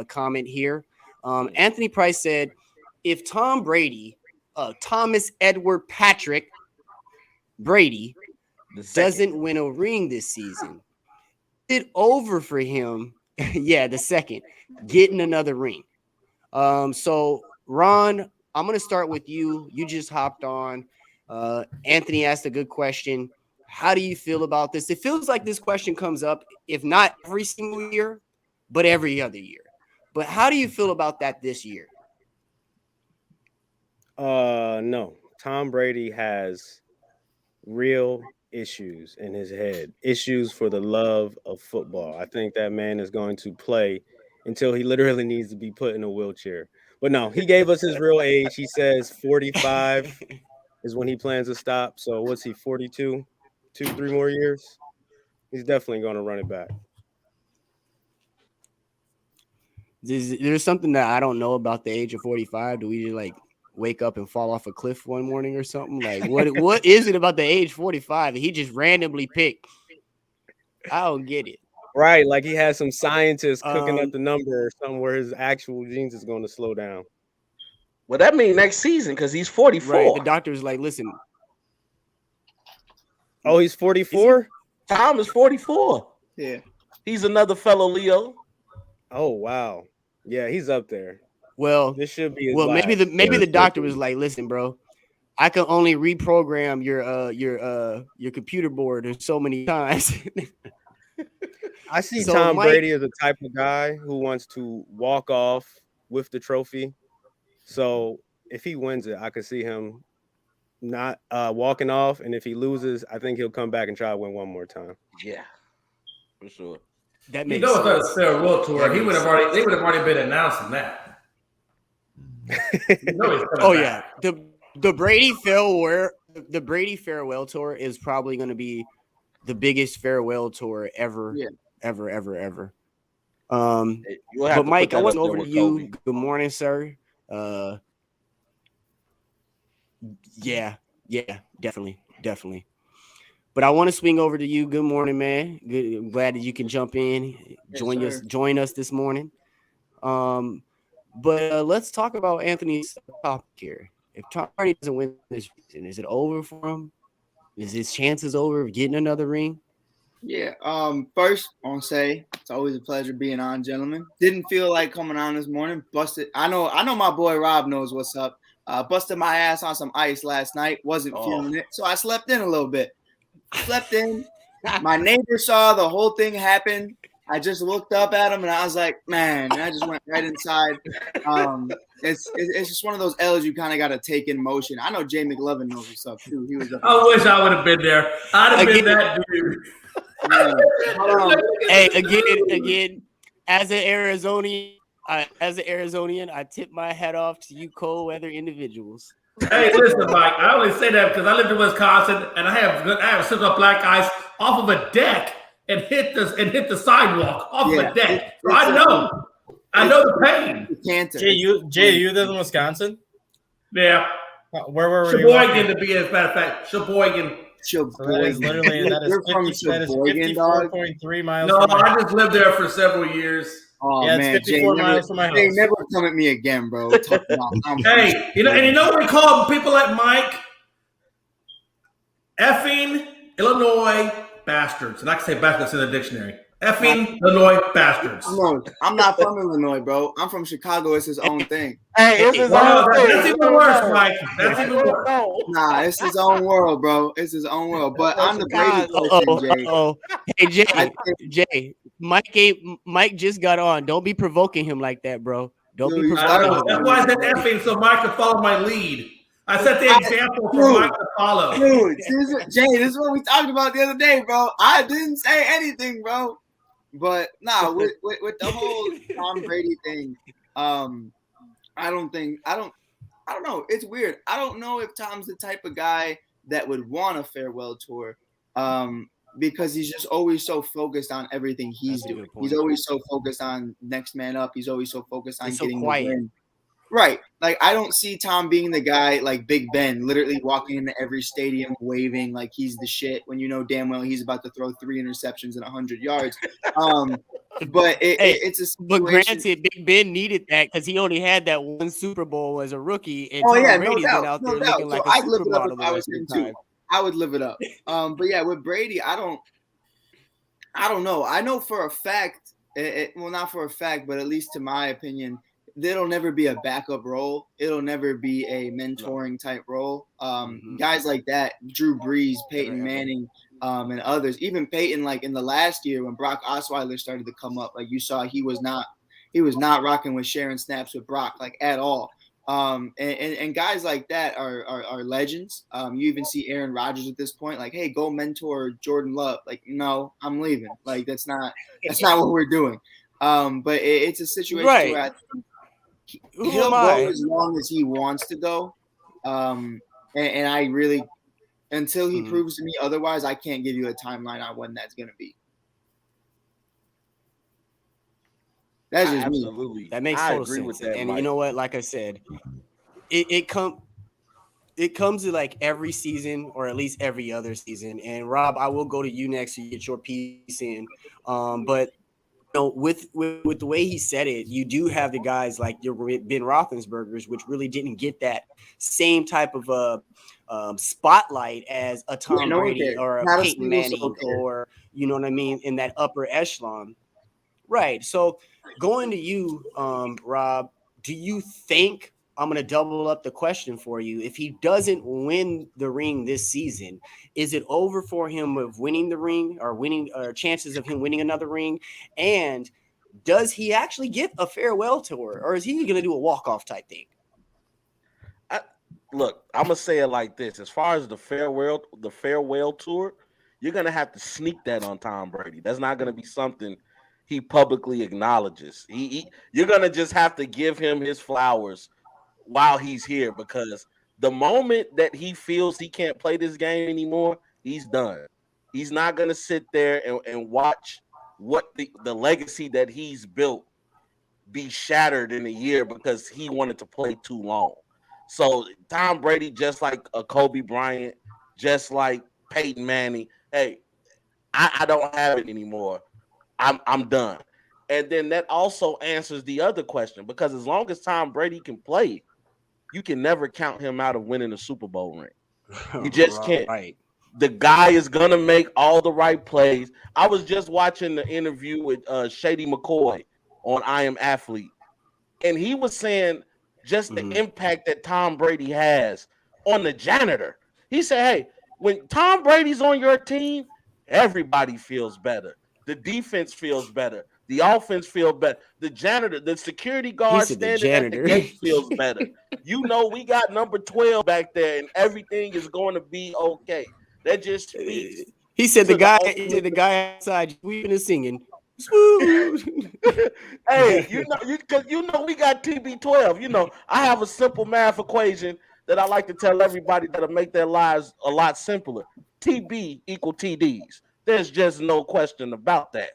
comment here. Anthony Price said, if Tom Brady Thomas Edward Patrick Brady doesn't win a ring this season, is it over for him? Yeah, the second getting another ring. So Ron, I'm gonna start with you. You just hopped on. Anthony asked a good question. How do you feel about this? It feels like this question comes up, if not every single year, but every other year. But how do you feel about that this year? No. Tom Brady has real issues in his head, issues for the love of football. I think that man is going to play until he literally needs to be put in a wheelchair. But no, he gave us his real age. He says 45 is when he plans to stop. So what's he, 42? 2-3 more years? He's definitely going to run it back. There's something that I don't know about the age of 45. Do we like wake up and fall off a cliff one morning or something? Like what is it about the age 45 that he just randomly picked? I don't get it. Right, like he has some scientists cooking up the number or something where his actual genes is going to slow down. Well, that means next season because he's 44. Right, the doctor's like, listen. Oh, he's 44? Tom is 44. Yeah. He's another fellow Leo. Oh, wow. Yeah, he's up there. Well, this should be his maybe the doctor was like, listen, bro, I can only reprogram your computer board so many times. I see Tom Brady as the type of guy who wants to walk off with the trophy. So if he wins it, I could see him not walking off. And if he loses, I think he'll come back and try to win one more time. Yeah, for sure. That makes sense. If that was farewell tour, they would have already been announcing that. Yeah. The Brady farewell tour is probably going to be the biggest farewell tour ever. Yeah. Ever. But Mike, I went over to you. Kobe. Good morning, sir. Yeah, definitely. But I want to swing over to you. Good morning, man. Good. I'm glad that you can jump in, join us this morning. But let's talk about Anthony's topic here. If Tom Brady doesn't win this season, is it over for him? Is his chances over of getting another ring? Yeah. First, I want to say it's always a pleasure being on, gentlemen. Didn't feel like coming on this morning. Busted. I know my boy Rob knows what's up. Busted my ass on some ice last night. Wasn't feeling it, so I slept in a little bit. My neighbor saw the whole thing happen. I just looked up at him and I was like, man, and I just went right inside. It's just one of those L's you kind of got to take in motion. I know Jay McLovin knows what's up too. He was up. I wish I would have been there. I'd have been that dude. Hey, again, as an Arizonian, I tip my hat off to you cold weather individuals. Hey, listen, Mike. I only say that because I lived in Wisconsin and I have sit on black ice off of a deck and hit the sidewalk off of a deck. So I know the pain. Jay, you live in Wisconsin? Yeah. Where were we? Sheboygan, to be as a matter of fact. Sheboygan. So that is 54.3 miles. No, I just lived there for several years. Oh yeah, man, it's 54 miles from my house. They never come at me again, bro. Hey, you know what we call people like Mike? Effing Illinois bastards. And I can say bastards in the dictionary. Effing Illinois bastards. I'm not from Illinois, bro. I'm from Chicago. It's his own thing. Hey, it's his own thing. That's even worse, Mike. That's even worse. Nah, it's his own world, bro. It's his own world. But I'm the Brady person, Jay. Hey, Jay. Mike just got on. Don't be provoking him like that, bro. Don't be provoking him. That's why I said effing, so Mike could follow my lead. I set the example for Mike to follow. Dude, Jay, this is what we talked about the other day, bro. I didn't say anything, bro. But with the whole Tom Brady thing, I don't know. It's weird. I don't know if Tom's the type of guy that would want a farewell tour, because he's just always so focused on everything he's doing. He's always so focused on next man up. He's always so focused on getting the win. Right. Like, I don't see Tom being the guy like Big Ben, literally walking into every stadium waving like he's the shit when you know damn well he's about to throw 3 interceptions and 100 yards. But it's a situation. But granted, Big Ben needed that because he only had that one Super Bowl as a rookie, and Oh Tom yeah, Brady's no doubt, been out no there doubt. looking So like a I'd live it up supermodel if the I was rest of him the too. time. I would live it up. But yeah, with Brady, I don't know. I know for a fact, well, not for a fact, but at least to my opinion, it'll never be a backup role. It'll never be a mentoring type role. Guys like that, Drew Brees, Peyton Manning, and others, even Peyton, like in the last year when Brock Osweiler started to come up, like you saw, he was not rocking with sharing snaps with Brock, like at all. And guys like that are legends. You even see Aaron Rodgers at this point, like, hey, go mentor Jordan Love. Like, no, I'm leaving. Like, that's not what we're doing. But it's a situation where I think he'll go as long as he wants to go. And I really, until he proves to me otherwise, I can't give you a timeline on when that's going to be. That's just absolutely. Me. That makes total sense. And Mike, you know what? Like I said, it comes to like every season or at least every other season. And Rob, I will go to you next to get your piece in. But you know, with the way he said it, you do have the guys like your Ben Roethlisberger's, which really didn't get that same type of spotlight as a Tom Brady or a Peyton Manning, or you know what I mean, in that upper echelon. Right. So going to you, Rob, do you think, I'm going to double up the question for you, if he doesn't win the ring this season, is it over for him of winning the ring or chances of him winning another ring? And does he actually get a farewell tour, or is he going to do a walk-off type thing? Look, I'm going to say it like this. As far as the farewell tour, you're going to have to sneak that on Tom Brady. That's not going to be something he publicly acknowledges. You're going to just have to give him his flowers while he's here, because the moment that he feels he can't play this game anymore, he's done. He's not going to sit there and watch what the legacy that he's built be shattered in a year because he wanted to play too long. So Tom Brady, just like a Kobe Bryant, just like Peyton Manning, hey, I don't have it anymore. I'm done. And then that also answers the other question, because as long as Tom Brady can play, you can never count him out of winning a Super Bowl ring. You just can't. Right. The guy is going to make all the right plays. I was just watching the interview with Shady McCoy on I Am Athlete, and he was saying just the impact that Tom Brady has on the janitor. He said, hey, when Tom Brady's on your team, everybody feels better. The defense feels better. The offense feels better. The janitor, the security guard standing at the gate feels better. You know, we got number 12 back there, and everything is going to be okay. That just speaks. He said the guy outside weeping and singing. Hey, you know we got TB12. You know, I have a simple math equation that I like to tell everybody that'll make their lives a lot simpler. TB equal TDs. There's just no question about that.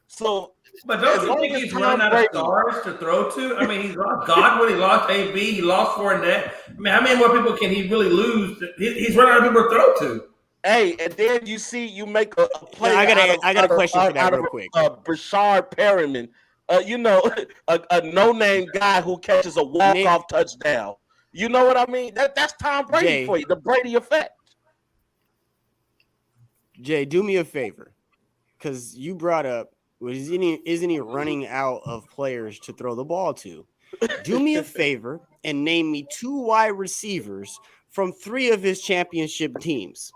So, but don't you think he's running out of stars to throw to? I mean, he's lost Godwin, he lost AB, he lost Fournette. I mean, how many more people can he really lose? He's running out of people to throw to. Hey, and then you make a play. I got a question for that real quick. Brashard Perriman, a no-name guy who catches a walk-off touchdown. You know what I mean? That's Tom Brady for you, the Brady effect. Jay, do me a favor, because you brought up, isn't he running out of players to throw the ball to? Do me a favor and name me 2 wide receivers from 3 of his championship teams.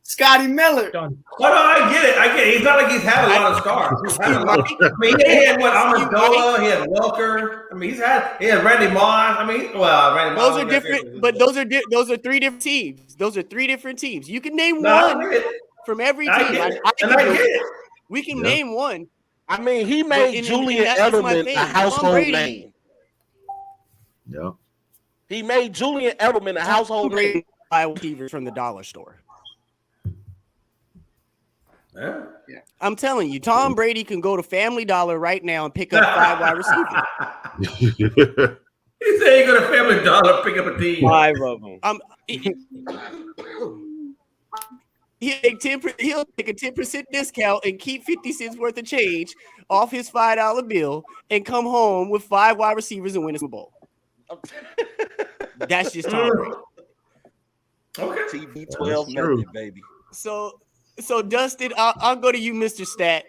Scotty Miller. Done. Oh, no, I get it. He's not like he's had a lot of stars. He's had a lot. I mean, he had Amendola, he had Welker. I mean, he had Randy Moss. I mean, Randy Moss. Those are different, but those are 3 different teams. Those are 3 different teams. You can name one from every team. I get it. We can name one. I mean, he made Julian Edelman a household name. Yeah. He made Julian Edelman a household name. Receivers from the dollar store. Yeah. I'm telling you, Tom Brady can go to Family Dollar right now and pick up 5 wide receivers. He said he go to Family Dollar pick up a team. 5 of them. He'll take a 10% discount and keep 50 cents worth of change off his $5 bill and come home with 5 wide receivers and win a Super Bowl. That's just Tom Brady. Okay. TB12 method, baby. So Dustin, I'll go to you, Mr. Stat.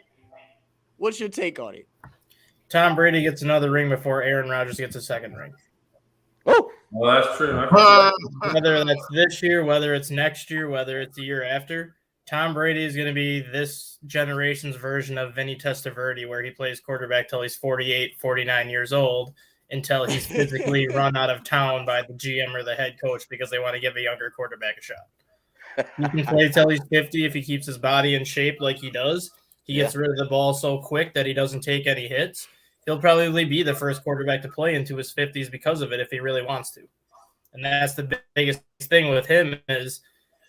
What's your take on it? Tom Brady gets another ring before Aaron Rodgers gets a second ring. Oh, well, that's true. Whether that's this year, whether it's next year, whether it's the year after, Tom Brady is going to be this generation's version of Vinny Testaverde, where he plays quarterback till he's 48, 49 years old, until he's physically run out of town by the GM or the head coach because they want to give a younger quarterback a shot. He can play till he's 50 if he keeps his body in shape like he does. He gets rid of the ball so quick that he doesn't take any hits. He'll probably be the first quarterback to play into his 50s because of it if he really wants to. And that's the biggest thing with him is,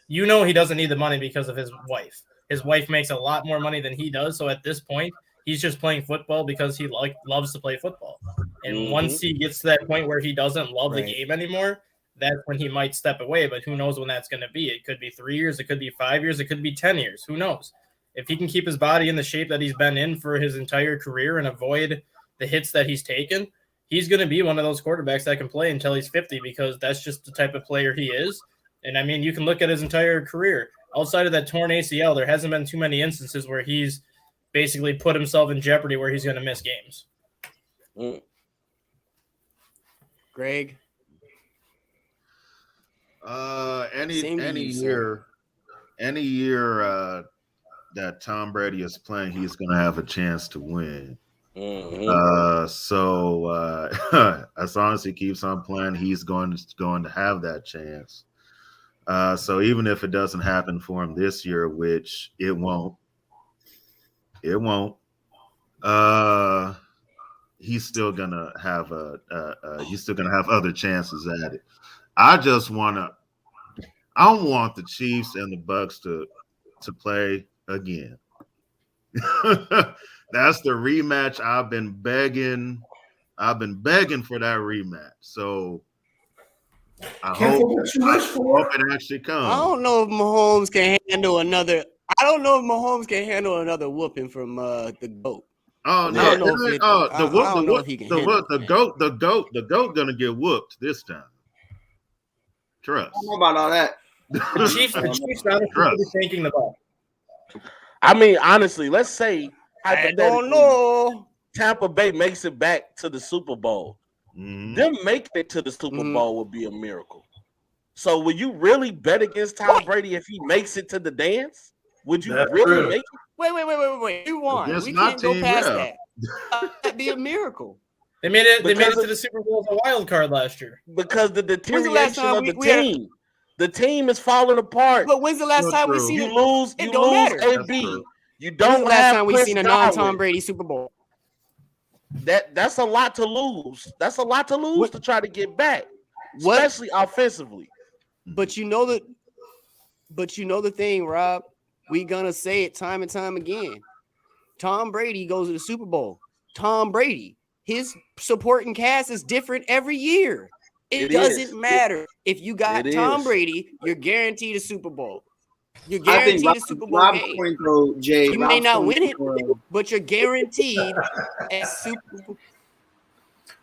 he doesn't need the money because of his wife. His wife makes a lot more money than he does. So at this point, he's just playing football because he loves to play football. And once he gets to that point where he doesn't love the game anymore, that's when he might step away. But who knows when that's going to be? It could be 3 years. It could be 5 years. It could be 10 years. Who knows? If he can keep his body in the shape that he's been in for his entire career and avoid the hits that he's taken, he's going to be one of those quarterbacks that can play until he's 50 because that's just the type of player he is. And, I mean, you can look at his entire career. Outside of that torn ACL, there hasn't been too many instances where he's basically put himself in jeopardy where he's going to miss games. Greg? Any year that Tom Brady is playing, he's going to have a chance to win. So as long as he keeps on playing, he's going to have that chance. So even if it doesn't happen for him this year, which it won't, he's still gonna have other chances at it. I want the Chiefs and the Bucks to play again. That's the rematch. I've been begging for that rematch. So I hope it actually comes. I don't know if Mahomes can handle another. Whooping from the GOAT. Oh no! The GOAT gonna get whooped this time. Trust. I don't know about all that. The Chiefs honestly thinking the ball. I mean, honestly, let's say I don't know. Tampa Bay makes it back to the Super Bowl. Them making it to the Super Bowl would be a miracle. So, will you really bet against Tom Brady if he makes it to the dance? Would you really make it? Wait. You won. We can't go past that. That'd be a miracle. They made it to the Super Bowl as a wild card last year. Because the deterioration of the team. The team is falling apart. But when's the last time we seen it? You lose AB. You don't when's the last time we seen a non-Tom Brady Super Bowl? That's a lot to lose. That's a lot to lose to try to get back, especially offensively. But you know the thing, Rob. We gonna say it time and time again. Tom Brady goes to the Super Bowl. Tom Brady, his supporting cast is different every year. It doesn't matter. If you got Tom Brady, you're guaranteed a Super Bowl. You're guaranteed a Super Bowl game. Point, though, Jay, you may not win it, but you're guaranteed a Super Bowl.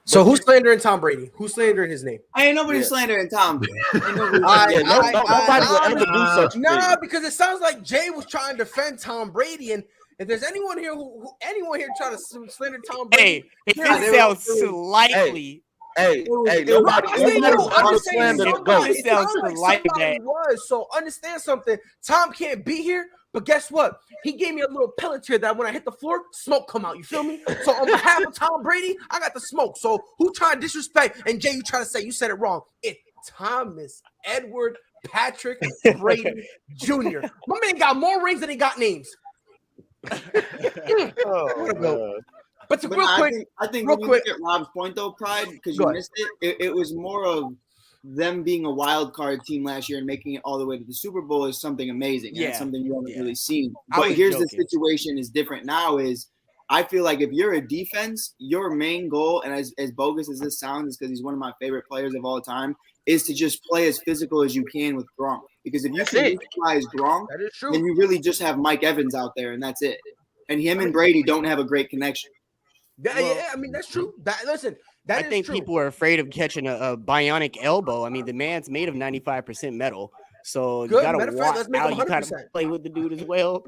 So who's slandering Tom Brady? Who's slandering his name? I ain't nobody slandering Tom Brady. Nobody will ever do such. Nah, because it sounds like Jay was trying to defend Tom Brady, and if there's anyone here trying to slander Tom Brady, it sounds slightly. Hey, nobody slander the GOAT. It sounds like somebody was. So understand something. Tom can't be here, but guess what? He gave me a little Pelletier that when I hit the floor, smoke come out. You feel me? So on behalf of Tom Brady, I got the smoke. So who trying to disrespect? And Jay, you trying to say you said it wrong? It's Thomas Edward Patrick Brady Jr. My man got more rings than he got names. But I think when you get Rob's point though, Pride, because you missed it, it was more of them being a wild card team last year and making it all the way to the Super Bowl is something amazing. Yeah, and it's something you haven't really seen. But here's the situation is different now is I feel like if you're a defense, your main goal, and as bogus as this sounds, is because he's one of my favorite players of all time, is to just play as physical as you can with Gronk. Because if you can neutralize Gronk, That is true. then you really just have Mike Evans out there, and that's it. And him and Brady don't have a great connection. Yeah, I mean, that's true. I think true. people are afraid of catching a bionic elbow. I mean, the man's made of 95% metal. So Good. you got to Matter of fact, watch let's make how him you kind 100%. of play with the dude as well.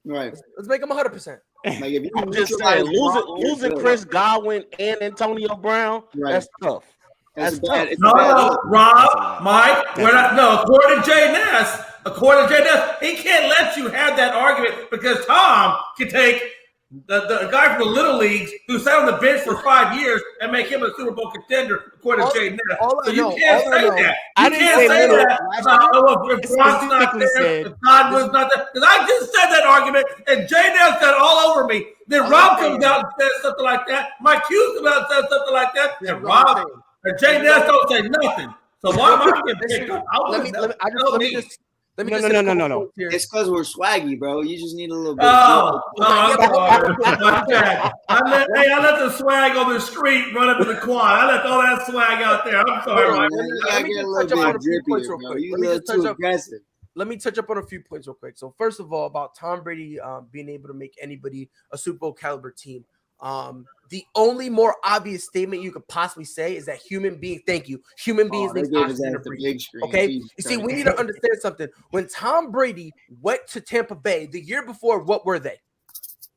Right. Let's make him 100%. Like if you I'm just saying, losing Chris Godwin and Antonio Brown, that's tough. That's tough. No, Rob, Mike, we're not. No, according to Jay Nes, he can't let you have that argument because Tom can take the guy from the Little Leagues who sat on the bench for 5 years and make him a Super Bowl contender, according to Jay Nes. So you can't say that. I didn't say that. If Brock's not there, if Todd was not there. Because I just said that argument, and Jay Nes got all over me. Then Rob comes out and says something like that. Mike Hughes comes out and says something like that. And Rob and Jay Nes don't say nothing. So why am I getting picked up? Let me No. It's because we're swaggy, bro. You just need a little bit. I'm sorry. I let the swag on the street run up to the quad. I let all that swag out there. I'm sorry, man. Let me just touch up on a few points real quick. You a little too aggressive. Let me touch up on a few points real quick. So first of all, about Tom Brady being able to make anybody a Super Bowl caliber team. The only more obvious statement you could possibly say is that human beings need oxygen to breathe. Okay, you see, we need to understand something. When Tom Brady went to Tampa Bay the year before, what were they?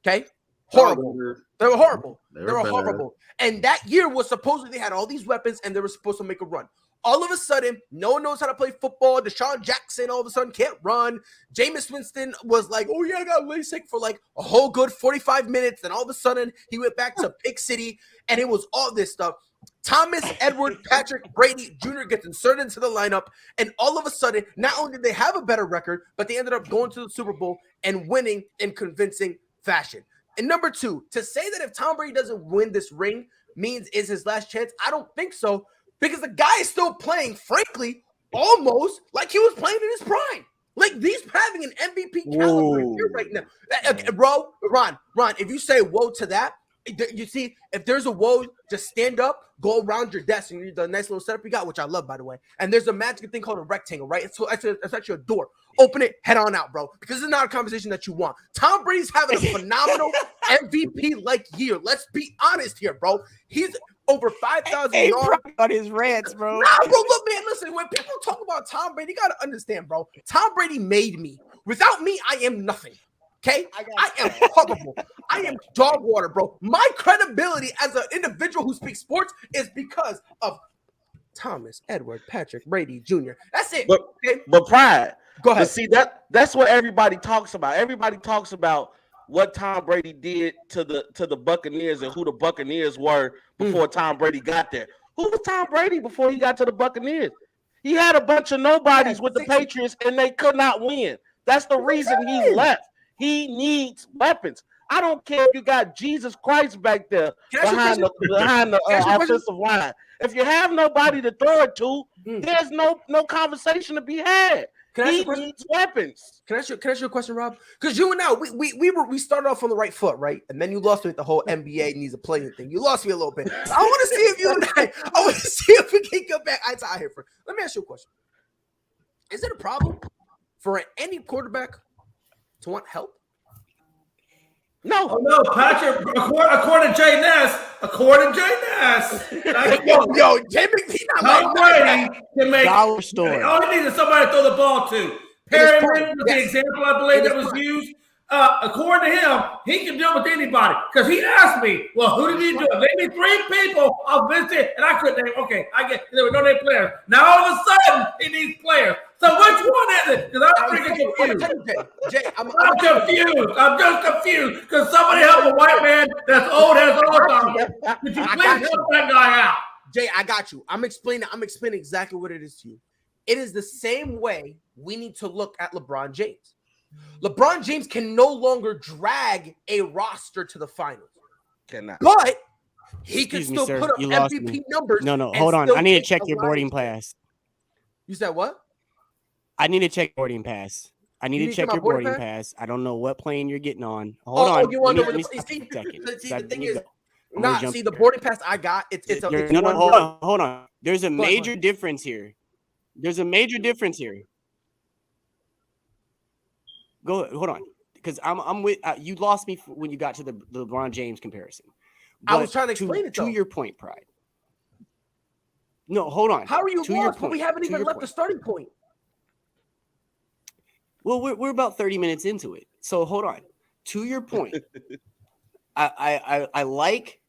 Okay, horrible. They were horrible. They were horrible. And that year was supposedly they had all these weapons and they were supposed to make a run. All of a sudden, no one knows how to play football. Deshaun Jackson all of a sudden can't run. Jameis Winston was like, oh, yeah, I got LASIK for like a whole good 45 minutes. And all of a sudden, he went back to Pick City, and it was all this stuff. Thomas Edward Patrick Brady Jr. gets inserted into the lineup, and all of a sudden, not only did they have a better record, but they ended up going to the Super Bowl and winning in convincing fashion. And number two, to say that if Tom Brady doesn't win this ring means is his last chance, I don't think so. Because the guy is still playing, frankly, almost like he was playing in his prime. Like, he's having an MVP caliber year right now. Ron, if you say whoa to that, you see, if there's a whoa, just stand up, go around your desk, and the nice little setup you got, which I love, by the way. And there's a magic thing called a rectangle, right? It's actually a door. Open it, head on out, bro, because it's not a conversation that you want. Tom Brady's having a phenomenal MVP-like year. Let's be honest here, bro. He's over 5,000 yards on his rants, bro. Nah, bro, look, man, listen, when people talk about Tom Brady, you got to understand, bro. Tom Brady made me. Without me, I am nothing. Okay? I am horrible. I am dog water, bro. My credibility as an individual who speaks sports is because of Thomas Edward Patrick Brady Jr. That's it. But Pride. Go ahead. But see, that's what everybody talks about. Everybody talks about what Tom Brady did to the Buccaneers and who the Buccaneers were before Tom Brady got there. Who was Tom Brady before he got to the Buccaneers? He had a bunch of nobodies with the Patriots and they could not win. That's the reason he left. He needs weapons. I don't care if you got Jesus Christ back there behind the offensive line. If you have nobody to throw it to, there's no conversation to be had. He needs weapons. Can I ask you a question, Rob? Because you and I, we started off on the right foot, right? And then you lost me with the whole NBA needs a playing thing. You lost me a little bit. So I want to see if you and I want to see if we can get back eye to eye here. Let me ask you a question. Is it a problem for any quarterback to want help? No. Oh, no, Patrick, according to Jay Nes, yo, Jay McPhee Tom Brady can make dollar store. All he needs is somebody to throw the ball to. Perryman was the example, I believe, that was used. According to him, he can deal with anybody. Because he asked me, well, who did he do? Name me 3 people I'll visit, and I couldn't name. Okay, I get there were no name players. Now all of a sudden, he needs players. So which one is it? Because I'm freaking confused. Jay, I'm confused. I'm just confused because somebody help a white man that's old has Alzheimer's. Could you please help that guy out? Jay, I got you. I'm explaining exactly what it is to you. It is the same way we need to look at LeBron James. LeBron James can no longer drag a roster to the finals. Cannot. But he can still put up MVP numbers. No, hold on. I need to check your boarding pass. You said what? I need to check boarding pass. I need You to need check my your boarding boarding pass? pass. I don't know what plane you're getting on. Hold on. You want to know Let me what the second. see, I the thing need to is, go. I'm gonna nah, jump see, the there. boarding pass I got, it's No, one hold on. There's a Go ahead, major difference here. There's a major difference here. Hold on, because I'm with you. Lost me when you got to the LeBron James comparison. I was trying to explain it to though. your point, Pride. No, hold on. How are you to your lost? But we point, haven't to even your left the point. starting point. Well, we're about 30 minutes into it, so hold on. To your point, I like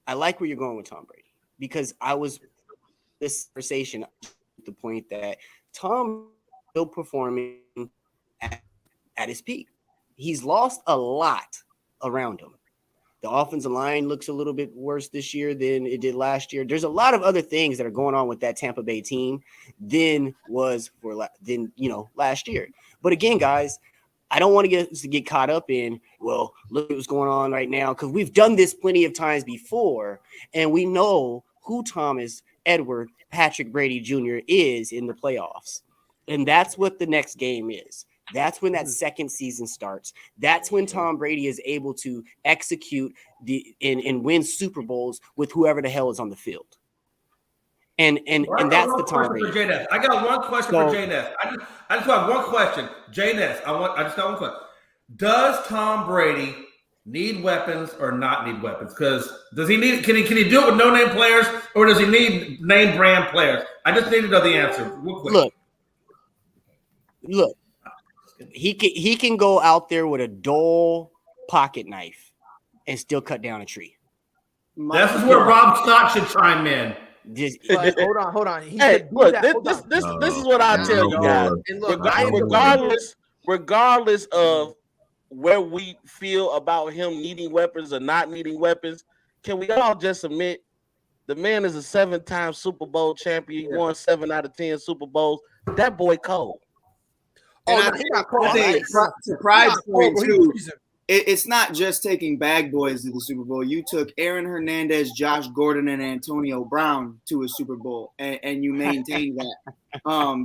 where you're going with Tom Brady, because I was this conversation at the point that Tom is still performing at his peak. He's lost a lot around him. The offensive line looks a little bit worse this year than it did last year. There's a lot of other things that are going on with that Tampa Bay team than last year. But again, guys, I don't want to get caught up in, well, look what's going on right now, because we've done this plenty of times before, and we know who Thomas Edward Patrick Brady Jr. is in the playoffs. And that's what the next game is. That's when that second season starts. That's when Tom Brady is able to execute and win Super Bowls with whoever the hell is on the field. And that's the Tom Brady. Jay Nes. I got one question for Jay Nes. I just want one question. Jay Nes, I just got one question. Does Tom Brady need weapons or not need weapons? Because does he need? Can he do it with no name players, or does he need name brand players? I just need to know the answer. Real quick. Look. He can go out there with a dull pocket knife and still cut down a tree. This is where Rob Scott should chime in. Hold on. Hey, look, this is what I tell you guys. And look, regardless of where we feel about him needing weapons or not needing weapons, can we all just admit the man is a 7-time Super Bowl champion? He won 7 out of 10 Super Bowls. That boy cold. And I think to Pride's point too, it's not just taking bag boys to the Super Bowl. You took Aaron Hernandez, Josh Gordon, and Antonio Brown to a Super Bowl, and you maintained that.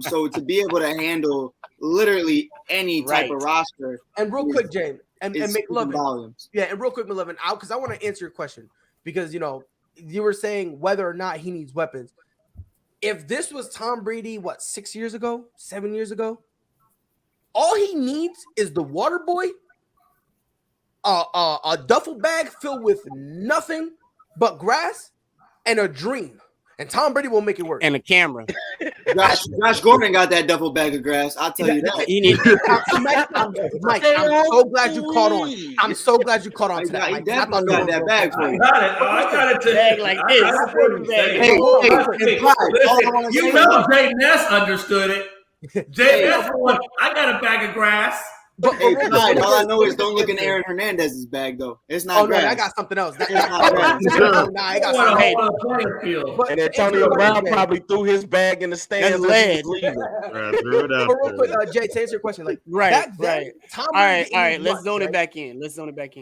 So to be able to handle literally any type of roster. And real quick, James, and McLovin. Yeah, and real quick, McLovin, because I want to answer your question, because you were saying whether or not he needs weapons. If this was Tom Brady, 6 years ago, 7 years ago? All he needs is the water boy, a duffel bag filled with nothing but grass, and a dream. And Tom Brady will make it work. And a camera. Josh Gordon got that duffel bag of grass. I'll tell you that. Mike, I'm so glad you caught on. I'm so glad you caught on to that. He definitely got that bag for you. I got it. Bag like this. You know Jay Nes understood it. Jay Nes one, I got a bag of grass. But Clyde, all I know is don't look in Aaron Hernandez's bag, though. It's not grass. No, I got something else. I got something. And Antonio Brown probably threw his bag in the stands. Threw it up. But real quick, Jay, to answer your question, right. All right. Let's zone it back in.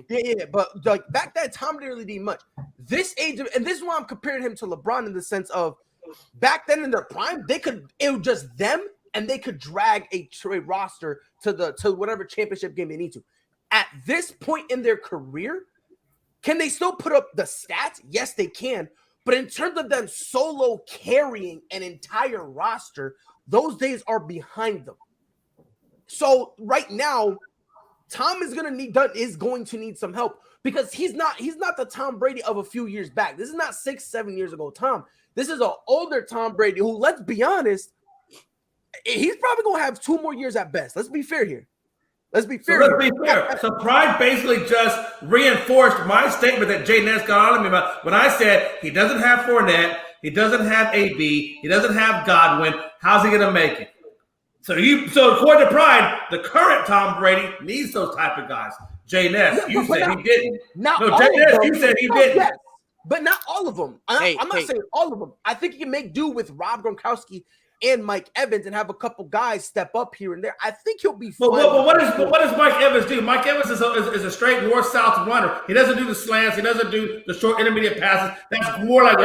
Yeah. But back then, Tom didn't really need much. This age, and this is why I'm comparing him to LeBron in the sense of back then in their prime, it was just them. And they could drag a roster to whatever championship game they need to. At this point in their career, can they still put up the stats? Yes, they can. But in terms of them solo carrying an entire roster, those days are behind them. So right now, Tom is going to need some help, because he's not the Tom Brady of a few years back. This is not 6-7 years ago Tom. This is an older Tom Brady who, let's be honest, he's probably going to have 2 more years at best. Let's be fair here. So Pride basically just reinforced my statement that Jay Nes got on me about when I said he doesn't have Fournette, he doesn't have AB, he doesn't have Godwin. How's he going to make it? So according to Pride, the current Tom Brady needs those type of guys. Jay Nes, you said he didn't. Jay Nes, you said he didn't. Yes, but not all of them. I'm not saying all of them. I think he can make do with Rob Gronkowski and Mike Evans and have a couple guys step up here and there. I think he'll be fine. But what does Mike Evans do? Mike Evans is a straight north-south runner. He doesn't do the slants. He doesn't do the short intermediate passes. That'll be more like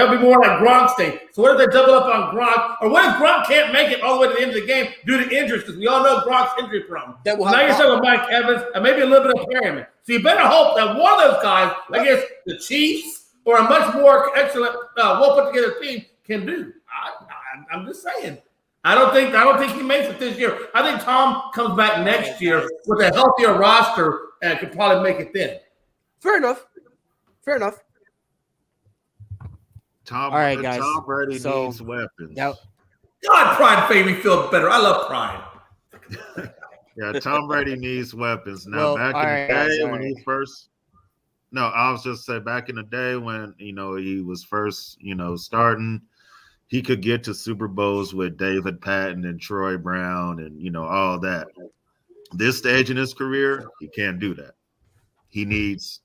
Gronk's thing. So what if they double up on Gronk? Or what if Gronk can't make it all the way to the end of the game due to injuries? Because we all know Gronk's injury prone. Now you're talking about Mike Evans and maybe a little bit of Perryman. So you better hope that one of those guys, against the Chiefs or a much more excellent, well-put-together team, can do. I'm just saying. I don't think he makes it this year. I think Tom comes back next year with a healthier roster and could probably make it then. Fair enough. All right, guys. Tom Brady needs weapons. God, Pride made me feel better. I love Pride. Yeah, Tom Brady needs weapons. Now, back in the day when he first – no, I was just saying back in the day when, he was first, starting – he could get to Super Bowls with David Patton and Troy Brown and, all that. This stage in his career, he can't do that. He needs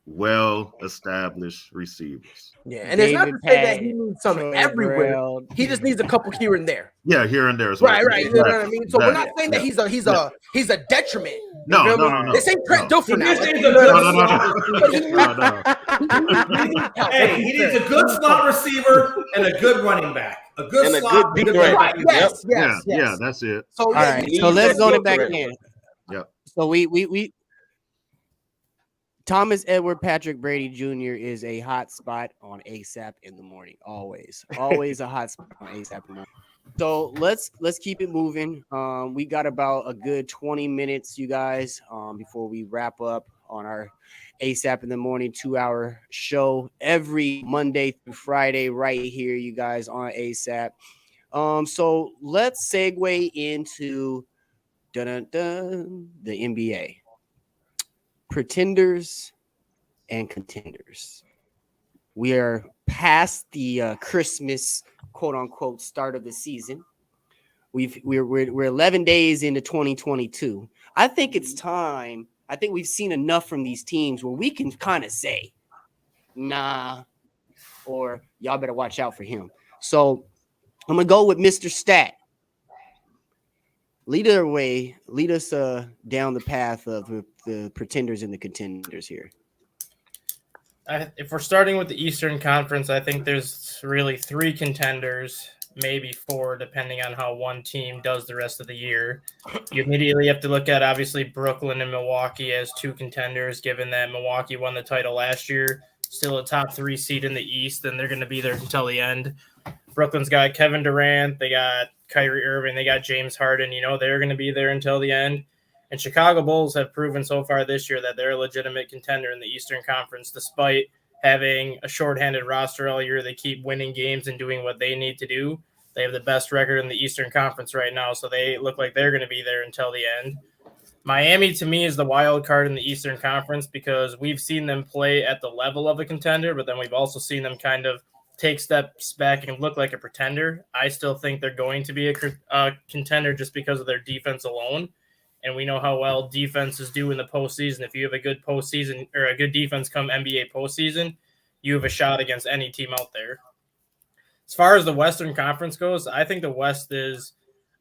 well-established receivers. Yeah, and it's not to say that he needs some everywhere. He just needs a couple here and there. Yeah, here and there as well. Right. You know what I mean? So we're not saying that he's a detriment. No. This ain't Trent Dilfer now. No. Hey, he needs a good slot receiver and a good running back. A good slot, good running back. Yes. Yeah, that's it. So, all right, so let's zone it back in. Yep. So we Thomas Edward Patrick Brady Jr. is a hot spot on ASAP in the morning. Always a hot spot on ASAP in the morning. So let's keep it moving. We got about a good 20 minutes, you guys, before we wrap up on our ASAP in the morning 2-hour show every Monday through Friday right here, you guys, on ASAP. So let's segue into the NBA. Pretenders and contenders. We are past the Christmas quote unquote start of the season. We're 11 days into 2022. I think it's time. I think we've seen enough from these teams where we can kind of say, nah, or y'all better watch out for him. So I'm gonna go with Mr. Stat. Lead us down the path of the pretenders and the contenders here. If we're starting with the Eastern Conference, I think there's really 3 contenders, maybe 4, depending on how one team does the rest of the year. You immediately have to look at, obviously, Brooklyn and Milwaukee as 2 contenders, given that Milwaukee won the title last year, still a top 3 seed in the East, and they're going to be there until the end. Brooklyn's got Kevin Durant, they got Kyrie Irving, they got James Harden. They're going to be there until the end. And Chicago Bulls have proven so far this year that they're a legitimate contender in the Eastern Conference, despite having a shorthanded roster all year. They keep winning games and doing what they need to do. They have the best record in the Eastern Conference right now, so they look like they're going to be there until the end. Miami, to me, is the wild card in the Eastern Conference because we've seen them play at the level of a contender, but then we've also seen them kind of take steps back and look like a pretender. I still think they're going to be a contender just because of their defense alone. And we know how well defenses do in the postseason. If you have a good postseason or a good defense come NBA postseason, you have a shot against any team out there. As far as the Western Conference goes, I think the West is,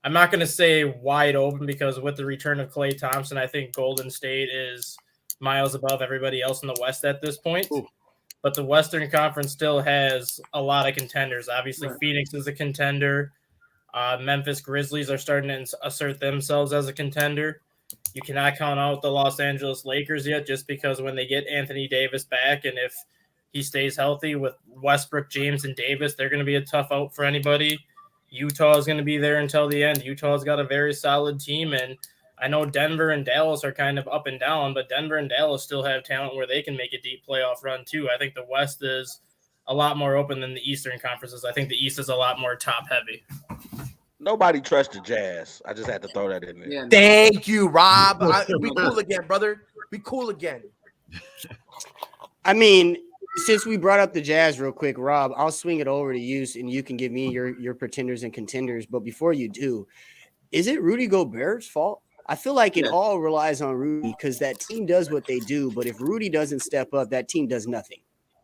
I'm not going to say wide open because with the return of Klay Thompson, I think Golden State is miles above everybody else in the West at this point. Ooh. But the Western Conference still has a lot of contenders. Obviously, right. Phoenix is a contender. Memphis Grizzlies are starting to assert themselves as a contender. You cannot count out the Los Angeles Lakers yet just because when they get Anthony Davis back and if he stays healthy with Westbrook, James, and Davis, they're going to be a tough out for anybody. Utah is going to be there until the end. Utah's got a very solid team, and I know Denver and Dallas are kind of up and down, but Denver and Dallas still have talent where they can make a deep playoff run too. I think the West is a lot more open than the Eastern conferences. I think the East is a lot more top-heavy. Nobody trusts the Jazz. I just had to throw that in there. Yeah. Thank you, Rob. Be cool again, brother. Be cool again. I mean, since we brought up the Jazz real quick, Rob, I'll swing it over to you, and you can give me your pretenders and contenders. But before you do, is it Rudy Gobert's fault? I feel like it all relies on Rudy because that team does what they do. But if Rudy doesn't step up, that team does nothing.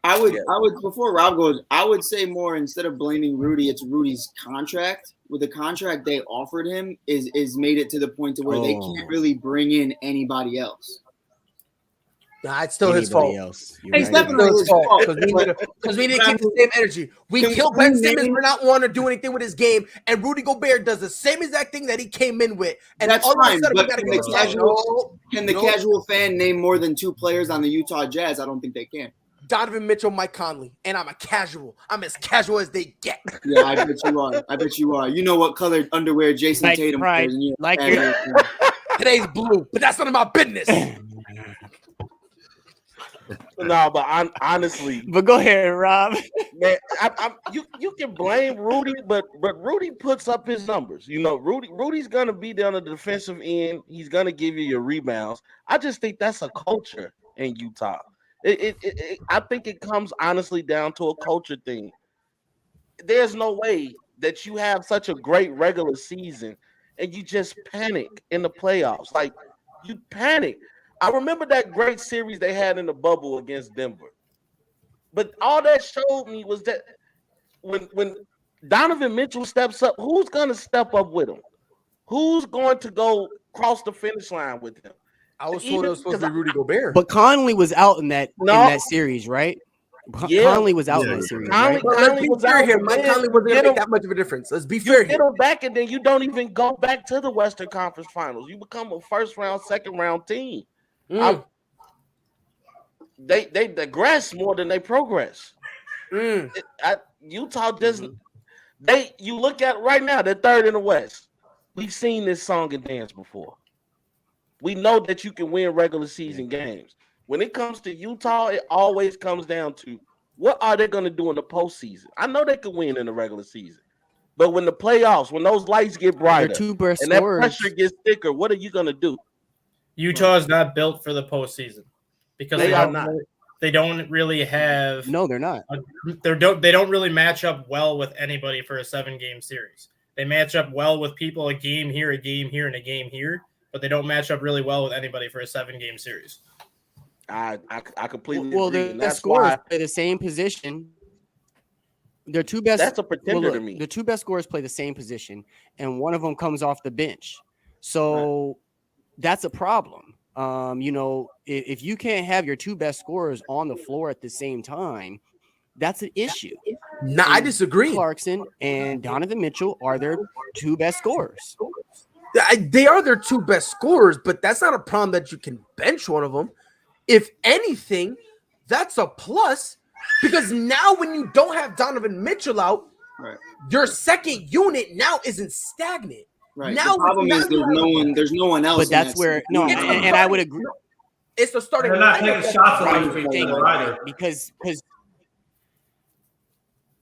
I would before Rob goes, I would say more instead of blaming Rudy, it's Rudy's contract. With the contract they offered him is made it to the point to where they can't really bring in anybody else. Nah, it's still his fault. It's definitely his fault. Because we didn't keep the same energy. We killed Ben Simmons for not wanting to do anything with his game, and Rudy Gobert does the same exact thing that he came in with. And that's all fine. of a sudden, But we gotta can the casual fan name more than 2 players on the Utah Jazz? I don't think they can. Donovan Mitchell, Mike Conley, and I'm a casual. I'm as casual as they get. Yeah, I bet you are. I bet you are. You know what colored underwear Jason Tatum wears. Today's blue, but that's none of my business. No, but honestly, but go ahead, Rob. Man, you can blame Rudy, but Rudy puts up his numbers. You know, Rudy's gonna be there on the defensive end. He's gonna give you your rebounds. I just think that's a culture in Utah. I think it comes honestly down to a culture thing. There's no way that you have such a great regular season and you just panic in the playoffs. Like, you panic. I remember that great series they had in the bubble against Denver. But all that showed me was that when Donovan Mitchell steps up, who's going to step up with him? Who's going to go cross the finish line with him? I was told it was supposed to be Rudy Gobert. But Conley was out in that series, right? Conley was out in that series. Conley was out here. Mike Conley wasn't going to make that much of a difference. Let's be fair. You get him back, and then you don't even go back to the Western Conference Finals. You become a first round, second round team. They digress more than they progress. Utah doesn't. You look at it right now, they're third in the West. We've seen this song and dance before. We know that you can win regular season games. When it comes to Utah, it always comes down to what are they going to do in the postseason. I know they can win in the regular season, but when the playoffs, when those lights get brighter and that pressure gets thicker, what are you going to do? Utah is not built for the postseason because they don't really have. No, they're not. They don't really match up well with anybody for a 7-game series. They match up well with people a game here, and a game here, but they don't match up really well with anybody for a 7-game series. I completely agree. Well, the scorers play the same position. Their two best. That's a pretender to me. The 2 best scorers play the same position, and one of them comes off the bench. So that's a problem. If you can't have your 2 best scorers on the floor at the same time, that's an issue. No, I disagree. Clarkson and Donovan Mitchell are their 2 best scorers. They are their 2 best scorers, but that's not a problem that you can bench one of them. If anything, that's a plus because now when you don't have Donovan Mitchell out, your second unit now isn't stagnant. Right. Now the problem is there's no one else. But that's where and I would agree. It's the starting. They're not taking shots away because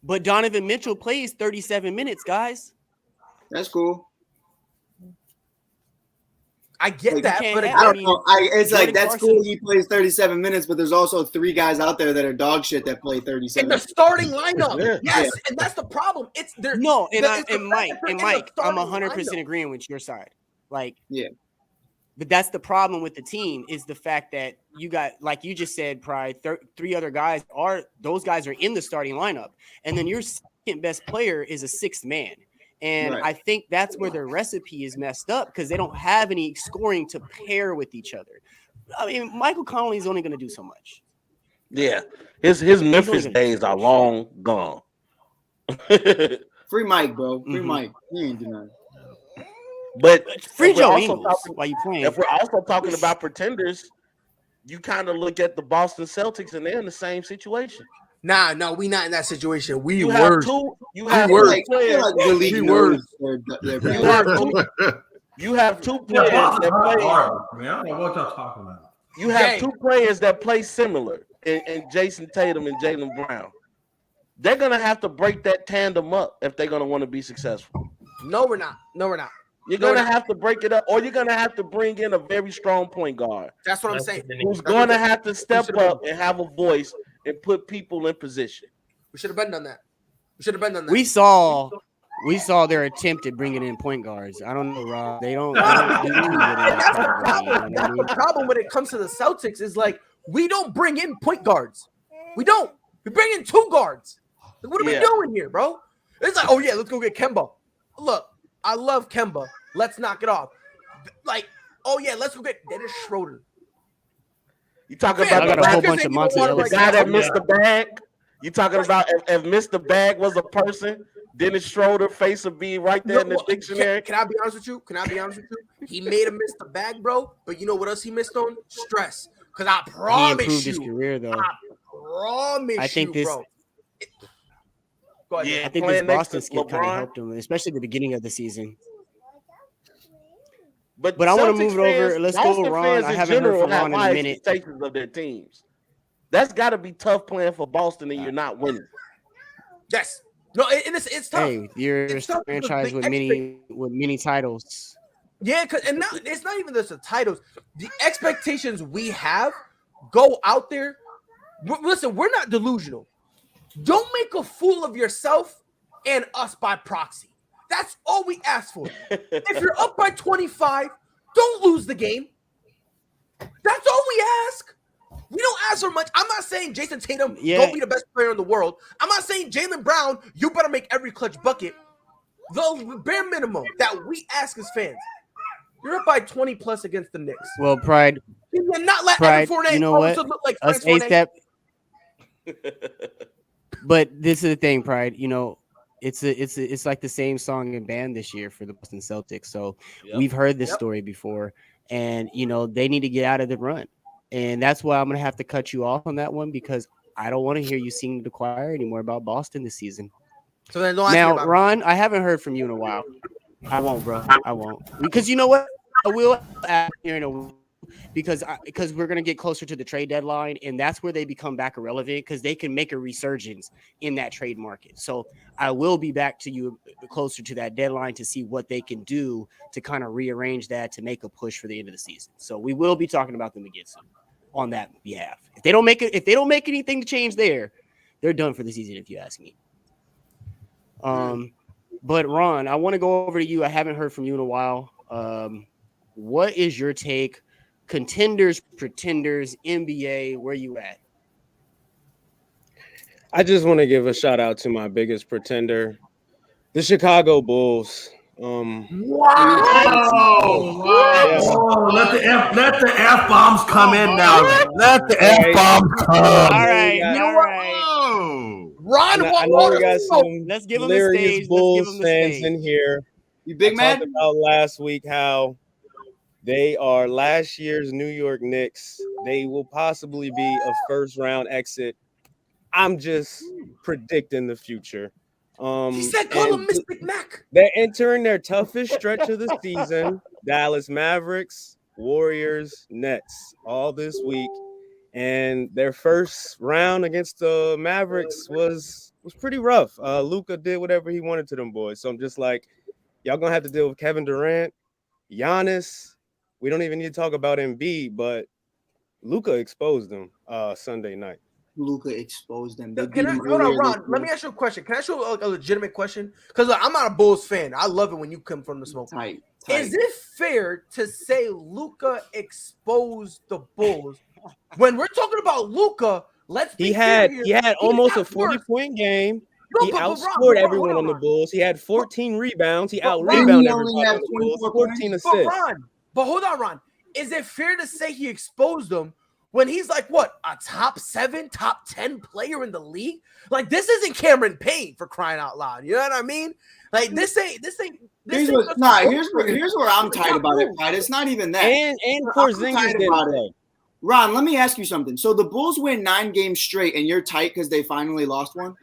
but Donovan Mitchell plays 37 minutes, guys. That's cool. I get that, but I don't know. It's like that's cool. He plays 37 minutes, but there's also 3 guys out there that are dog shit that play 37. In the starting lineup, yes, and that's the problem. It's there. No, and Mike, I'm 100% agreeing with your side. Like, but that's the problem with the team is the fact that you got, like you just said, Pride. 3 other guys are in the starting lineup, and then your second best player is a 6th man. And I think that's where their recipe is messed up because they don't have any scoring to pair with each other. I mean, Michael Conley is only going to do so much. Yeah, his Memphis days are long gone. Free Mike, bro. Free Mike. He ain't doing nothing. But free Joe Ingles while you playing. If we're also talking about pretenders, you kind of look at the Boston Celtics and they're in the same situation. Nah, no, we not in that situation. We you were. Have two players. You have 2 players that play. I don't know what y'all talking about. You have 2 players that play similar in Jason Tatum and Jaylen Brown. They're gonna have to break that tandem up if they're gonna want to be successful. No, we're not. You're gonna have to break it up, or you're gonna have to bring in a very strong point guard. That's what I'm saying. Who's gonna have to step up and have a voice and put people in position. We should have been done that. We saw their attempt at bringing in point guards. I don't know, Rob. They don't. The problem when it comes to the Celtics is like we don't bring in point guards. We don't. We bring in 2 guards. Like, what are we doing here, bro? It's like, oh yeah, let's go get Kemba. Look, I love Kemba. Let's knock it off. Like, oh yeah, let's go get Dennis Schroeder. You talking about I got a whole bunch of Monty Ellis. the guy that missed the bag? You talking about if Mr. Bag was a person, Dennis Schroeder face would be right there in the dictionary? Can I be honest with you? He made him miss the bag, bro. But you know what else he missed on? Stress. Because I promise he improved his career, though. I think this. Bro. Go ahead, I think this Boston skit kind of helped him, especially the beginning of the season. But I want to move it over. Let's go, Ron. I haven't heard from Ron in a minute. Of their teams. That's got to be tough playing for Boston and you're not winning. Yes. No, it's tough. Hey, you're a franchise with many titles. Yeah, it's not even just the titles. The expectations we have go out there. Listen, we're not delusional. Don't make a fool of yourself and us by proxy. That's all we ask for. If you're up by 25, don't lose the game. That's all we ask. We don't ask for much. I'm not saying Jason Tatum don't be the best player in the world. I'm not saying Jaylen Brown, you better make every clutch bucket. The bare minimum that we ask as fans. You're up by 20 plus against the Knicks. Well, Pride. You cannot let Pride, Evan Fournier you know what? look like Us ASAP. But this is the thing, Pride. You know, it's like the same song and band this year for the Boston Celtics. So we've heard this story before, and you know they need to get out of the run, and that's why I'm gonna have to cut you off on that one because I don't want to hear you sing to the choir anymore about Boston this season. So then don't ask now, me about Ron, I haven't heard from you in a while. I won't, bro. I won't because you know what? I will here in a week. Because we're going to get closer to the trade deadline, and that's where they become back irrelevant because they can make a resurgence in that trade market. So I will be back to you closer to that deadline to see what they can do to kind of rearrange that to make a push for the end of the season. So we will be talking about them again soon on that behalf. If they don't make anything to change there, they're done for the season, if you ask me. But Ron, I want to go over to you. I haven't heard from you in a while. What is your take? Contenders, pretenders, NBA, where you at? I just want to give a shout out to my biggest pretender, the Chicago Bulls. Wow! Let the F bombs come in now. Let the F bombs come. All right. Ron, I know we got some let's give him the stage. Bulls fans in here. You big man? Talked about last week how they are last year's New York Knicks. They will possibly be a first-round exit. I'm just predicting the future. He said call him Mystic Mac. They're entering their toughest stretch of the season. Dallas Mavericks, Warriors, Nets, all this week. And their first round against the Mavericks was pretty rough. Luka did whatever he wanted to them boys. So I'm just like, y'all going to have to deal with Kevin Durant, Giannis. We don't even need to talk about Embiid, but Luka exposed them Sunday night. Luka exposed them. Hold on, Ron. Let me ask you a question. Can I ask you a legitimate question? Because I'm not a Bulls fan. I love it when you come from the smoke. Tight. Is it fair to say Luka exposed the Bulls? When we're talking about Luka, he had almost a 40-point game. He outscored everyone on the Bulls. He had 14 rebounds. He out-rebounded everybody on the Bulls. 14 assists. But hold on, Ron. Is it fair to say he exposed them when he's like, what, a top 7, top 10 player in the league? Like, this isn't Cameron Payne for crying out loud. You know what I mean? Like, here's where I'm tight about it, right? It's not even that. And Porzingis didn't play. Ron, let me ask you something. So the Bulls win 9 games straight, and you're tight because they finally lost one?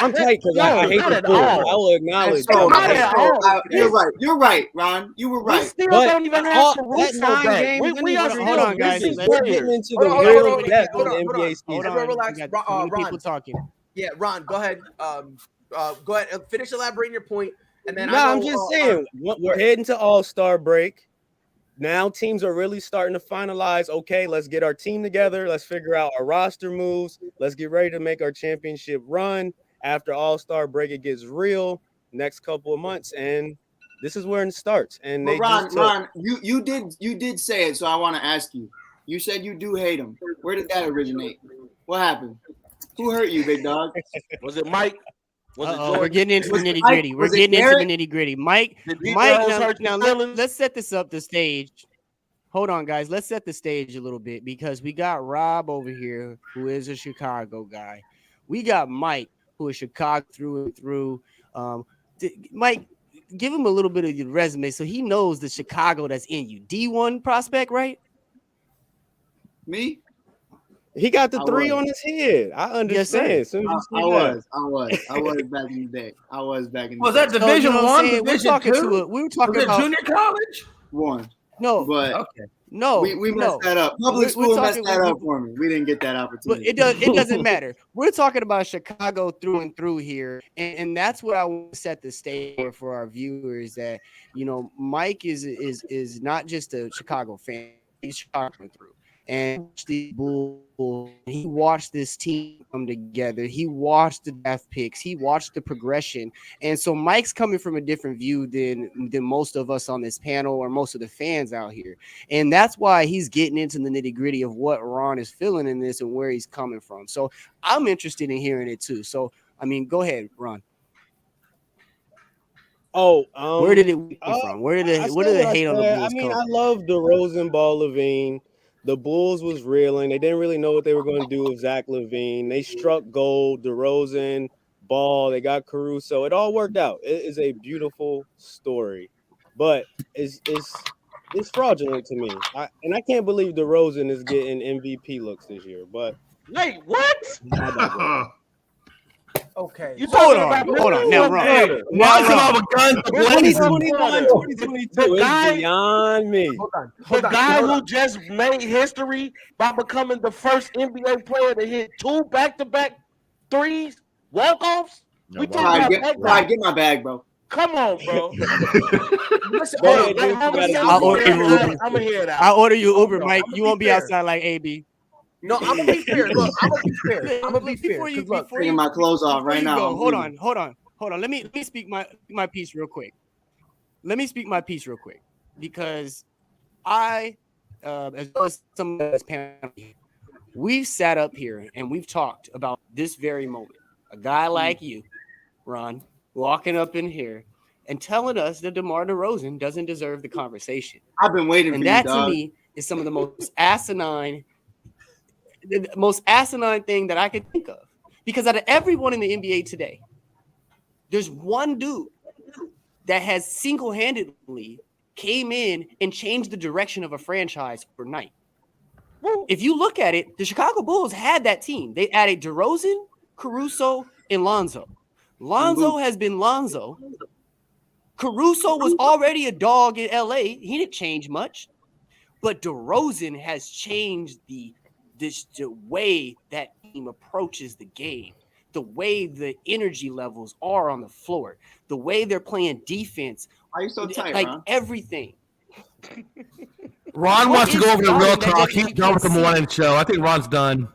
I'm tight because I hate the Bulls. I will acknowledge that. You're right, Ron. You were right. We still don't even have to root so bad. Hold on, guys. We're getting into the real depth of the NBA season. Everyone relax. Ron, people talking. Yeah, Ron, go ahead. Go ahead and finish elaborating your point. And then I'm just saying, we're heading to All-Star break. Now teams are really starting to finalize, okay, let's get our team together. Let's figure out our roster moves. Let's get ready to make our championship run. After All-Star break, it gets real next couple of months, and this is where it starts. And they Ron, you did say it, so I want to ask you. You said you do hate him. Where did that originate? What happened? Who hurt you, big dog? Was it Mike? We're getting into the Was it nitty Mike? gritty. We're Was it getting into the Garrett? nitty gritty. Mike, Did these Mike. girls Now, hurt your now feelings? let's set this up the stage. Hold on, guys. Let's set the stage a little bit because we got Rob over here, who is a Chicago guy. We got Mike, who is Chicago through and through. Mike, give him a little bit of your resume so he knows the Chicago that's in you. D1 prospect, right? Me? He got the I 3 was. on his head. I understand. Yes, As soon as I you was back in the day. I was back in the Was day. that Division So, you know what I'm One? saying? Division Two? We were talking Was it about junior college? One. no, But Okay. no, we messed no. that up. Public We're school messed talking- that up for me. We didn't get that But opportunity. it doesn't matter. We're talking about Chicago through and through here, and that's what I want to set the stage for our viewers. That Mike is not just a Chicago fan; he's Chicago through. And the Bulls, he watched this team come together. He watched the draft picks. He watched the progression. And so Mike's coming from a different view than most of us on this panel or most of the fans out here. And that's why he's getting into the nitty gritty of what Ron is feeling in this and where he's coming from. So I'm interested in hearing it too. So, I mean, go ahead, Ron. Oh, Where did it come from? Where did the hate on the Bulls I mean, come I from? love DeRozan, Ball, Levine. The Bulls was reeling. They didn't really know what they were going to do with Zach LaVine. They struck gold. DeRozan, Ball. They got Caruso. It all worked out. It is a beautiful story, but it's fraudulent to me. I can't believe DeRozan is getting MVP looks this year. But Wait, what? Okay. You Hold talking on, about hold on. Now, Ron. Why is it all the guns blazing? 2022 The is guy- beyond me. Hold on. The guy who just made history by becoming the first NBA player to hit 2 back-to-back threes, walk-offs. We talking All about right, that guy. get my bag, bro. Come on, bro. Listen, Go hold ahead, on. dude. I'm You gotta I'll order you Uber. gonna hear that. I'll order you Uber, no, Mike. I'ma You be won't be fair. outside like AB. No, I'm gonna be fair. Look, I'm gonna be fair. I'm gonna be fair. Before you- 'Cause look, before Taking my clothes off before right you now. go, I'm hold leaving. on. Let me speak my piece real quick. Because I, as well as some of this panel, we've sat up here and we've talked about this very moment. A guy like you, Ron, walking up in here and telling us that DeMar DeRozan doesn't deserve the conversation. I've been waiting And for you, that to dog. me is some of the most asinine thing that I could think of. Because out of everyone in the NBA today, there's one dude that has single-handedly came in and changed the direction of a franchise overnight. If you look at it, the Chicago Bulls had that team. They added DeRozan, Caruso, and Lonzo. Lonzo has been Lonzo. Caruso was already a dog in LA. He didn't change much. But DeRozan has changed the way that team approaches the game, the way the energy levels are on the floor, the way they're playing defense. Why are you so tight, like Ron? everything. Ron What wants to is go over the real starting that talk. you He's done with the can't see? morning show. I think Ron's done.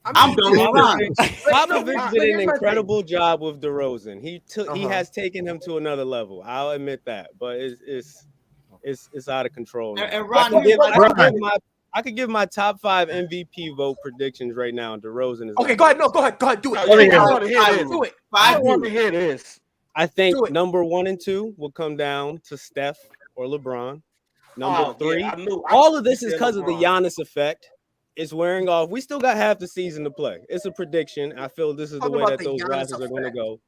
I'm done with Ron. Popovich did an here's my incredible job with DeRozan. He Uh-huh. has taken him to another level. I'll admit that, but it's out of control. And now. Ron, I could give my top 5 MVP vote predictions right now. DeRozan is Okay, go ahead. No, go ahead. Do it. I want to hear I this. Do it. I want to hear this. I think Do it. number 1 and 2 will come down to Steph or LeBron. Number 3, yeah, I knew. all of this is said because of the LeBron. Giannis effect. It's wearing off. We still got half the season to play. It's a prediction. I feel this is the Talk way about that the those Giannis races are going to effect. go.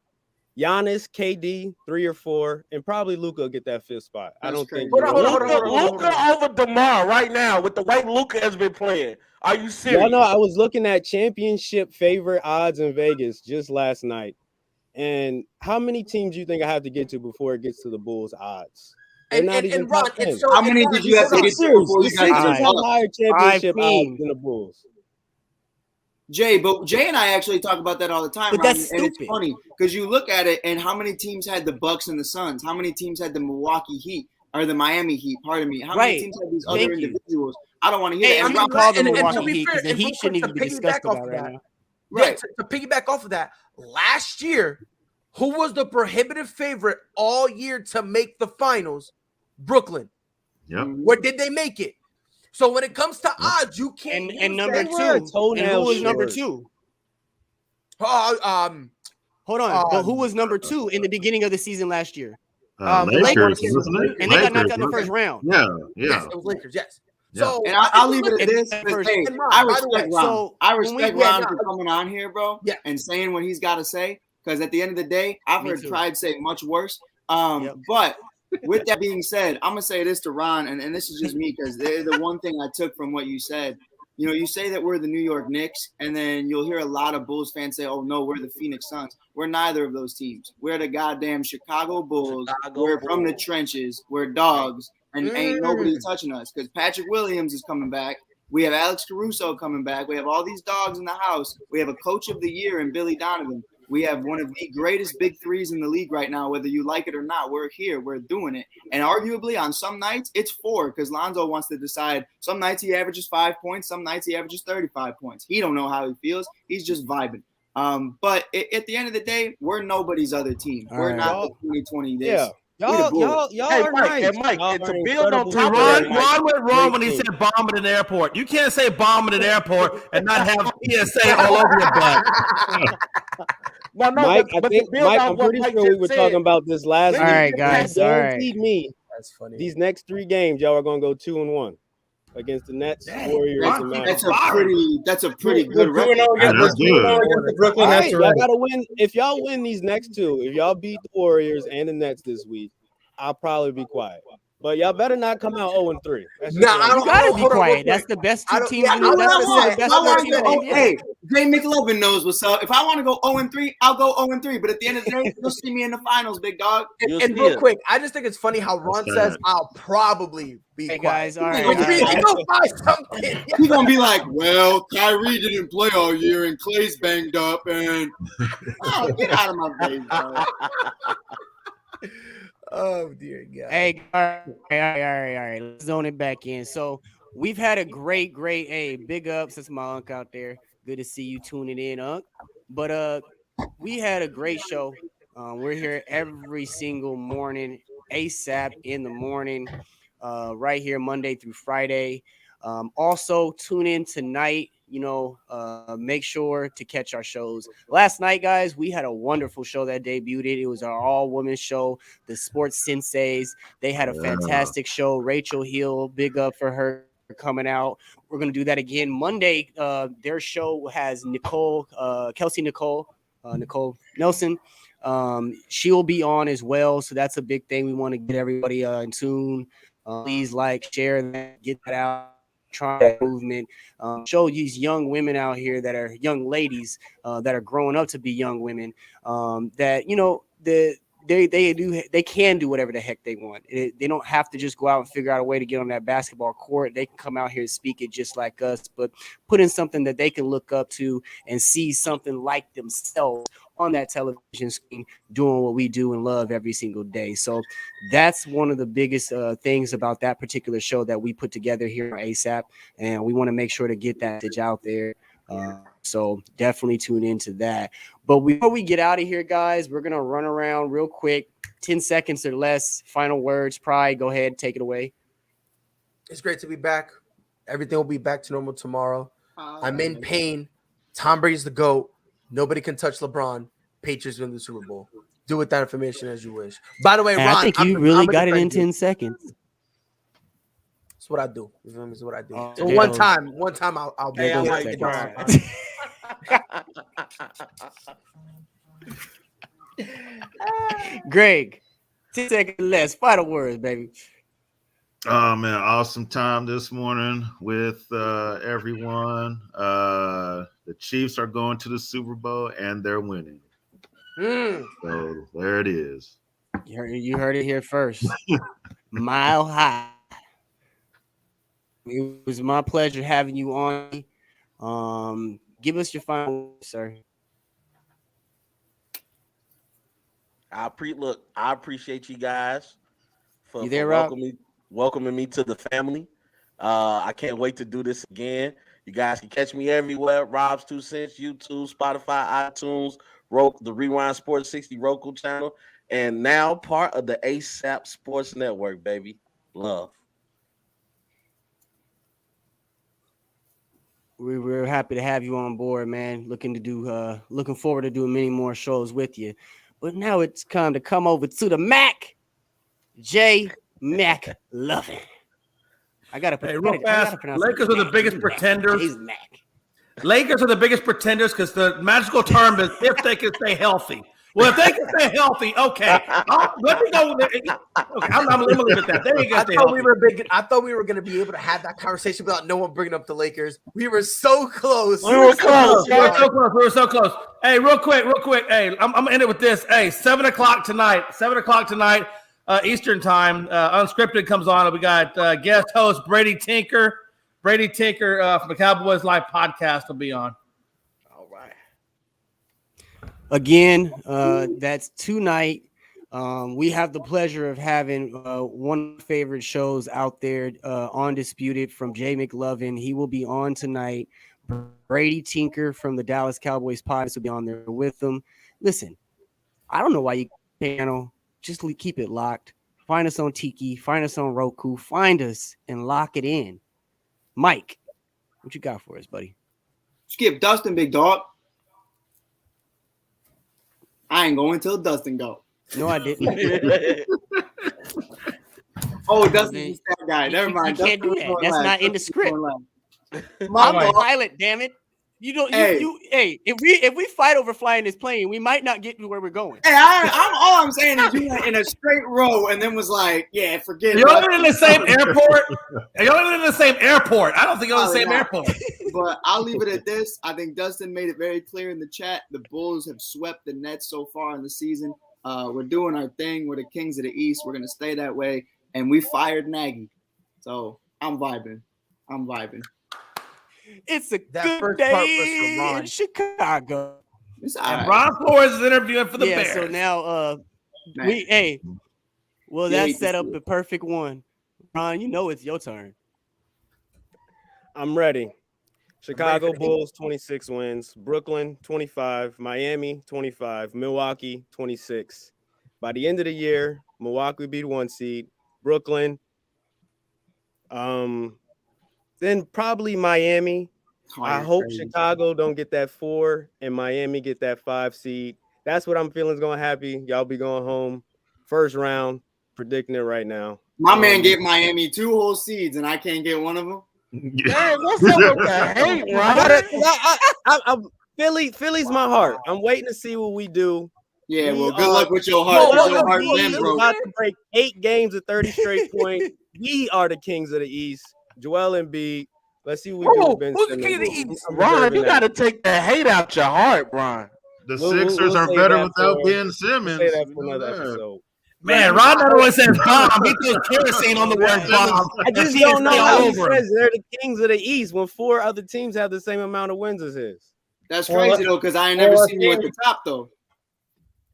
Giannis, KD, 3 or 4, and probably Luka will get that 5th spot. I That's don't crazy. think. Hold on. Luka over DeMar right now with the way Luka has been playing. Are you serious? Y'all know I was looking at championship favorite odds in Vegas just last night. And how many teams do you think I have to get to before it gets to the Bulls odds? They're not even and Ron, top 10. it's so, How many and did Ron, you have to hold get on. to before you The got to Sixers the have Bucks? higher championship odds teams. than the Bulls. But Jay and I actually talk about that all the time, But Ron, that's and it's stupid. funny because you look at it and how many teams had the Bucks and the Suns? How many teams had the Milwaukee Heat or the Miami Heat? Pardon me. How many Right. teams had these Thank other you. individuals? I don't want to hear Hey, that. I'm And gonna Ron- call the and to Milwaukee be Heat because fair, the Heat and shouldn't real even be quick, to discussed piggyback off about of right that, now. Right. To piggyback off of that, last year, who was the prohibitive favorite all year to make the finals? Brooklyn. Yep. Where did they make it? So when it comes to odds, you can't. And use number that. They were a two, toenail and who was number short. 2? Hold on, but who was number 2 in the beginning of the season last year? Lakers, Lakers, wasn't it? and they got knocked Lakers, out in the first round. Yeah. Yes, it was Lakers. Yes. Yeah. So And I'll leave it at this. And Because, first- hey, and Ron, I by the respect way, Ron. so I when we- respect yeah, Ron no, for coming on here, bro, Yeah. and saying what he's got to say. Because at the end of the day, I've Me heard too. Pride say much worse. Yep. But with that being said, I'm gonna say this to Ron, and this is just me because the one thing I took from what you said. You know, you say that we're the New York Knicks, and then you'll hear a lot of Bulls fans say, "Oh no, we're the Phoenix Suns." We're neither of those teams. We're the goddamn Chicago Bulls. We're from the trenches. We're dogs, and ain't nobody touching us. Because Patrick Williams is coming back. We have Alex Caruso coming back. We have all these dogs in the house. We have a coach of the year in Billy Donovan. We have one of the greatest big threes in the league right now, whether you like it or not. We're here. We're doing it. And arguably on some nights, it's 4 because Lonzo wants to decide. Some nights he averages 5 points. Some nights he averages 35 points. He don't know how he feels. He's just vibing. But at the end of the day, we're nobody's other team. All We're right. not the 2020 this. Yeah. Y'all Hey, are Mike, nice. and Mike, Y'all and to are build on incredible. top of Ron, that, Mike, Ron went wrong when he Great said bomb at an airport. You can't say bomb at an airport and not have PSA all over your butt. no, Mike, but to I think, build Mike, on I'm what pretty Mike sure we just were said, talking about this last All week. right, You guys, all right. guaranteed me That's funny. these next 3 games, y'all are going to go 2-1 against the Nets, Dang, Warriors, Ron, and That's Mavericks. a pretty We're good 2-0 record. Yeah, against, that's we're 2-0 good. against the Brooklyn All right, Nets y'all already. got to win. If y'all win these next 2, if y'all beat the Warriors and the Nets this week, I'll probably be quiet. But y'all better not come out 0-3. That's just Nah, what I I'm don't- You gotta hold be on, real quiet. That's quick. the best I 2 don't- teams yeah, in I the was that's gonna the say, best If I 2 want to teams in go, the NBA. hey, Jay McLovin knows what's up. If I want to go 0-3, I'll go 0-3. But at the end of the day, you'll see me in the finals, big dog. You'll And see real it. quick, I just think it's funny how Ron That's says sad. I'll probably be Hey, quiet. guys, all right, He's all right. gonna buy something. He's gonna be like, "Well, Kyrie didn't play all year, and Clay's banged up, and oh, get out of my face, bro." Oh dear God. Hey, all right. Let's zone it back in. So we've had a great, hey, big ups. That's my Unc out there. Good to see you tuning in, Unc. But we had a great show. We're here every single morning, ASAP in the morning, right here Monday through Friday. Also tune in tonight. Make sure to catch our shows. Last night, guys, we had a wonderful show that debuted. It was our all-woman show, the Sports Senseis. They had a fantastic show. Rachel Hill, big up for her coming out. We're going to do that again Monday. Their show has Kelsey Nicole Nelson. She will be on as well. So that's a big thing. We want to get everybody in tune. Please share that, get that out. Try that movement, show these young women out here that are young ladies that are growing up to be young women that they can do whatever the heck they want. They don't have to just go out and figure out a way to get on that basketball court. They can come out here and speak it just like us, but put in something that they can look up to and see something like themselves on that television screen doing what we do and love every single day. So that's one of the biggest things about that particular show that we put together here on ASAP, and we want to make sure to get that message out there. So definitely tune into that. But before we get out of here, guys, we're going to run around real quick, 10 seconds or less. Final words. Pride, go ahead, take it away. It's great to be back. Everything will be back to normal tomorrow. I'm in pain. Tom Brady's the GOAT. Nobody can touch LeBron. Patriots win the Super Bowl. Do with that information as you wish. By the way, Ron, I think you really got it in 10 seconds. That's what I do. That's what I do. Oh, So there one goes. time I'll There goes get the it second. Greg, 10 seconds less. Final words, baby. Oh man, awesome time this morning with everyone. The Chiefs are going to the Super Bowl and they're winning. So there it is. You heard it here first. Mile high. It was my pleasure having you on. Give us your final words, sir. I appreciate you guys for, You there, for Rob? welcoming me to the family. I can't wait to do this again. You guys can catch me everywhere. Rob's 2 Cents, YouTube, Spotify, iTunes, the Rewind Sports 60 Roku channel, and now part of the ASAP Sports Network, baby. Love. we're happy to have you on board, man. Looking forward to doing many more shows with you. But now it's time to come over to the Mac, J McLovin. I gotta put real fast. Lakers are the biggest pretenders. Lakers are the biggest pretenders because the magical term is if they can stay healthy. Well, if they can stay healthy, okay. Let me go. Okay, I'm gonna leave it at that. There you go. I thought we were going to be able to have that conversation without no one bringing up the Lakers. We were so close. We were close. We were so close. Hey, real quick. Hey, I'm gonna end it with this. Hey, 7 o'clock tonight. Eastern time. Unscripted comes on. We got guest host Brady Tinker. From the Cowboys Live podcast will be on. All right. Again, that's tonight. We have the pleasure of having one of my favorite shows out there, Undisputed, from Jay McLovin. He will be on tonight. Brady Tinker from the Dallas Cowboys podcast will be on there with them. Listen, I don't know why you channel. Just keep it locked. Find us on Tiki. Find us on Roku. Find us and lock it in. Mike, what you got for us, buddy? Skip Dustin, big dog. I ain't going till Dustin go. No, I didn't. Dustin's that guy. Never mind. You can't do that. That's not in the script. I'm the pilot, damn it. You don't. Hey, if we fight over flying this plane, we might not get to where we're going. Hey, all I'm saying is you went in a straight row and then was like, yeah, forget it. You're in the same airport. You're in the same airport. I don't think you're in the same airport. But I'll leave it at this. I think Dustin made it very clear in the chat. The Bulls have swept the Nets so far in the season. We're doing our thing. We're the kings of the East. We're gonna stay that way. And we fired Nagy. So I'm vibing. It's a good day in Chicago. And Ron Flores is interviewing for the Bears. So now that set up the perfect one. Ron, you know it's your turn. I'm ready. Chicago Bulls 26 wins, Brooklyn 25, Miami 25, Milwaukee 26. By the end of the year, Milwaukee will be the 1 seed, Brooklyn, then probably Miami. I hope Chicago don't get that 4 and Miami get that 5 seed. That's what I'm feeling is going to happen. Y'all be going home first round, predicting it right now. My man gave Miami 2 whole seeds and I can't get one of them. Hey, what's up with that hate, Ron? Philly's my heart. I'm waiting to see what we do. Yeah, well, good luck with your heart. We're about to break 8 games of 30 straight points. We are the kings of the East. Joel Embiid. Let's see what we do with Ben Who's the king of the East? Ron, you got to take the hate out your heart, Ron. The Sixers are better without Ben Simmons. Say that for another episode. Man, Ron not only says bomb, he throws kerosene on the word bomb. I just don't know how he says they're the kings of the East when 4 other teams have the same amount of wins as his. That's crazy, though, because I ain't never seen you at the top, though.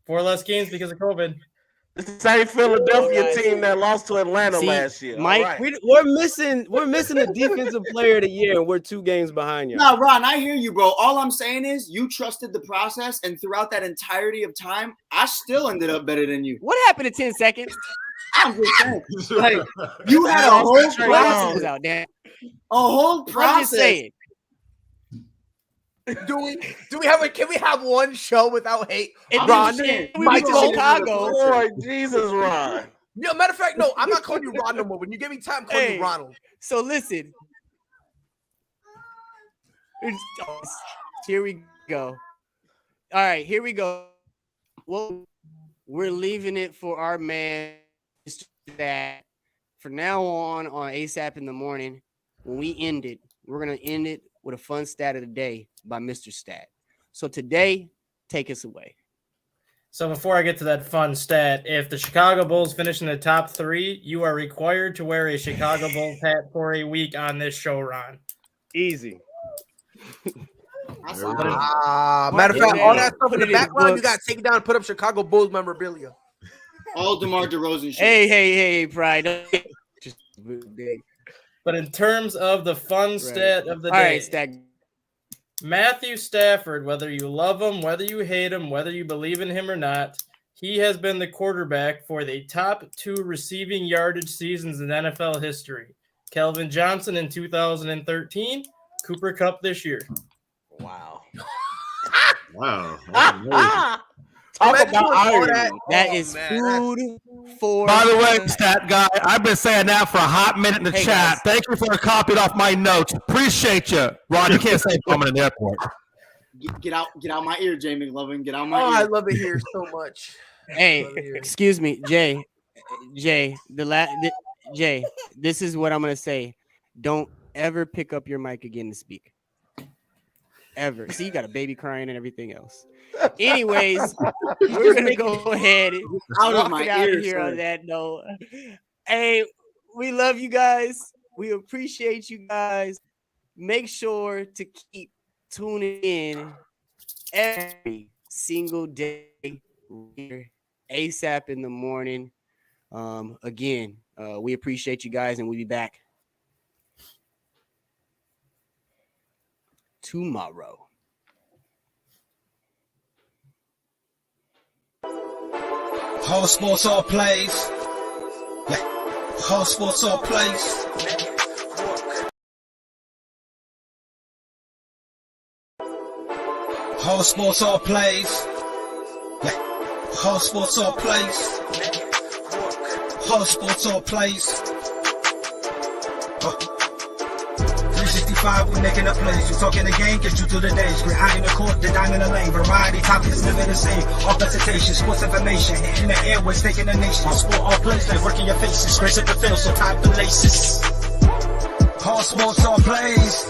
4 less games because of COVID. It's the same Philadelphia team that lost to Atlanta last year. Mike, we're missing a defensive player of the year, and we're 2 games behind you. No, Ron, I hear you, bro. All I'm saying is you trusted the process, and throughout that entirety of time, I still ended up better than you. What happened in 10 seconds? I'm just saying, like you had a whole process out there. A whole process. I'm just saying. Do we have can we have one show without hate? Ron, Michael, Chicago. Boy, Jesus, Ron. Yeah, matter of fact, no, I'm not calling you Ron no more. When you give me time, call you Ronald. So listen. Here we go. All right, here we go. Well, we're leaving it for our man that from now on ASAP in the morning, when we end it, we're going to end it with a fun stat of the day by Mr. Stat. So today, take us away. So before I get to that fun stat, if the Chicago Bulls finish in the top 3, you are required to wear a Chicago Bulls hat for a week on this show, Ron. Easy. Matter of fact, all that stuff in the background, you got to take it down and put up Chicago Bulls memorabilia. All DeMar DeRozan shit. Hey, Pride. Just big. But in terms of the fun stat of the day, all right, Stack. Matthew Stafford, whether you love him, whether you hate him, whether you believe in him or not, he has been the quarterback for the top 2 receiving yardage seasons in NFL history. Kelvin Johnson in 2013, Cooper Kupp this year. Wow. Wow. Talk about irony. That is food for. By the way, stat guy, I've been saying that for a hot minute in the Hey, chat. guys. Thank you for copying off my notes. Appreciate you. Ron, you can't say I'm in the airport. Get out my ear, Jay McLovin. Get out my Oh, ear. I love it here so much. Hey, excuse me, Jay. Jay, Jay, this is what I'm gonna say. Don't ever pick up your mic again to speak. Ever. See, you got a baby crying and everything else. Anyways, we're gonna go ahead and Out of walk my it out ear, here sir. on that note. Hey, we love you guys. We appreciate you guys. Make sure to keep tuning in every single day, ASAP in the morning. Again, we appreciate you guys, and we'll be back tomorrow. Whole sports all plays. Yeah. Whole sports all plays. Whole sports all plays. Yeah. Whole sports all plays. Whole sports all plays. 365, we making a plays. We talking the game, get you through the days. We're high in the court, the dime in the lane. Variety, topics, living the same. All presentation, sports information. In the airways, taking the nation. All sport, all plays, they working your faces. Grace at the field, so tie the laces. All sports, all plays.